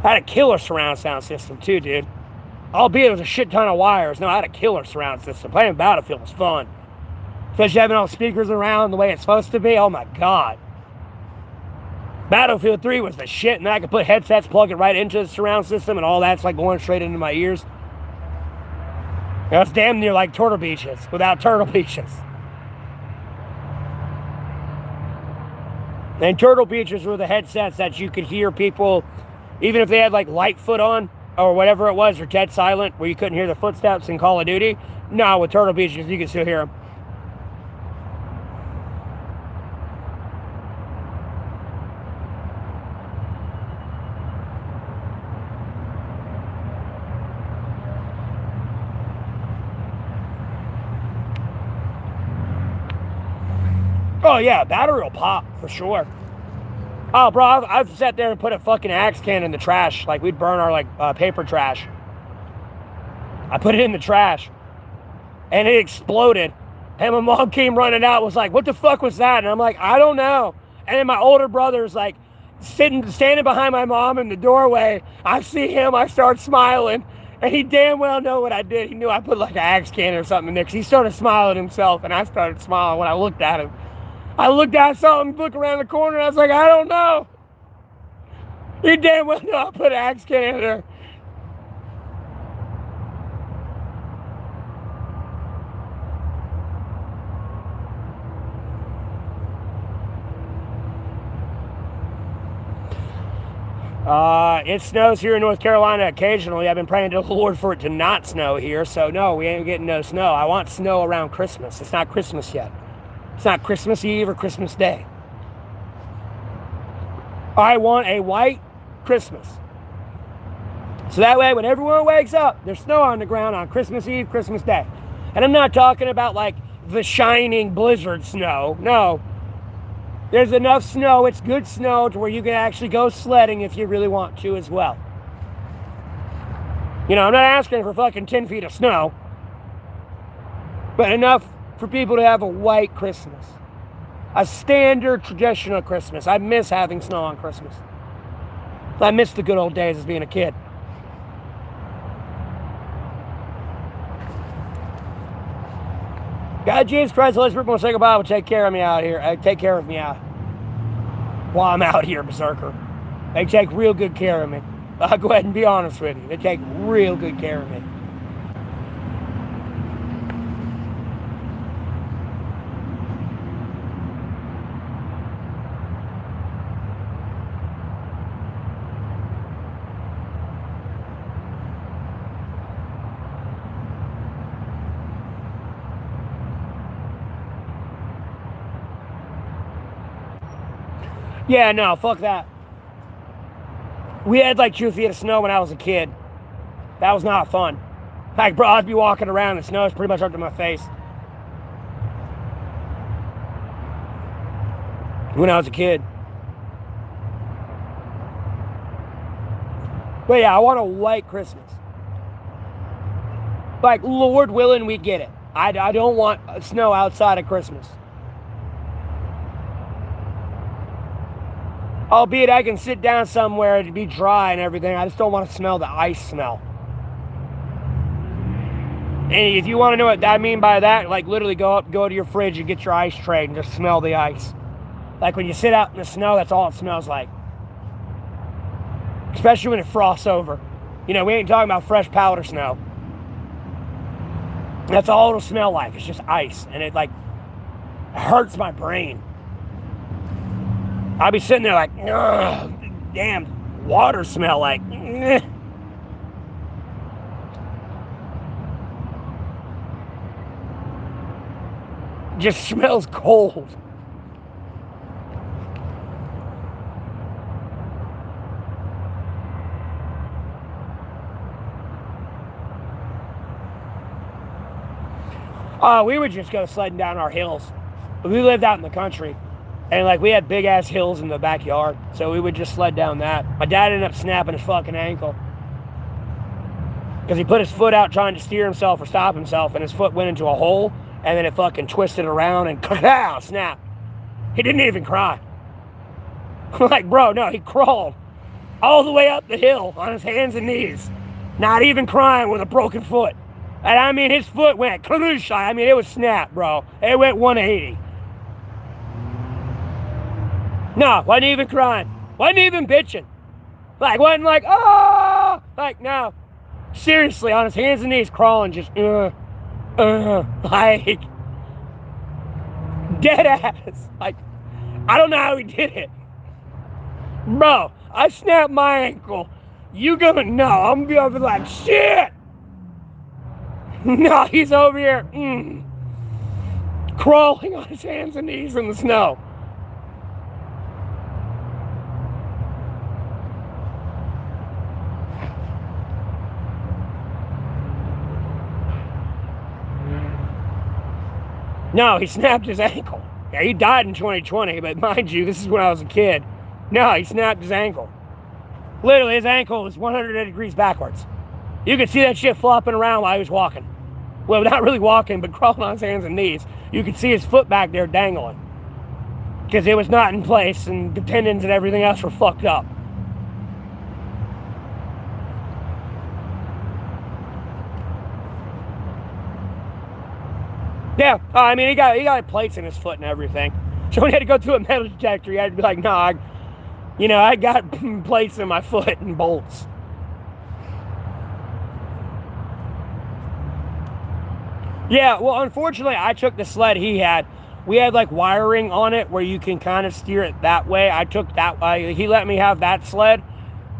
I had a killer surround sound system too, dude. Albeit it was a shit ton of wires. No, I had a killer surround system. Playing Battlefield was fun. Especially having all the speakers around the way it's supposed to be. Oh my God. Battlefield 3 was the shit, and I could put headsets, plug it right into the surround system, and all that's like going straight into my ears. It's damn near like Turtle Beaches without Turtle Beaches. And Turtle Beaches were the headsets that you could hear people, even if they had like Lightfoot on or whatever it was, or Dead Silent, where you couldn't hear the footsteps in Call of Duty. No, with Turtle Beaches, you can still hear them. Oh yeah, battery will pop for sure. Oh bro, I've sat there and put a fucking axe can in the trash. Like we'd burn our like paper trash. I put it in the trash, and it exploded. And my mom came running out, was like, "What the fuck was that?" And I'm like, "I don't know." And then my older brother's like standing behind my mom in the doorway. I see him, I start smiling, and he damn well know what I did. He knew I put like an axe can or something in there, 'cause he started smiling himself, and I started smiling when I looked at him. I looked out, saw him look around the corner, and I was like, "I don't know." He damn well know I put an axe can in there. It snows here in North Carolina occasionally. I've been praying to the Lord for it to not snow here, so no, we ain't getting no snow. I want snow around Christmas. It's not Christmas yet. It's not Christmas Eve or Christmas Day. I want a white Christmas. So that way, when everyone wakes up, there's snow on the ground on Christmas Eve, Christmas Day. And I'm not talking about like the shining blizzard snow. No. There's enough snow, it's good snow, to where you can actually go sledding if you really want to as well. You know, I'm not asking for fucking 10 feet of snow, but enough for people to have a white Christmas. A standard traditional Christmas. I miss having snow on Christmas. I miss the good old days as being a kid. God, Jesus Christ, Holy Spirit, will say goodbye. Will take care of me out here. Take care of me out while I'm out here, berserker. They take real good care of me. I'll go ahead and be honest with you. They take real good care of me. Yeah, no, fuck that. We had like 2 feet of snow when I was a kid. That was not fun. Like, bro, I'd be walking around and the snow is pretty much up to my face. When I was a kid. But yeah, I want a white Christmas. Like, Lord willing, we get it. I don't want snow outside of Christmas. Albeit I can sit down somewhere to be dry and everything. I just don't want to smell the ice smell. And if you want to know what I mean by that, like literally go to your fridge and get your ice tray and just smell the ice. Like when you sit out in the snow, that's all it smells like. Especially when it frosts over. You know, we ain't talking about fresh powder snow. That's all it'll smell like. It's just ice. And it like hurts my brain. I'll be sitting there like, ugh, damn, water smell like, eh. Just smells cold. We would just go sledding down our hills. We lived out in the country. And like we had big ass hills in the backyard, so we would just sled down that. My dad ended up snapping his fucking ankle because he put his foot out trying to steer himself or stop himself, and his foot went into a hole, and then it fucking twisted around and snap. He didn't even cry. Like, bro, no, he crawled all the way up the hill on his hands and knees, not even crying with a broken foot. And I mean, his foot went kloosh. I mean, it was snap, bro. It went 180. No, wasn't even crying. Wasn't even bitching. Like, wasn't like, oh! Like, no. Seriously, on his hands and knees, crawling, just, like, dead ass. Like, I don't know how he did it. Bro, I snapped my ankle. You gonna know. I'm gonna be over like, shit! No, he's over here, crawling on his hands and knees in the snow. No, he snapped his ankle. Yeah, he died in 2020, but mind you, this is when I was a kid. No, he snapped his ankle. Literally, his ankle was 180 degrees backwards. You could see that shit flopping around while he was walking. Well, not really walking, but crawling on his hands and knees. You could see his foot back there dangling. Because it was not in place, and the tendons and everything else were fucked up. Yeah, I mean, he got plates in his foot and everything. So when he had to go through a metal detector, he had to be like, no, I got plates in my foot and bolts. Yeah, well, unfortunately, I took the sled he had. We had like wiring on it where you can kind of steer it that way. I took that way. He let me have that sled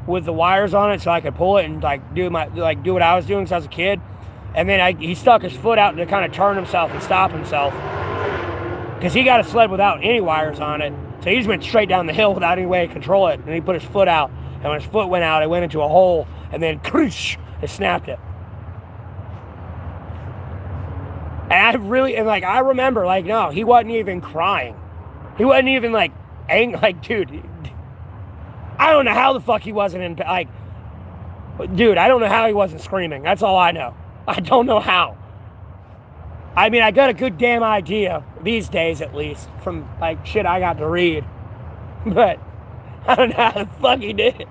with the wires on it so I could pull it and do what I was doing since I was a kid. And then he stuck his foot out to kind of turn himself and stop himself. Because he got a sled without any wires on it. So he just went straight down the hill without any way to control it. And he put his foot out. And when his foot went out, it went into a hole. And then, it snapped it. And I remember, no, he wasn't even crying. He wasn't even, angry. Dude, I don't know how the fuck he wasn't dude, I don't know how he wasn't screaming. That's all I know. I don't know how. I mean, I got a good damn idea, these days at least, from, shit I got to read. But I don't know how the fuck he did it.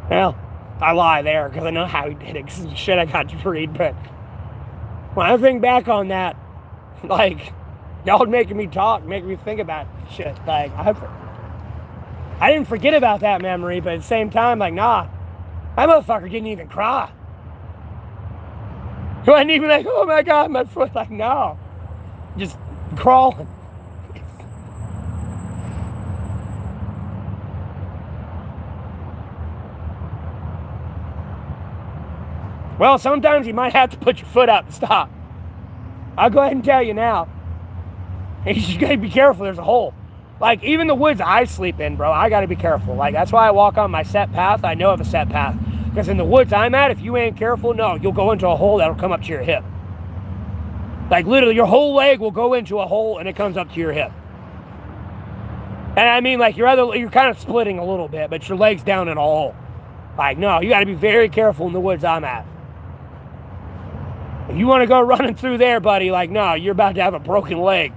Well, I lie there, because I know how he did it, because shit I got to read, but when I think back on that, y'all making me talk, making me think about shit. I didn't forget about that memory, but at the same time, nah, that motherfucker didn't even cry. He wasn't even oh my God, my foot. No. Just crawling. Well, sometimes you might have to put your foot out to stop. I'll go ahead and tell you now. You just gotta be careful, there's a hole. Even the woods I sleep in, bro, I gotta be careful. That's why I walk on my set path. I know of a set path. Because in the woods I'm at, if you ain't careful, no, you'll go into a hole that'll come up to your hip. Literally, your whole leg will go into a hole and it comes up to your hip. And I mean, you're kind of splitting a little bit, but your leg's down in a hole. No, you gotta be very careful in the woods I'm at. If you want to go running through there, buddy, no, you're about to have a broken leg.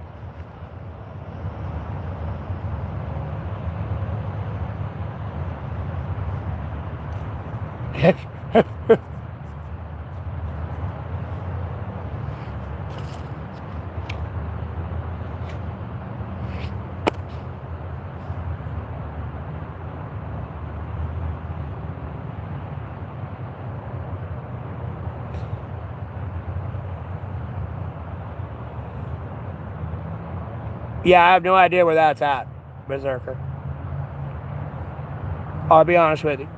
Yeah, I have no idea where that's at, Berserker. I'll be honest with you.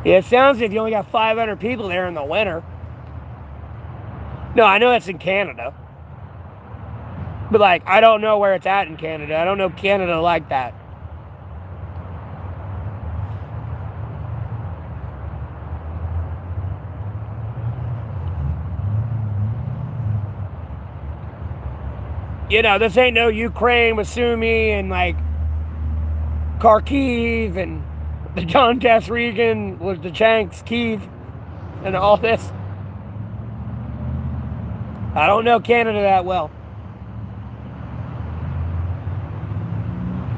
Yeah, it sounds as if you only got 500 people there in the winter. No, I know that's in Canada. But, I don't know where it's at in Canada. I don't know Canada like that. This ain't no Ukraine with Sumy and, Kharkiv and the Donbass region with the Chanks, Kiev, and all this. I don't know Canada that well.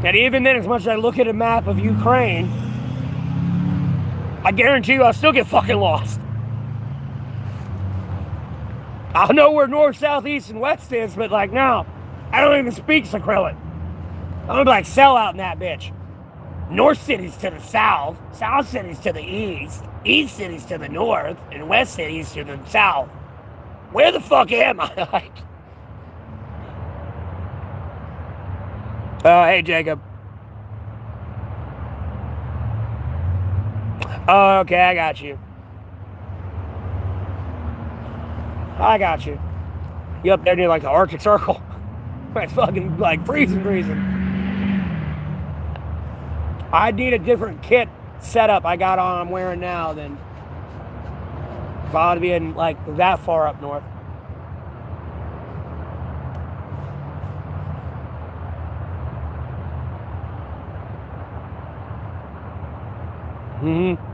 And even then, as much as I look at a map of Ukraine, I guarantee you I'll still get fucking lost. I'll know where north, south, east, and west is, but like, no. I don't even speak Cyrillic. I'm gonna be like sellout in that bitch. North cities to the south, south cities to the east cities to the north, and west cities to the south. Where the fuck am I? Like, oh, hey, Jacob. Oh, okay, I got you. I got you. You up there near like the Arctic Circle? It's fucking like freezing. I need a different kit setup I got on I'm wearing now than if I ought to be in like that far up north. Mm-hmm.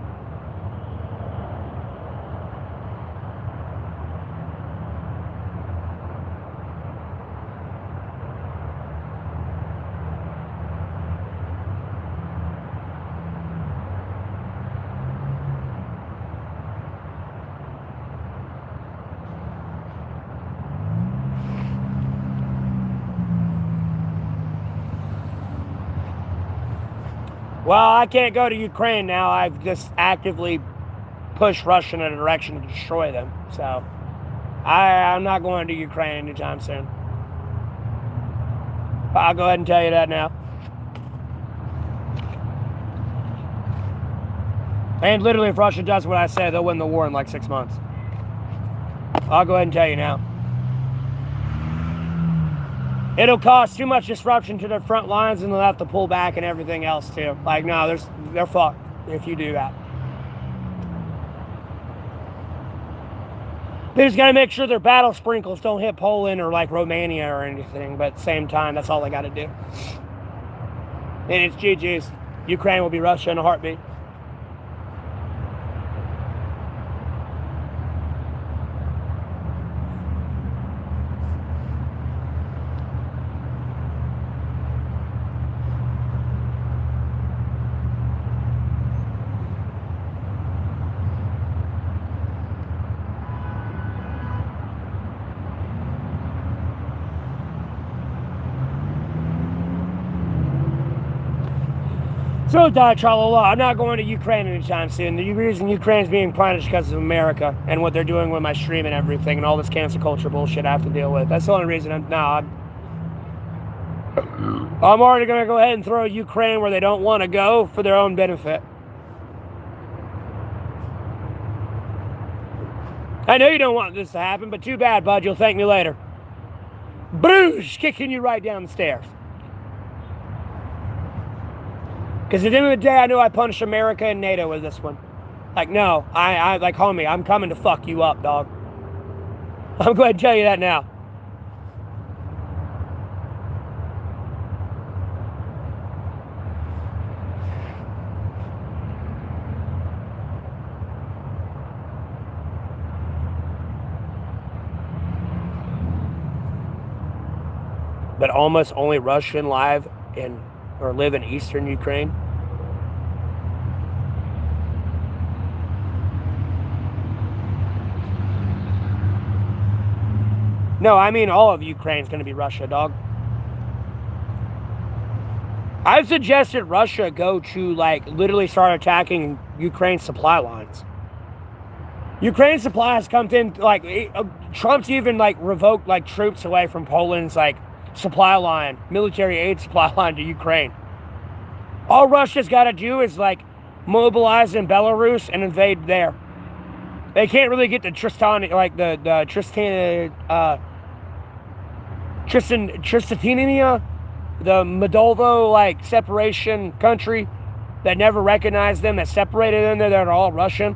Well, I can't go to Ukraine now. I've just actively pushed Russia in a direction to destroy them. So, I'm not going to Ukraine anytime soon. I'll go ahead and tell you that now. And literally, if Russia does what I say, they'll win the war in like 6 months. I'll go ahead and tell you now. It'll cause too much disruption to their front lines, and they'll have to pull back and everything else too. Like, no, they're fucked if you do that. They just gotta make sure their battle sprinkles don't hit Poland or like Romania or anything, but at the same time, that's all they gotta do. And it's GG's. Ukraine will be Russia in a heartbeat. So, I'm not going to Ukraine anytime soon. The reason Ukraine's being punished because of America and what they're doing with my stream and everything and all this cancel culture bullshit I have to deal with. That's the only reason I'm already going to go ahead and throw Ukraine where they don't want to go for their own benefit. I know you don't want this to happen, but too bad, bud. You'll thank me later. Boosh! Kicking you right down the stairs. Because at the end of the day, I know I punished America and NATO with this one. Like, no, I like, homie, I'm coming to fuck you up, dog. I'm going to tell you that now. But almost only Russian live or live in eastern Ukraine. No, I mean all of Ukraine's going to be Russia, dog. I've suggested Russia go to, like, literally start attacking Ukraine's supply lines. Ukraine's supply has come in, like, Trump's even, like, revoked, like, troops away from Poland's, like, supply line, military aid supply line to Ukraine. All Russia's got to do is, like, mobilize in Belarus and invade there. They can't really get to Tristan, like the Tristania, the Moldova, like, separation country that never recognized them, that separated them, they're all Russian.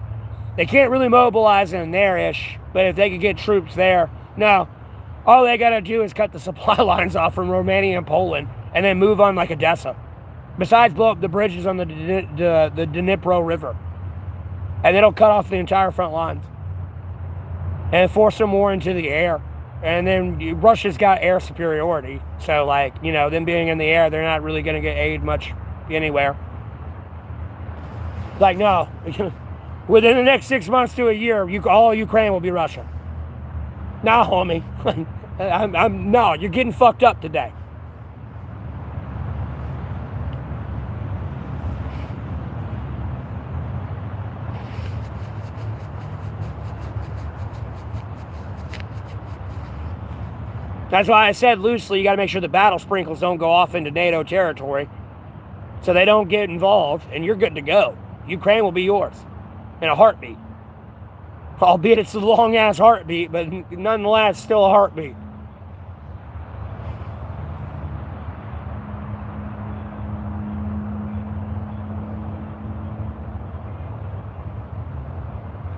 They can't really mobilize in there-ish, but if they could get troops there, no. All they got to do is cut the supply lines off from Romania and Poland and then move on like Odessa. Besides blow up the bridges on the Dnipro River. And it'll cut off the entire front lines. And force them more into the air. And then Russia's got air superiority. So, like, you know, them being in the air, they're not really going to get aid much anywhere. Like, no. Within the next 6 months to a year, all Ukraine will be Russia. Nah, homie. No, you're getting fucked up today. That's why I said loosely, you got to make sure the battle sprinkles don't go off into NATO territory so they don't get involved, and you're good to go. Ukraine will be yours in a heartbeat. Albeit it's a long-ass heartbeat, but nonetheless, still a heartbeat.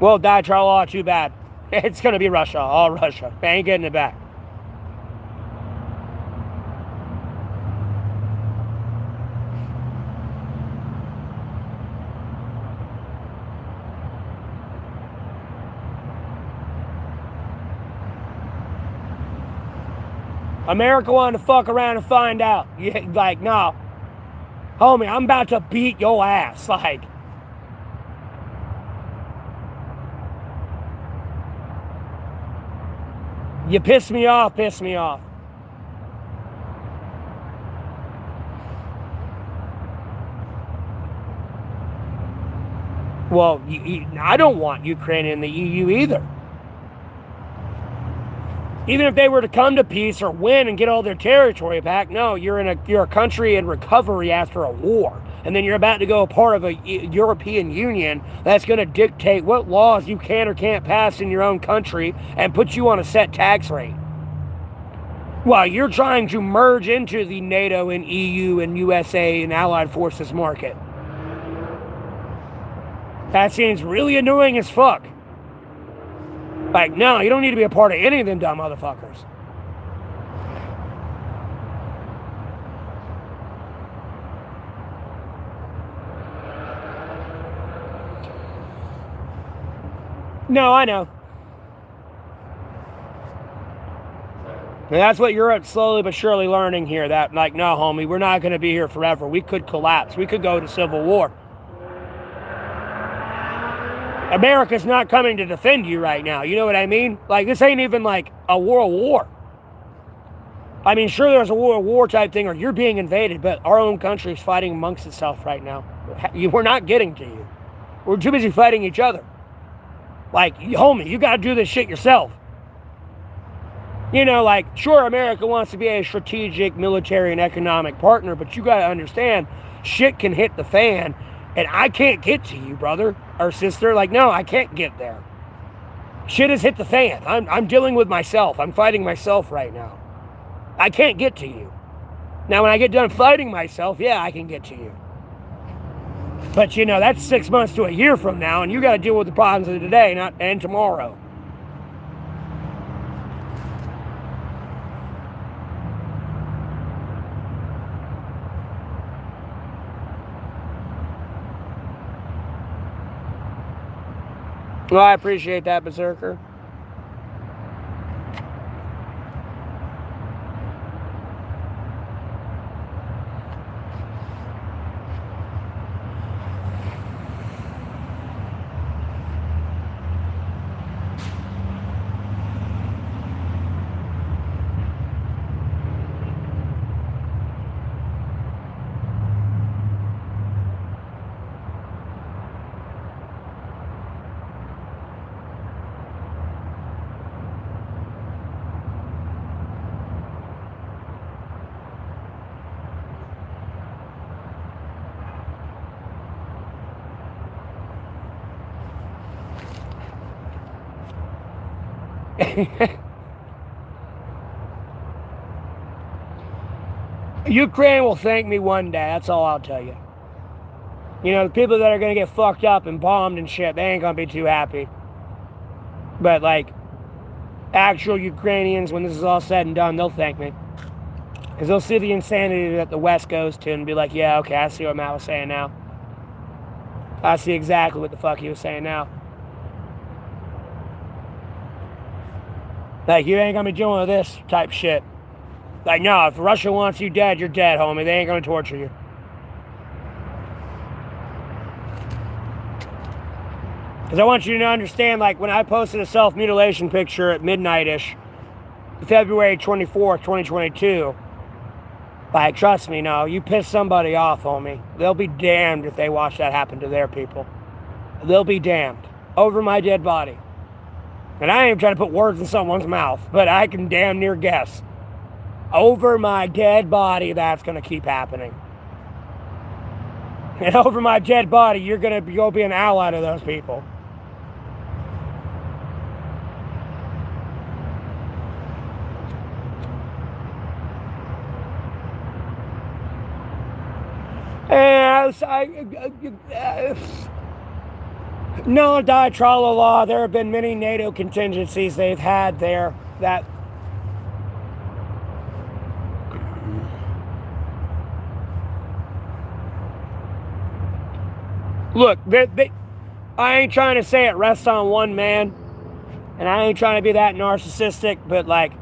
Well, die, Charlotte, too bad. It's going to be Russia, all Russia. They ain't getting it back. America wanted to fuck around and find out. Like, no. Homie, I'm about to beat your ass. Like, you piss me off, piss me off. Well, I don't want Ukraine in the EU either. Even if they were to come to peace or win and get all their territory back, no, you're a country in recovery after a war. And then you're about to go a part of a European Union that's going to dictate what laws you can or can't pass in your own country and put you on a set tax rate. While you're trying to merge into the NATO and EU and USA and Allied Forces market. That seems really annoying as fuck. Like, no, you don't need to be a part of any of them dumb motherfuckers. No, I know. And that's what Europe's slowly but surely learning here. That, like, no, homie, we're not going to be here forever. We could collapse. We could go to civil war. America's not coming to defend you right now. You know what I mean? Like, this ain't even like a world war. I mean, sure, there's a world war type thing, or you're being invaded, but our own country's fighting amongst itself right now. We're not getting to you. We're too busy fighting each other. Like, homie, you got to do this shit yourself. You know, like, sure, America wants to be a strategic military and economic partner, but you got to understand, shit can hit the fan, and I can't get to you, brother or sister. Like, no, I can't get there. Shit has hit the fan. I'm dealing with myself. I'm fighting myself right now. I can't get to you. Now, when I get done fighting myself, yeah, I can get to you. But, you know, that's 6 months to a year from now, and you got to deal with the problems of today and tomorrow. Well, I appreciate that, Berserker. Ukraine will thank me one day. That's all I'll tell you. You know, the people that are going to get fucked up and bombed and shit, they ain't going to be too happy. But, like, actual Ukrainians, when this is all said and done, they'll thank me. Because they'll see the insanity that the West goes to and be like, yeah, okay, I see what Matt was saying now. I see exactly what the fuck he was saying now. Like, you ain't gonna be dealing with this type shit. Like, no, if Russia wants you dead, you're dead, homie. They ain't gonna torture you. Because I want you to understand, like, when I posted a self-mutilation picture at midnight-ish, February 24th, 2022, like, trust me, no, you piss somebody off, homie. They'll be damned if they watch that happen to their people. They'll be damned. Over my dead body. And I ain't even trying to put words in someone's mouth, but I can damn near guess. Over my dead body, that's going to keep happening. And over my dead body, you're going to go be an ally to those people. No, die-tra-la-la. There have been many NATO contingencies they've had there that... Look, I ain't trying to say it rests on one man, and I ain't trying to be that narcissistic, but, like,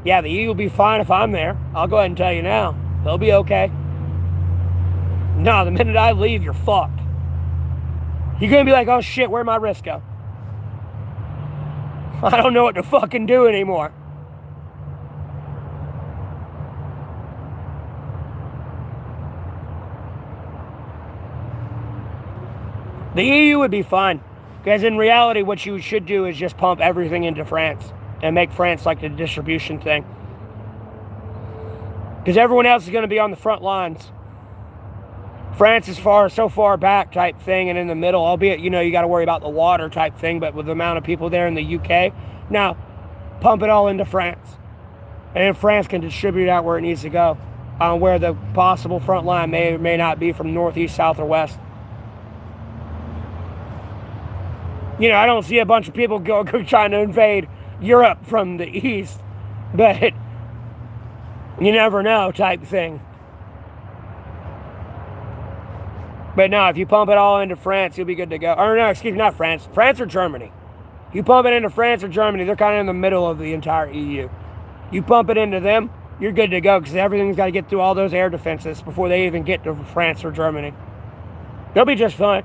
yeah, the EU will be fine if I'm there. I'll go ahead and tell you now. They'll be okay. No, the minute I leave, you're fucked. You're going to be like, oh shit, where'd my wrist go? I don't know what to fucking do anymore. The EU would be fine. Because in reality, what you should do is just pump everything into France and make France like the distribution thing. Because everyone else is going to be on the front lines. France is so far back type thing and in the middle, albeit, you know, you got to worry about the water type thing, but with the amount of people there in the UK, now pump it all into France. And then France can distribute out where it needs to go, where the possible front line may or may not be from northeast, south, or west. You know, I don't see a bunch of people go trying to invade Europe from the east, but you never know type thing. But no, if you pump it all into France, you'll be good to go. Or no, excuse me, not France. France or Germany. You pump it into France or Germany, they're kind of in the middle of the entire EU. You pump it into them, you're good to go because everything's got to get through all those air defenses before they even get to France or Germany. They'll be just fine.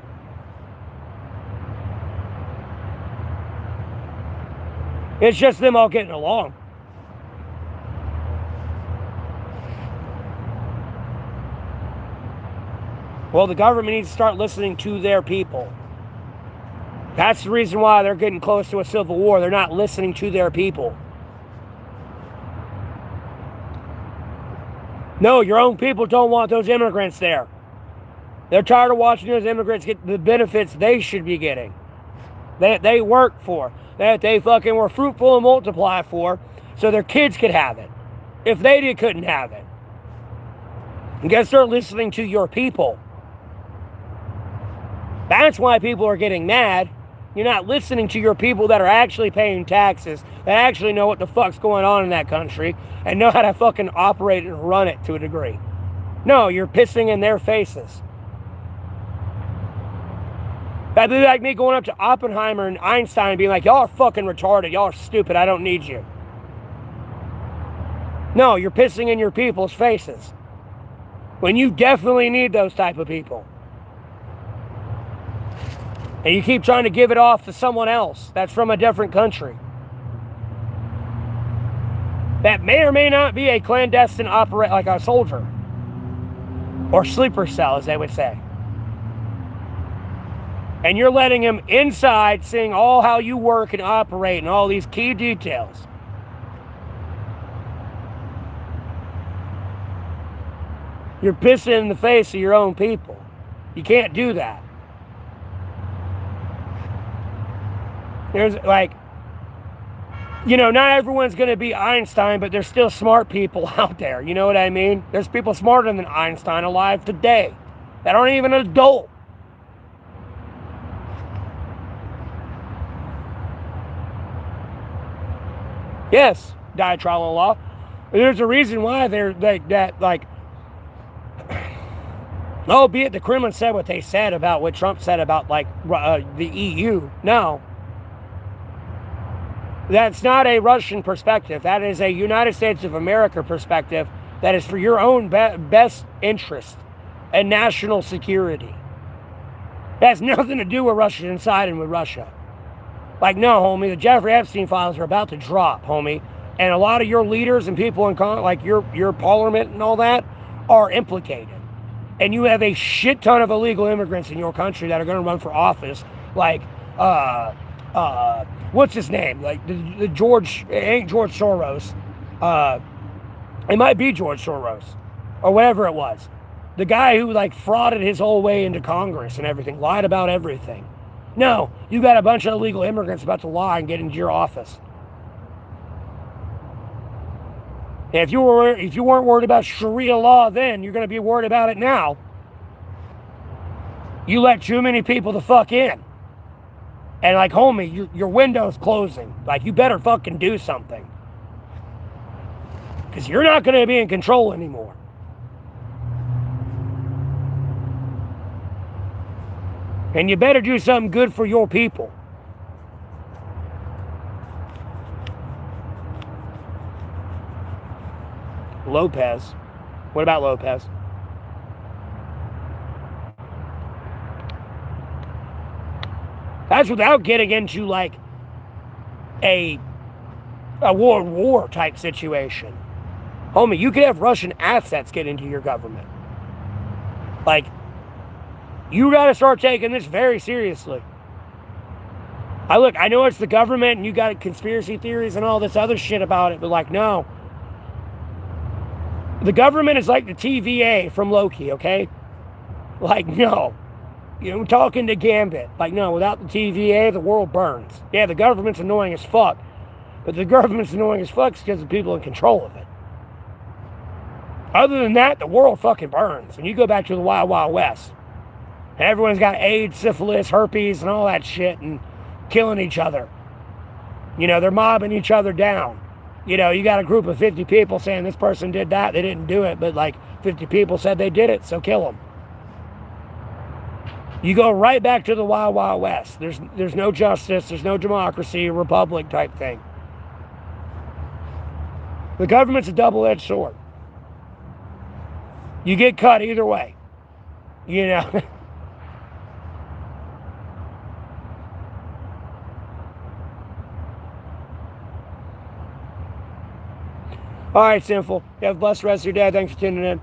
It's just them all getting along. Well, the government needs to start listening to their people. That's the reason why they're getting close to a civil war. They're not listening to their people. No, your own people don't want those immigrants there. They're tired of watching those immigrants get the benefits they should be getting. That they worked for. That they fucking were fruitful and multiply for. So their kids could have it. If they couldn't have it. You gotta start listening to your people. That's why people are getting mad. You're not listening to your people that are actually paying taxes, that actually know what the fuck's going on in that country, and know how to fucking operate and run it to a degree. No, you're pissing in their faces. That'd be like me going up to Oppenheimer and Einstein and being like, y'all are fucking retarded, y'all are stupid, I don't need you. No, you're pissing in your people's faces. When you definitely need those type of people. And you keep trying to give it off to someone else that's from a different country. That may or may not be a clandestine like a soldier. Or sleeper cell, as they would say. And you're letting him inside, seeing all how you work and operate and all these key details. You're pissing in the face of your own people. You can't do that. There's like, you know, not everyone's going to be Einstein, but there's still smart people out there. You know what I mean? There's people smarter than Einstein alive today that aren't even an adult. Yes, die-tra-la-la. There's a reason why they're like that, like, albeit the Kremlin said what they said about what Trump said about, like, the EU. No. That's not a Russian perspective. That is a United States of America perspective that is for your own best interest and national security. It has nothing to do with Russia siding with Russia. Like, no, homie, the Jeffrey Epstein files are about to drop, homie. And a lot of your leaders and people in like your parliament and all that are implicated. And you have a shit ton of illegal immigrants in your country that are going to run for office. Like, what's his name? Like the George, it ain't George Soros. It might be George Soros or whatever it was. The guy who like frauded his whole way into Congress and everything, lied about everything. No, you got a bunch of illegal immigrants about to lie and get into your office. And if you weren't worried about Sharia law then, you're going to be worried about it now. You let too many people the fuck in. And like, homie, your window's closing. Like, you better fucking do something. Because you're not going to be in control anymore. And you better do something good for your people. Lopez. What about Lopez? That's without getting into like a World War type situation. Homie, you could have Russian assets get into your government. Like, you got to start taking this very seriously. I know it's the government and you got conspiracy theories and all this other shit about it, but like, no. The government is like the TVA from Loki, okay? Like, no. I'm talking to Gambit. Like, no, without the TVA, the world burns. Yeah, the government's annoying as fuck. But the government's annoying as fuck because the people in control of it. Other than that, the world fucking burns. And you go back to the Wild Wild West. And everyone's got AIDS, syphilis, herpes, and all that shit, and killing each other. They're mobbing each other down. You got a group of 50 people saying this person did that, they didn't do it, but like 50 people said they did it, so kill them. You go right back to the Wild Wild West. There's no justice, there's no democracy, republic type thing. The government's a double-edged sword. You get cut either way. All right, Sinful. You have a blessed rest of your day. Thanks for tuning in.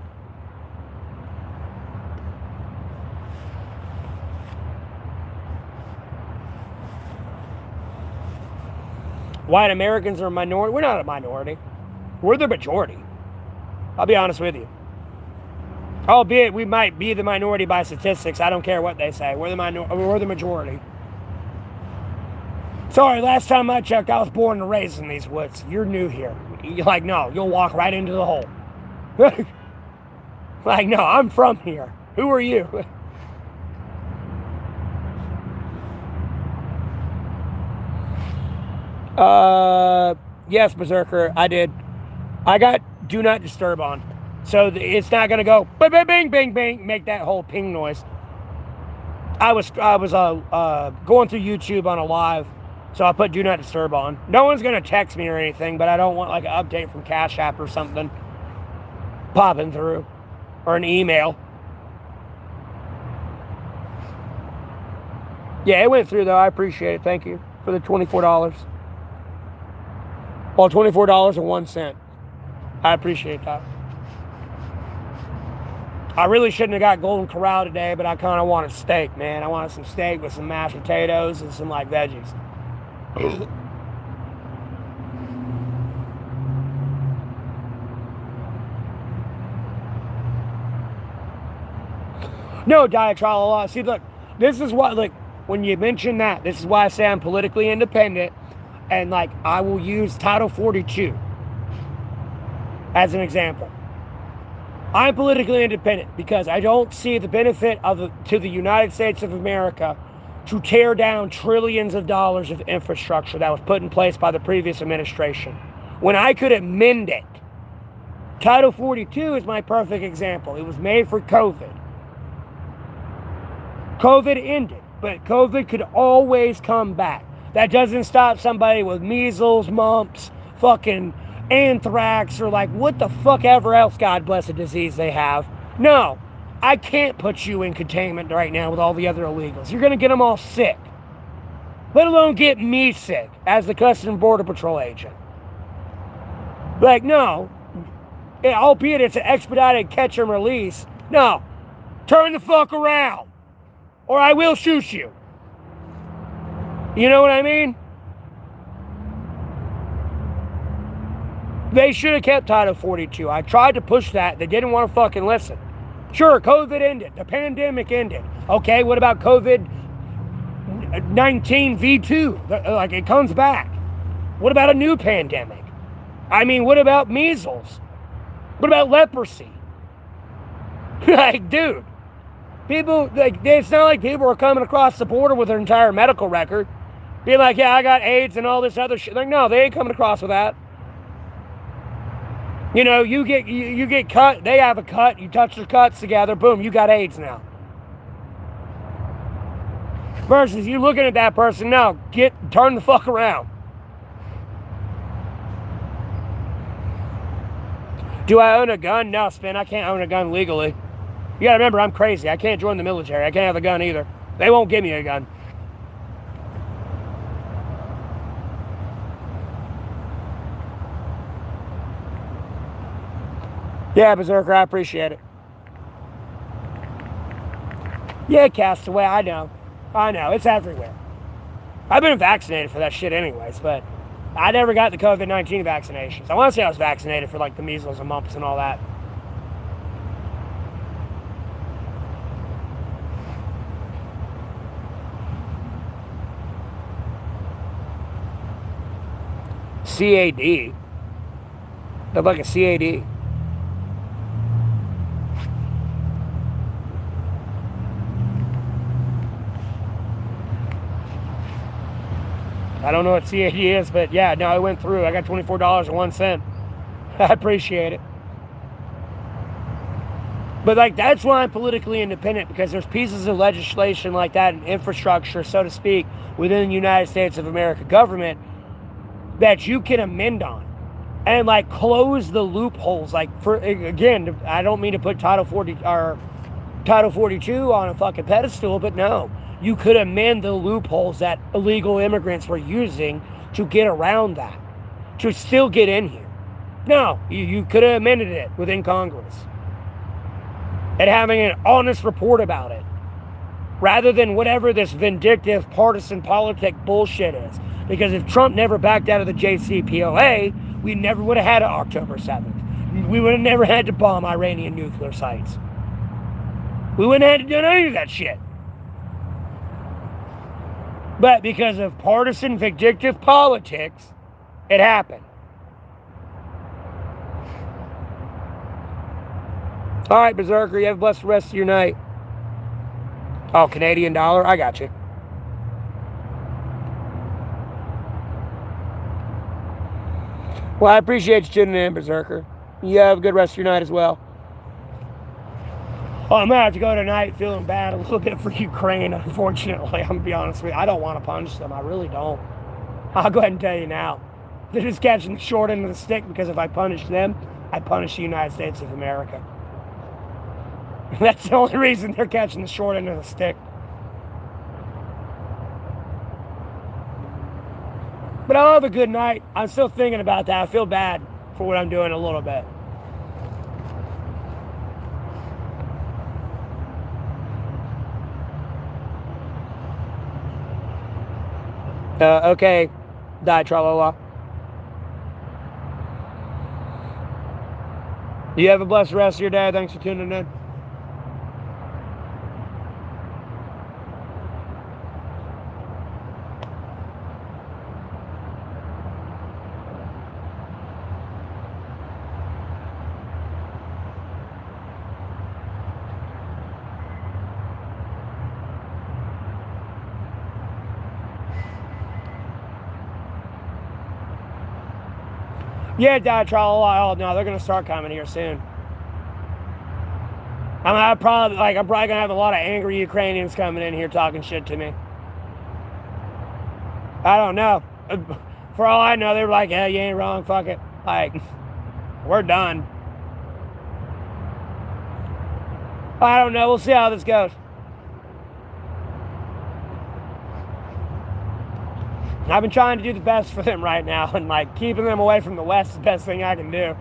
White Americans are a minority. We're not a minority. We're the majority. I'll be honest with you. Albeit we might be the minority by statistics. I don't care what they say. We're the majority. Sorry, last time I checked, I was born and raised in these woods. You're new here. You're like, no, you'll walk right into the hole. Like, no, I'm from here. Who are you? Yes, Berserker, I did. I got Do Not Disturb on. So it's not going to go bing, bing, bing, bing, bing, make that whole ping noise. I was going through YouTube on a live, so I put Do Not Disturb on. No one's going to text me or anything, but I don't want like an update from Cash App or something popping through, or an email. Yeah, it went through though. I appreciate it. Thank you for the $24. Well, $24.01. I appreciate that. I really shouldn't have got Golden Corral today, but I kind of wanted steak, man. I wanted some steak with some mashed potatoes and some like veggies. No, diatrala. See, look, this is what, like, when you mention that, this is why I say I'm politically independent, and like I will use Title 42 as an example. I'm politically independent because I don't see the benefit to the United States of America to tear down trillions of dollars of infrastructure that was put in place by the previous administration when I could amend it. Title 42 is my perfect example. It was made for COVID. COVID ended, but COVID could always come back. That doesn't stop somebody with measles, mumps, fucking anthrax, or like what the fuck ever else God blessed disease they have. No, I can't put you in containment right now with all the other illegals. You're going to get them all sick. Let alone get me sick as the Customs and Border Patrol agent. Like, no. Yeah, albeit it's an expedited catch and release. No. Turn the fuck around. Or I will shoot you. You know what I mean? They should have kept Title 42. I tried to push that. They didn't want to fucking listen. Sure, COVID ended. The pandemic ended. Okay, what about COVID-19 V2? Like, it comes back. What about a new pandemic? I mean, what about measles? What about leprosy? Like, dude. People, like, it's not like people are coming across the border with their entire medical record. Being like, yeah, I got AIDS and all this other shit. Like, no, they ain't coming across with that. You know, you get cut, they have a cut, you touch their cuts together, boom, you got AIDS now. Versus you looking at that person, no, turn the fuck around. Do I own a gun? No, Spin, I can't own a gun legally. You gotta remember, I'm crazy. I can't join the military. I can't have a gun either. They won't give me a gun. Yeah, Berserker, I appreciate it. Yeah, Castaway, I know. It's everywhere. I've been vaccinated for that shit anyways, but I never got the COVID-19 vaccinations. I want to say I was vaccinated for like the measles and mumps and all that. CAD? The fucking CAD. I don't know what CAD is, but yeah, no, it went through. I got $24.01. I appreciate it. But like, that's why I'm politically independent, because there's pieces of legislation like that and infrastructure, so to speak, within the United States of America government that you can amend on and like close the loopholes. Like, for again, I don't mean to put Title 40 or Title 42 on a fucking pedestal, but no. You could amend the loopholes that illegal immigrants were using to get around that, to still get in here. No, you could have amended it within Congress and having an honest report about it, rather than whatever this vindictive partisan politic bullshit is. Because if Trump never backed out of the JCPOA, we never would have had an October 7th. We would have never had to bomb Iranian nuclear sites. We wouldn't have had to do any of that shit. But because of partisan, vindictive politics, it happened. All right, Berserker, you have a blessed rest of your night. Oh, Canadian dollar? I got you. Well, I appreciate you tuning in, Berserker. You have a good rest of your night as well. Well, I'm going to have to go tonight feeling bad a little bit for Ukraine, unfortunately. I'm going to be honest with you. I don't want to punch them. I really don't. I'll go ahead and tell you now. They're just catching the short end of the stick, because if I punish them, I punish the United States of America. That's the only reason they're catching the short end of the stick. But I'll have a good night. I'm still thinking about that. I feel bad for what I'm doing a little bit. Okay, die, tra-la-la. You have a blessed rest of your day. Thanks for tuning in. Yeah, die, tra-la-la. Oh, no, they're going to start coming here soon. I'm probably going to have a lot of angry Ukrainians coming in here talking shit to me. I don't know. For all I know, they were like, yeah, you ain't wrong, fuck it. Like, we're done. I don't know. We'll see how this goes. I've been trying to do the best for them right now, and like keeping them away from the West is the best thing I can do.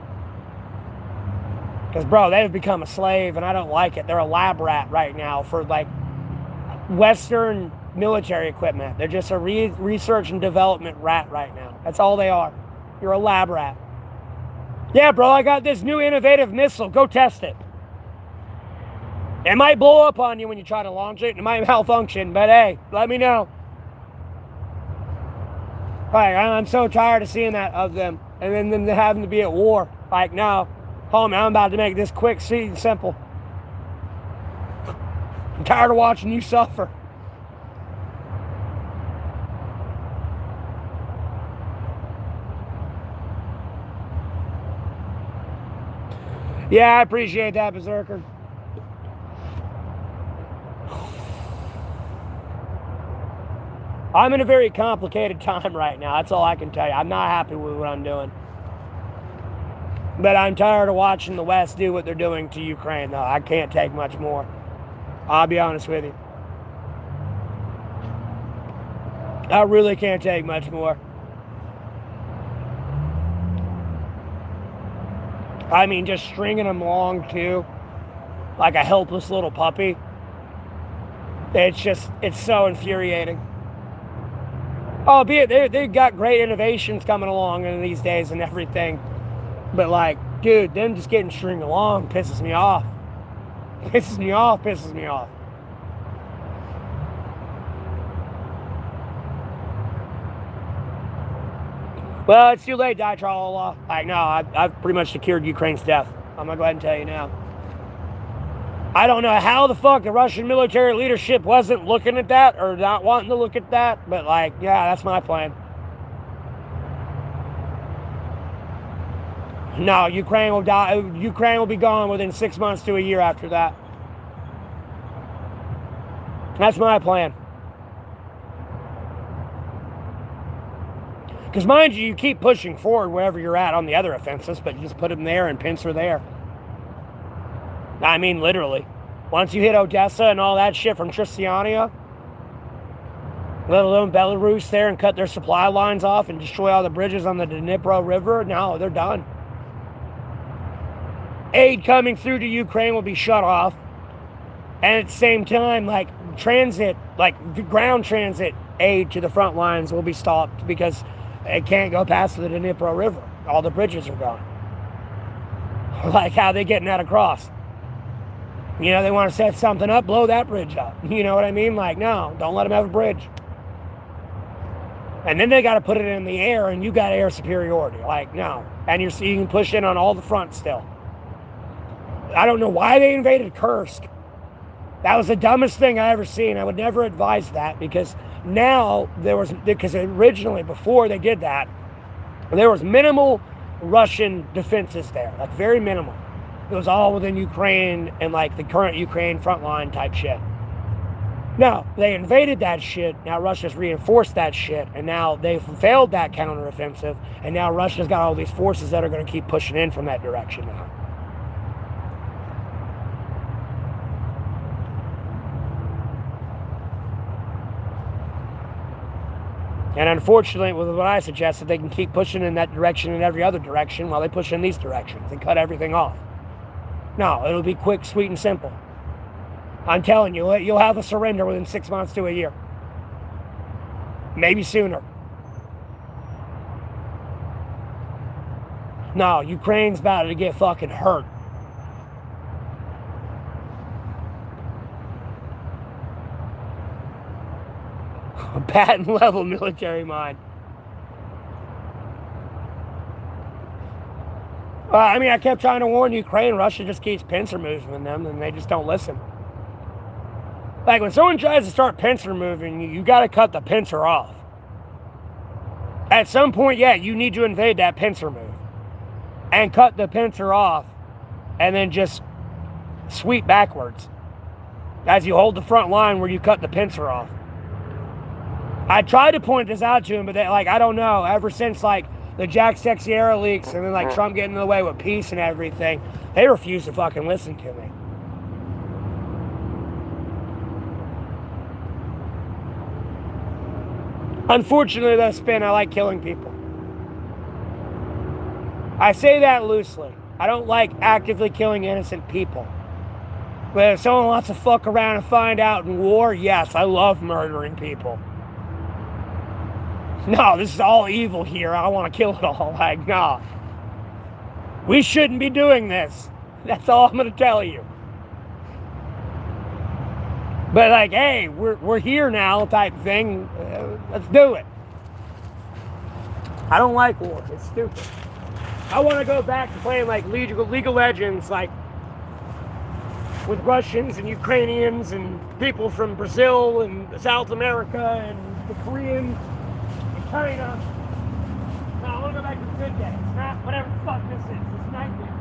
Because, bro, they've become a slave, and I don't like it. They're a lab rat right now for like Western military equipment. They're just a research and development rat right now. That's all they are. You're a lab rat. Yeah, bro, I got this new innovative missile. Go test it. It might blow up on you when you try to launch it. It might malfunction, but hey, let me know. Right, I'm so tired of seeing that of them, and then them having to be at war. Like, no, homie, I'm about to make this quick, sweet, and simple. I'm tired of watching you suffer. Yeah, I appreciate that, Berserker. I'm in a very complicated time right now. That's all I can tell you. I'm not happy with what I'm doing. But I'm tired of watching the West do what they're doing to Ukraine, though. I can't take much more. I'll be honest with you. I really can't take much more. I mean, just stringing them along, too, like a helpless little puppy. It's so infuriating. Albeit, they've got great innovations coming along in these days and everything. But, like, dude, them just getting stringed along pisses me off. Pisses me off. Well, it's too late, die-tra-la-la. Like, no, I've pretty much secured Ukraine's death. I'm going to go ahead and tell you now. I don't know how the fuck the Russian military leadership wasn't looking at that or not wanting to look at that, but like, yeah, that's my plan. No, Ukraine will die. Ukraine will be gone within 6 months to a year after that. That's my plan. Because mind you, you keep pushing forward wherever you're at on the other offensives, but you just put them there and pincer there. I mean, literally. Once you hit Odessa and all that shit from Tristiania, let alone Belarus there, and cut their supply lines off and destroy all the bridges on the Dnipro River, no, they're done. Aid coming through to Ukraine will be shut off. And at the same time, like transit, like ground transit aid to the front lines will be stopped because it can't go past the Dnipro River. All the bridges are gone. Like, how they getting that across? You know, they want to set something up, blow that bridge up. You know what I mean? Like, no, don't let them have a bridge. And then they got to put it in the air, and you got air superiority. Like, no. And you can push in on all the fronts still. I don't know why they invaded Kursk. That was the dumbest thing I ever seen. I would never advise that, because now because originally, before they did that, there was minimal Russian defenses there. Like, very minimal. It was all within Ukraine and like the current Ukraine frontline type shit. Now, they invaded that shit. Now Russia's reinforced that shit. And now they've failed that counteroffensive. And now Russia's got all these forces that are going to keep pushing in from that direction now. And unfortunately, with what I suggested, they can keep pushing in that direction and every other direction while they push in these directions and cut everything off. No, it'll be quick, sweet, and simple. I'm telling you, you'll have a surrender within 6 months to a year. Maybe sooner. No, Ukraine's about to get fucking hurt. A patent level military mind. I mean, I kept trying to warn Ukraine. Russia just keeps pincer moving them, and they just don't listen. Like, when someone tries to start pincer moving, you got to cut the pincer off. At some point, yeah, you need to invade that pincer move. And cut the pincer off, and then just sweep backwards. As you hold the front line where you cut the pincer off. I tried to point this out to him, but they, like, I don't know, ever since, like, the Jack Texiera leaks, and then like Trump getting in the way with peace and everything, they refuse to fucking listen to me. Unfortunately, though, Spin, I like killing people. I say that loosely. I don't like actively killing innocent people. But if someone wants to fuck around and find out in war, yes, I love murdering people. No, this is all evil here. I want to kill it all. Like, no. We shouldn't be doing this. That's all I'm going to tell you. But like, hey, we're here now type thing. Let's do it. I don't like war. It's stupid. I want to go back to playing like League of Legends, like with Russians and Ukrainians and people from Brazil and South America and the Koreans and China. No, I want to go back to the good days, not whatever the fuck this is. This nightmare.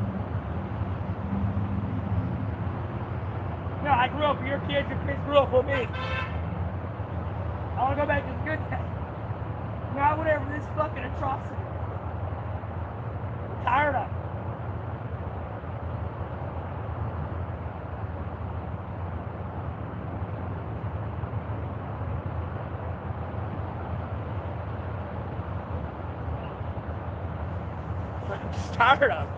No, I grew up with your kids grew up with me. I want to go back to the good days. Not whatever this fucking atrocity. I'm tired of it. I'm just tired of it.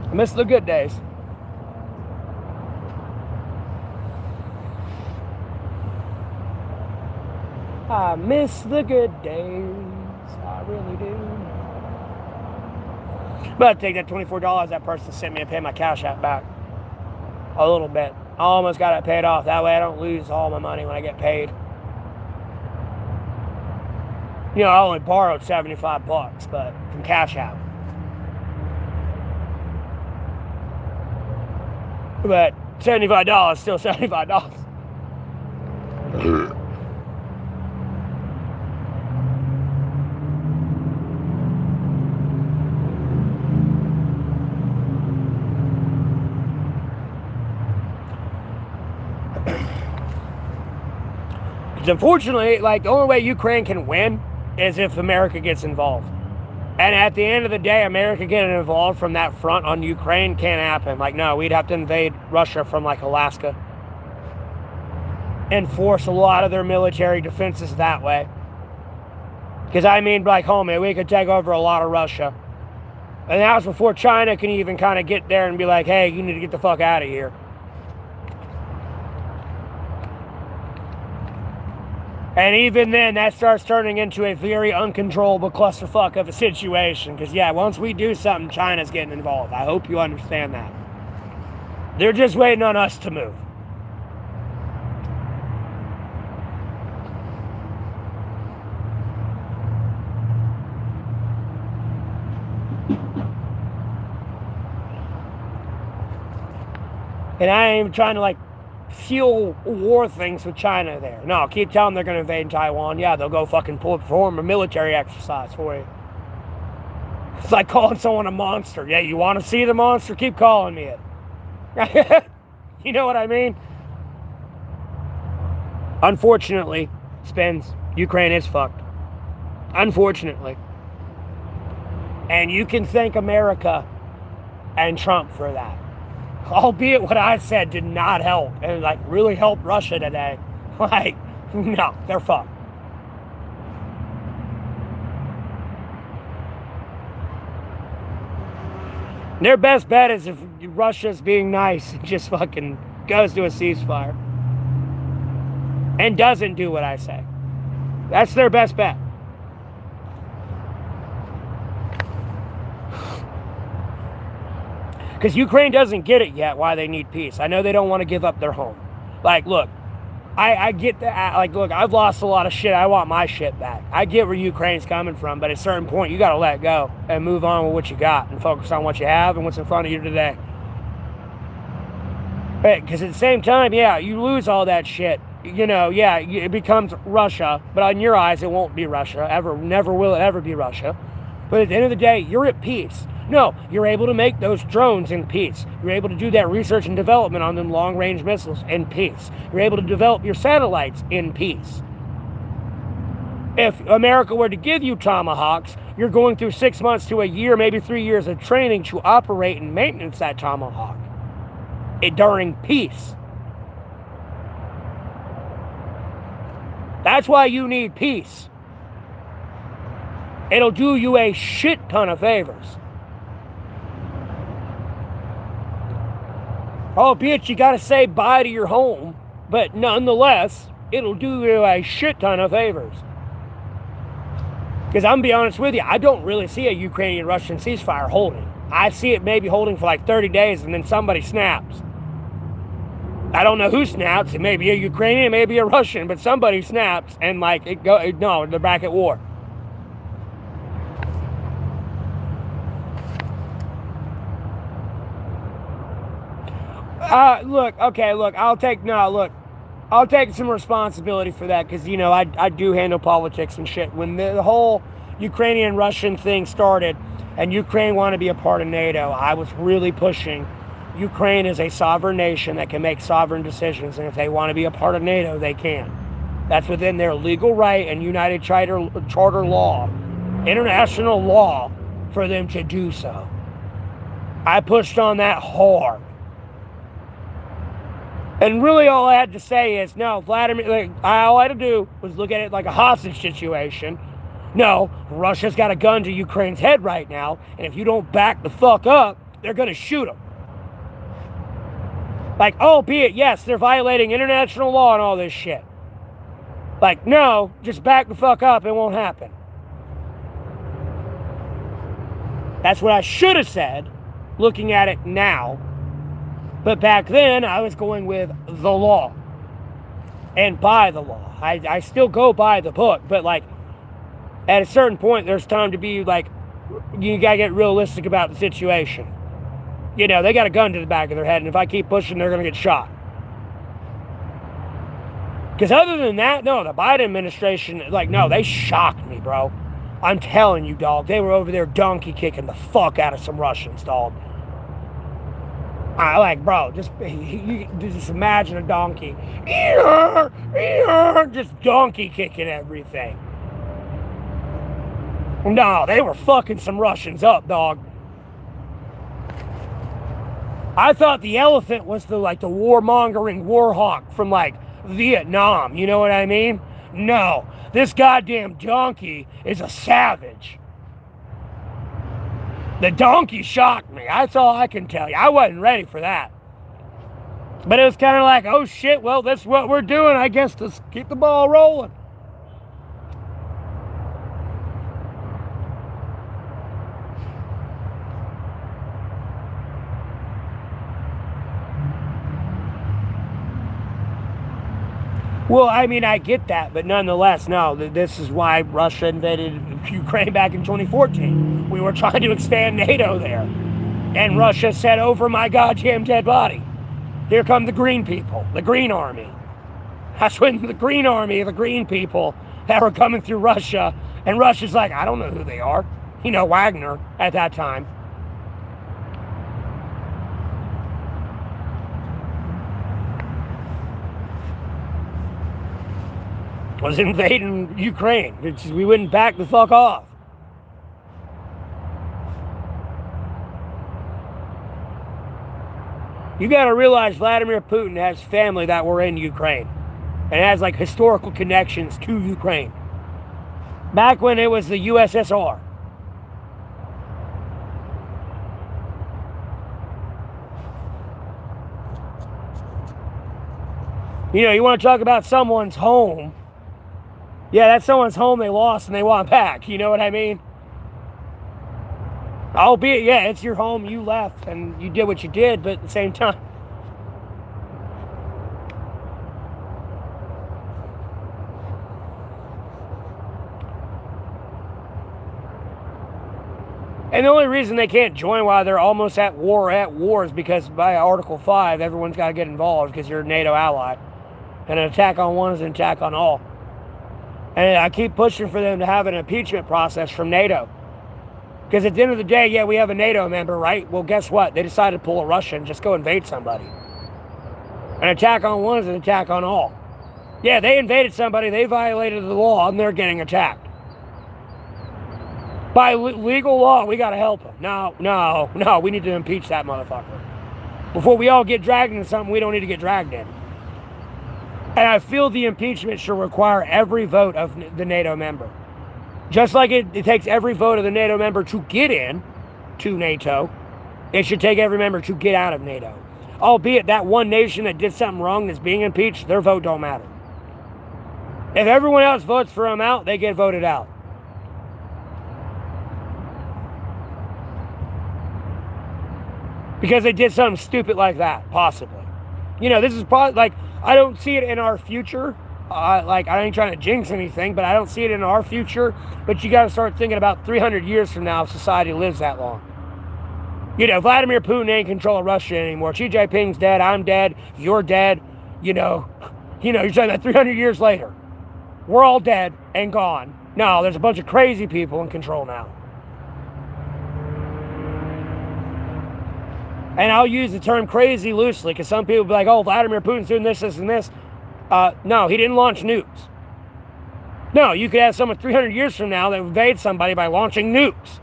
I miss the good days. I miss the good days. I really do. But I'd take that $24 that person sent me and pay my cash out back. A little bit. I almost got it paid off. That way I don't lose all my money when I get paid. You know, I only borrowed $75, but from cash out. But $75 is still $75. Unfortunately, like, the only way Ukraine can win is if America gets involved. And at the end of the day, America getting involved from that front on Ukraine can't happen. Like, no, we'd have to invade Russia from, like, Alaska. Enforce a lot of their military defenses that way. Because, I mean, like, homie, we could take over a lot of Russia. And that was before China can even kind of get there and be like, hey, you need to get the fuck out of here. And even then, that starts turning into a very uncontrollable clusterfuck of a situation. Because, yeah, once we do something, China's getting involved. I hope you understand that. They're just waiting on us to move. And I ain't even trying to, like, fuel war things with China there. No, keep telling them they're going to invade Taiwan. Yeah, they'll go fucking perform a military exercise for you. It's like calling someone a monster. Yeah, you want to see the monster? Keep calling me it. You know what I mean? Unfortunately, Spins, Ukraine is fucked. Unfortunately. And you can thank America and Trump for that. Albeit what I said did not help and like really helped Russia today. Like, no, they're fucked. Their best bet is if Russia's being nice and just fucking goes to a ceasefire. And doesn't do what I say. That's their best bet. Because Ukraine doesn't get it yet why they need peace. I know they don't want to give up their home. Like, look, I get that. Like, look, I've lost a lot of shit. I want my shit back. I get where Ukraine's coming from, but at a certain point, you got to let go and move on with what you got and focus on what you have and what's in front of you today. Because at the same time, yeah, you lose all that shit. You know, yeah, it becomes Russia, but in your eyes, it won't be Russia. Never will it ever be Russia. But at the end of the day, you're at peace. No, you're able to make those drones in peace. You're able to do that research and development on them long-range missiles in peace. You're able to develop your satellites in peace. If America were to give you Tomahawks, you're going through 6 months to a year, maybe 3 years of training to operate and maintenance that Tomahawk during peace. That's why you need peace. It'll do you a shit ton of favors. Oh, bitch, you gotta say bye to your home, but nonetheless, it'll do you a shit ton of favors. Because I'm gonna be honest with you, I don't really see a Ukrainian-Russian ceasefire holding. I see it maybe holding for like 30 days and then somebody snaps. I don't know who snaps. It may be a Ukrainian, it may be a Russian, but somebody snaps and like they're back at war. I'll take some responsibility for that because, I do handle politics and shit. When the whole Ukrainian-Russian thing started and Ukraine wanted to be a part of NATO, I was really pushing Ukraine is a sovereign nation that can make sovereign decisions, and if they want to be a part of NATO, they can. That's within their legal right and United Charter law, international law, for them to do so. I pushed on that hard. And really all I had to say is, no, Vladimir, all I had to do was look at it like a hostage situation. No, Russia's got a gun to Ukraine's head right now, and if you don't back the fuck up, they're going to shoot them. Like, albeit, yes, they're violating international law and all this shit. Like, no, just back the fuck up, it won't happen. That's what I should have said, looking at it now. But back then, I was going with the law and by the law. I still go by the book, but like at a certain point, there's time to be like, you gotta get realistic about the situation. They got a gun to the back of their head, and if I keep pushing, they're gonna get shot. Because other than that, no, the Biden administration, no, they shocked me, bro. I'm telling you, dog, they were over there donkey kicking the fuck out of some Russians, dog. Bro, just imagine a donkey. Just donkey kicking everything. No, they were fucking some Russians up, dog. I thought the elephant was the warmongering war hawk from Vietnam, you know what I mean? No, this goddamn donkey is a savage. The donkey shocked me. That's all I can tell you. I wasn't ready for that. But it was kind of like, oh shit, well, that's what we're doing. I guess let's keep the ball rolling. Well, I mean, I get that, but nonetheless, no, this is why Russia invaded Ukraine back in 2014. We were trying to expand NATO there. And Russia said, over my goddamn dead body. Here come the green people, the green army. That's when the green army, the green people that were coming through Russia, and Russia's like, I don't know who they are. Wagner at that time. Was invading Ukraine. We wouldn't back the fuck off. You gotta realize Vladimir Putin has family that were in Ukraine. And has historical connections to Ukraine. Back when it was the USSR. You want to talk about someone's home. Yeah, that's someone's home they lost and they want back. You know what I mean? Albeit, yeah, it's your home, you left, and you did what you did, but at the same time. And the only reason they can't join while they're almost at war is because by Article 5, everyone's got to get involved because you're a NATO ally. And an attack on one is an attack on all. And I keep pushing for them to have an impeachment process from NATO. Because at the end of the day, yeah, we have a NATO member, right? Well, guess what? They decided to pull a Russia and just go invade somebody. An attack on one is an attack on all. Yeah, they invaded somebody, they violated the law, and they're getting attacked. By legal law, we got to help them. No, we need to impeach that motherfucker. Before we all get dragged into something we don't need to get dragged in. And I feel the impeachment should require every vote of the NATO member. Just like it takes every vote of the NATO member to get in to NATO, it should take every member to get out of NATO. Albeit that one nation that did something wrong that's being impeached, their vote don't matter. If everyone else votes for them out, they get voted out. Because they did something stupid like that, possibly. You know, this is probably, like, I don't see it in our future. Like, I ain't trying to jinx anything, but I don't see it in our future. But you got to start thinking about 300 years from now if society lives that long. You know, Vladimir Putin ain't in control of Russia anymore. Xi Jinping's dead, I'm dead, you're dead. You know, you're talking about 300 years later. We're all dead and gone. No, there's a bunch of crazy people in control now. And I'll use the term crazy loosely because some people will be like, oh, Vladimir Putin's doing this, this, and this. No, he didn't launch nukes. No, you could have someone 300 years from now that invade somebody by launching nukes.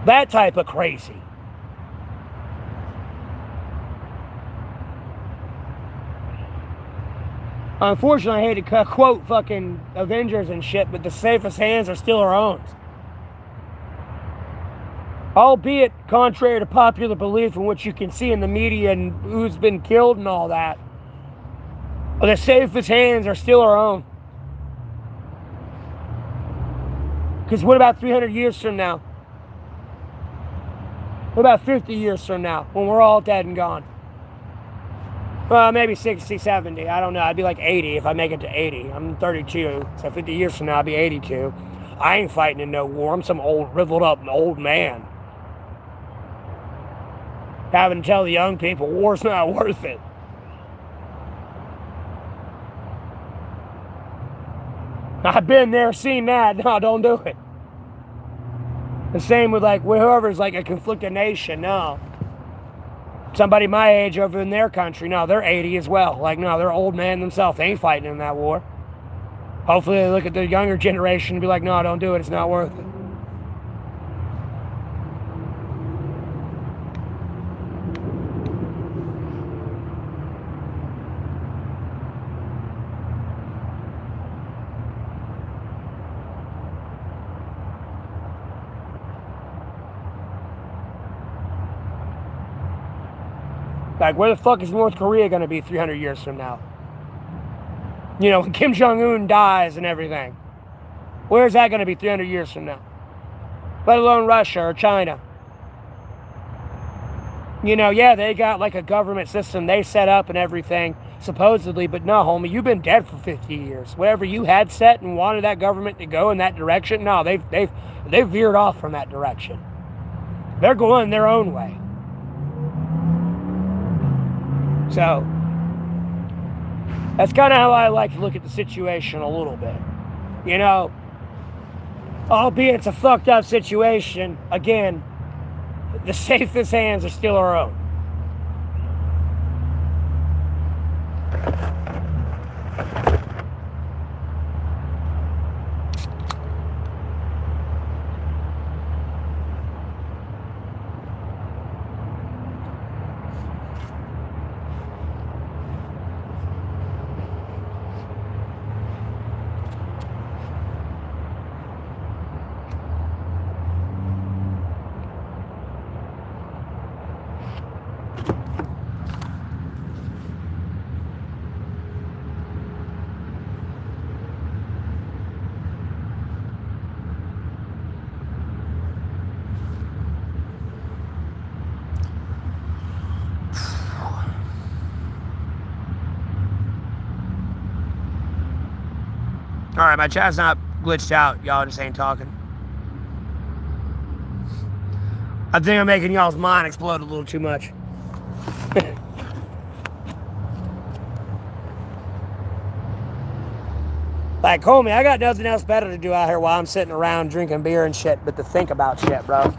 That type of crazy. Unfortunately, I hate to quote fucking Avengers and shit, but the safest hands are still our own. Albeit contrary to popular belief in which you can see in the media and who's been killed and all that, the safest hands are still our own. Because what about 300 years from now? What about 50 years from now when we're all dead and gone? Well, maybe 60, 70. I don't know. I'd be like 80 if I make it to 80. I'm 32, so 50 years from now I'll be 82. I ain't fighting in no war. I'm some old, riveled up old man. Having to tell the young people war's not worth it. I've been there, seen that. No, don't do it. The same with like whoever's like a conflicted nation. No. Somebody my age over in their country. No, they're 80 as well. Like, no, they're old man themselves. They ain't fighting in that war. Hopefully they look at the younger generation and be like, no, don't do it. It's not worth it. Like, where the fuck is North Korea going to be 300 years from now? You know, when Kim Jong-un dies and everything. Where's that going to be 300 years from now? Let alone Russia or China. You know, yeah, they got like a government system they set up and everything, supposedly, but no, homie, you've been dead for 50 years. Whatever you had set and wanted that government to go in that direction, no, they've veered off from that direction. They're going their own way. So, that's kind of how I like to look at the situation a little bit. You know, albeit it's a fucked up situation, again, the safest hands are still our own. Alright, my chat's not glitched out. Y'all just ain't talking. I think I'm making y'all's mind explode a little too much. Like, homie, I got nothing else better to do out here while I'm sitting around drinking beer and shit but to think about shit, bro.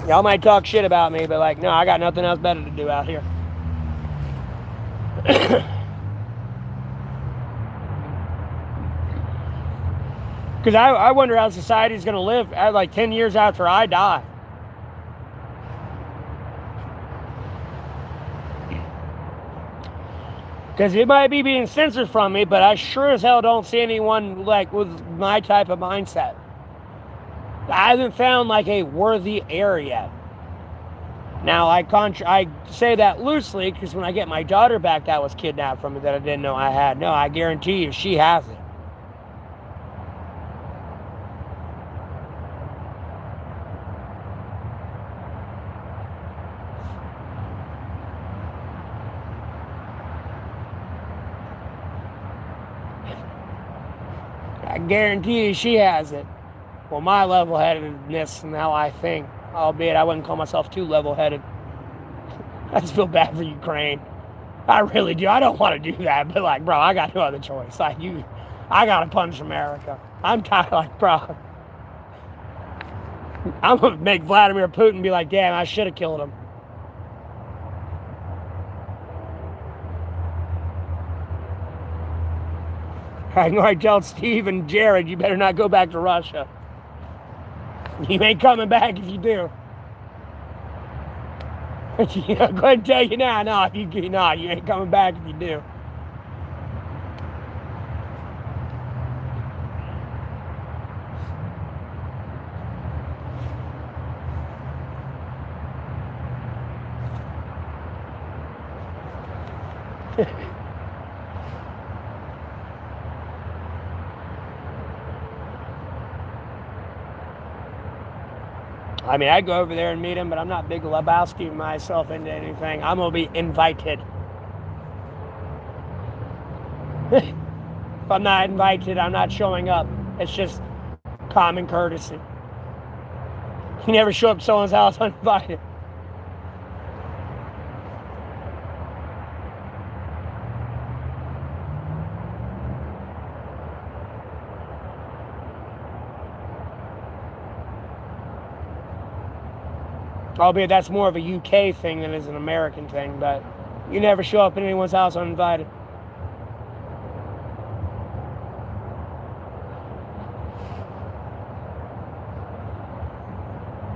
Y'all might talk shit about me, but like, no, I got nothing else better to do out here. Because I wonder how society's going to live at like 10 years after I die. Because it might be being censored from me, but I sure as hell don't see anyone like with my type of mindset. I haven't found like a worthy heir yet. Now, I say that loosely because when I get my daughter back that was kidnapped from me that I didn't know I had, no, I guarantee you she has it. I guarantee you she has it. Well, my level-headedness and how I think, albeit I wouldn't call myself too level-headed. I just feel bad for Ukraine. I really do. I don't want to do that, but like, bro, I got no other choice. Like, I gotta punch America. I'm tired, like, bro. I'm gonna make Vladimir Putin be like, damn, I should have killed him. I'm going to tell Steve and Jared, you better not go back to Russia. You ain't coming back if you do. Go ahead and tell you now, you ain't coming back if you do. I mean, I'd go over there and meet him, but I'm not big Lebowski myself into anything. I'm going to be invited. If I'm not invited, I'm not showing up. It's just common courtesy. You never show up to someone's house uninvited. Albeit that's more of a UK thing than is an American thing, but you never show up at anyone's house uninvited.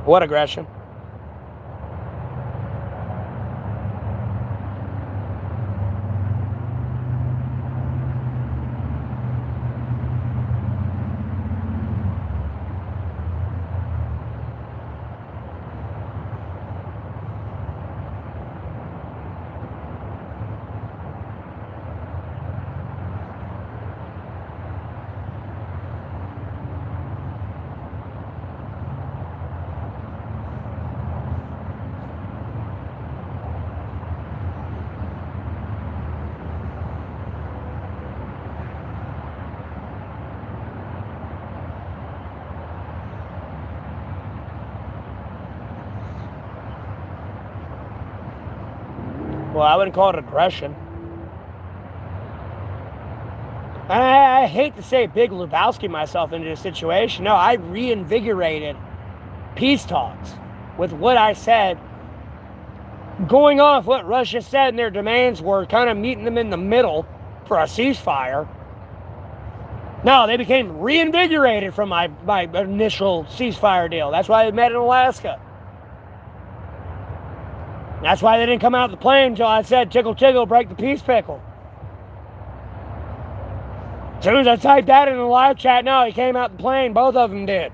What aggression? Well, I wouldn't call it aggression. I hate to say Big Lebowski myself into this situation. No, I reinvigorated peace talks with what I said, going off what Russia said and their demands were, kind of meeting them in the middle for a ceasefire. No, they became reinvigorated from my initial ceasefire deal. That's why they met in Alaska. That's why they didn't come out of the plane until I said, tickle, tickle, break the peace pickle. As soon as I typed that in the live chat, no, he came out the plane. Both of them did.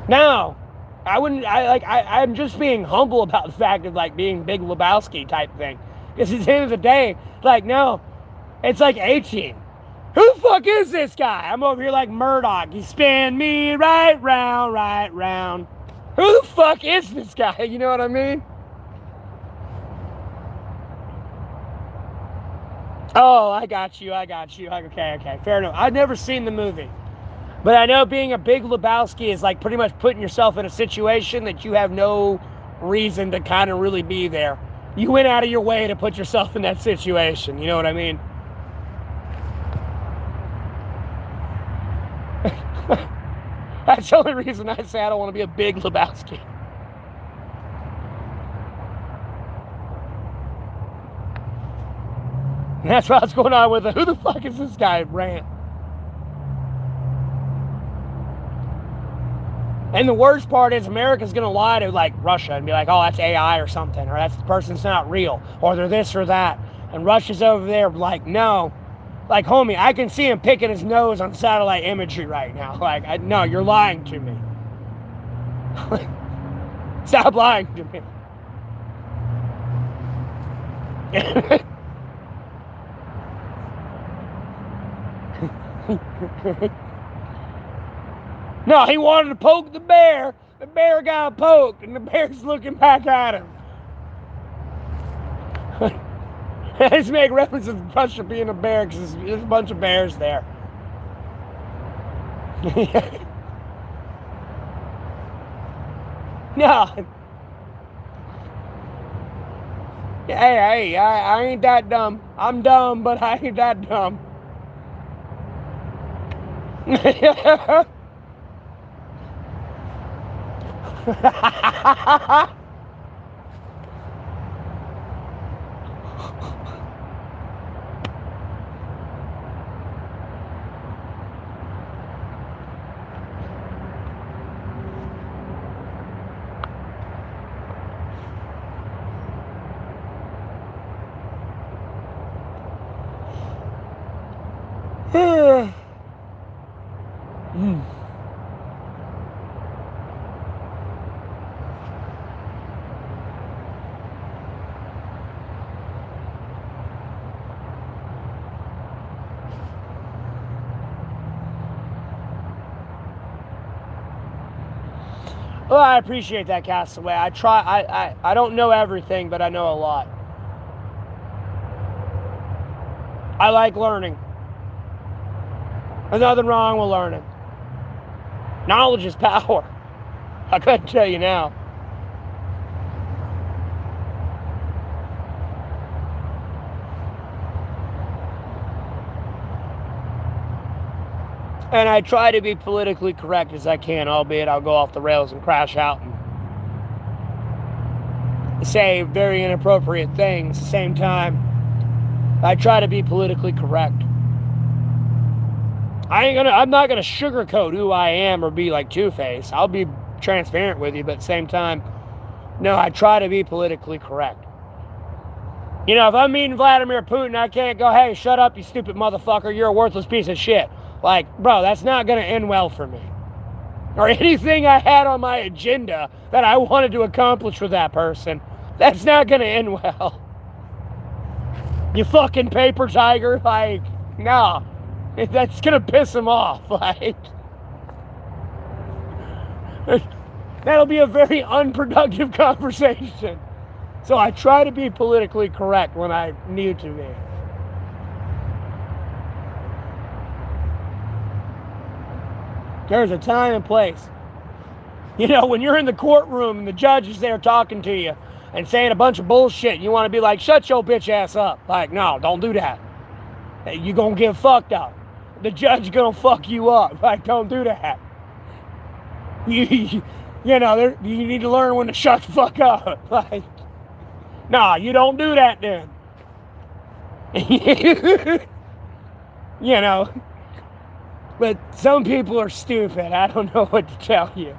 Now, I'm just being humble about the fact of like being Big Lebowski type thing. Because at the end of the day, like, no, it's like 18. Who the fuck is this guy? I'm over here like Murdoch. He spin me right round, right round. Who the fuck is this guy? You know what I mean? Oh, I got you. Okay. Fair enough. I've never seen the movie. But I know being a big Lebowski is like pretty much putting yourself in a situation that you have no reason to kind of really be there. You went out of your way to put yourself in that situation. You know what I mean? That's the only reason I say I don't want to be a big Lebowski. And that's what's going on with it. Who the fuck is this guy rant? And the worst part is America's going to lie to like Russia and be like, oh, that's AI or something, or that's the person's not real, or they're this or that. And Russia's over there like, no. Like, homie, I can see him picking his nose on satellite imagery right now. Like, no, you're lying to me. Stop lying to me. No, he wanted to poke the bear. The bear got poked, and the bear's looking back at him. I just make references to Russia being a bear because there's a bunch of bears there. No. Hey, I ain't that dumb. I'm dumb, but I ain't that dumb. Well, I appreciate that, Castaway. I don't know everything, but I know a lot. I like learning. There's nothing wrong with learning. Knowledge is power. I couldn't tell you now. And I try to be politically correct as I can, albeit I'll go off the rails and crash out and say very inappropriate things. At the same time, I try to be politically correct. I'm not gonna sugarcoat who I am or be like Two-Face. I'll be transparent with you, but at the same time, no, I try to be politically correct. You know, if I'm meeting Vladimir Putin, I can't go, hey, shut up, you stupid motherfucker, you're a worthless piece of shit. Like, bro, that's not gonna end well for me. Or anything I had on my agenda that I wanted to accomplish with that person, that's not gonna end well. You fucking paper tiger, like, nah. That's gonna piss him off, like. That'll be a very unproductive conversation. So I try to be politically correct when I need to be. There's a time and place. You know, when you're in the courtroom and the judge is there talking to you and saying a bunch of bullshit, you want to be like, shut your bitch ass up. Like, no, don't do that. You're going to get fucked up. The judge going to fuck you up. Like, don't do that. You know, you need to learn when to shut the fuck up. Like, nah, you don't do that then. You know. But some people are stupid. I don't know what to tell you.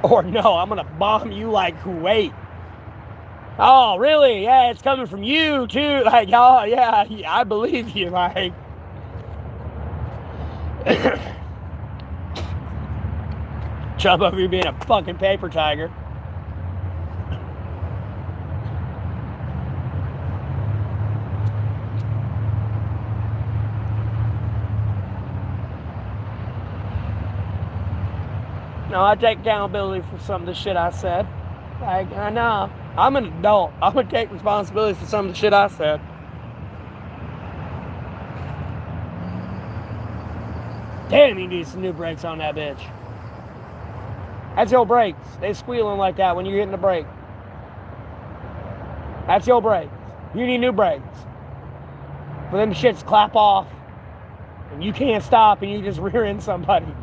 Or no, I'm gonna bomb you like Kuwait. Oh, really? Yeah, it's coming from you too. Like, oh yeah, I believe you. Like, jump over you being a fucking paper tiger. No, I take accountability for some of the shit I said. Like, I know. I'm an adult. I'm going to take responsibility for some of the shit I said. Damn, you need some new brakes on that bitch. That's your brakes. They squealing like that when you're hitting the brake. That's your brakes. You need new brakes. For them shits clap off and you can't stop and you just rear end somebody.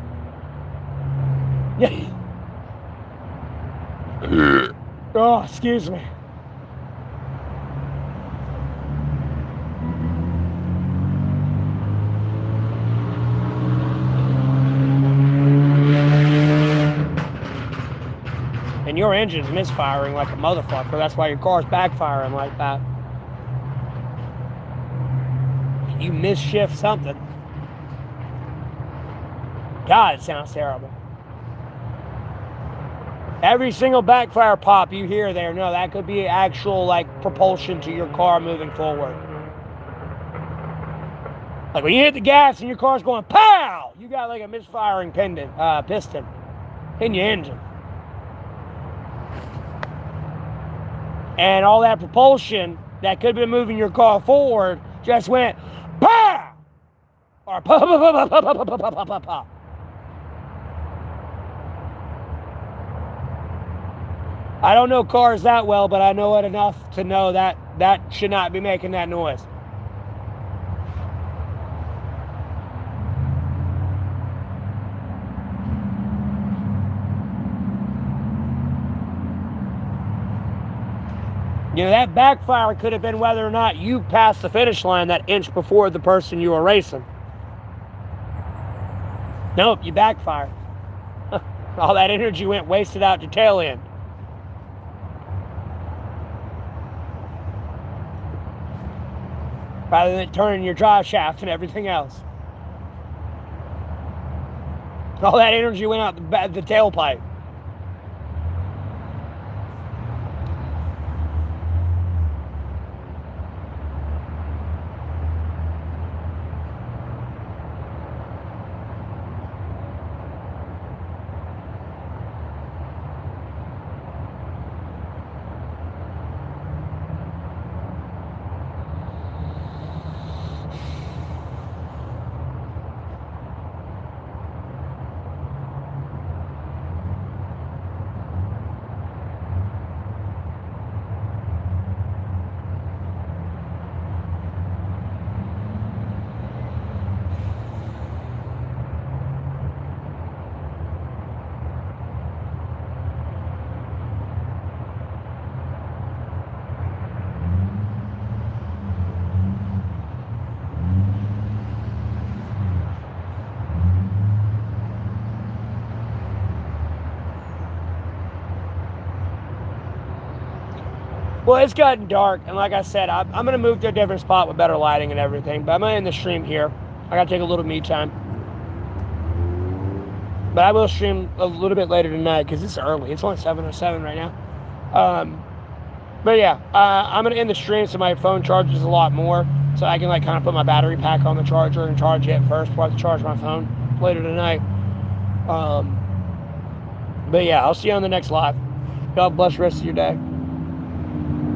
Oh, excuse me. And your engine's misfiring like a motherfucker. That's why your car's backfiring like that. You misshift something. God, it sounds terrible. Every single backfire pop you hear there, no, that could be actual, like, propulsion to your car moving forward. Like, when you hit the gas and your car's going, pow! You got, like, a misfiring piston in your engine. And all that propulsion that could have been moving your car forward just went, pow! Or pop, pop, pop, pop, pop, pop, pop, pop, pop, pop. I don't know cars that well, but I know it enough to know that that should not be making that noise. You know, that backfire could have been whether or not you passed the finish line that inch before the person you were racing. Nope, you backfired. All that energy went wasted out your tail end. Rather than turning your drive shaft and everything else. All that energy went out the tailpipe. Well, it's gotten dark, and like I said, I'm going to move to a different spot with better lighting and everything, but I'm going to end the stream here. I got to take a little me time. But I will stream a little bit later tonight, because it's early. It's only 7:07 right now. But yeah, I'm going to end the stream so my phone charges a lot more, so I can like kind of put my battery pack on the charger and charge it first before I charge my phone later tonight. But yeah, I'll see you on the next live. God bless the rest of your day.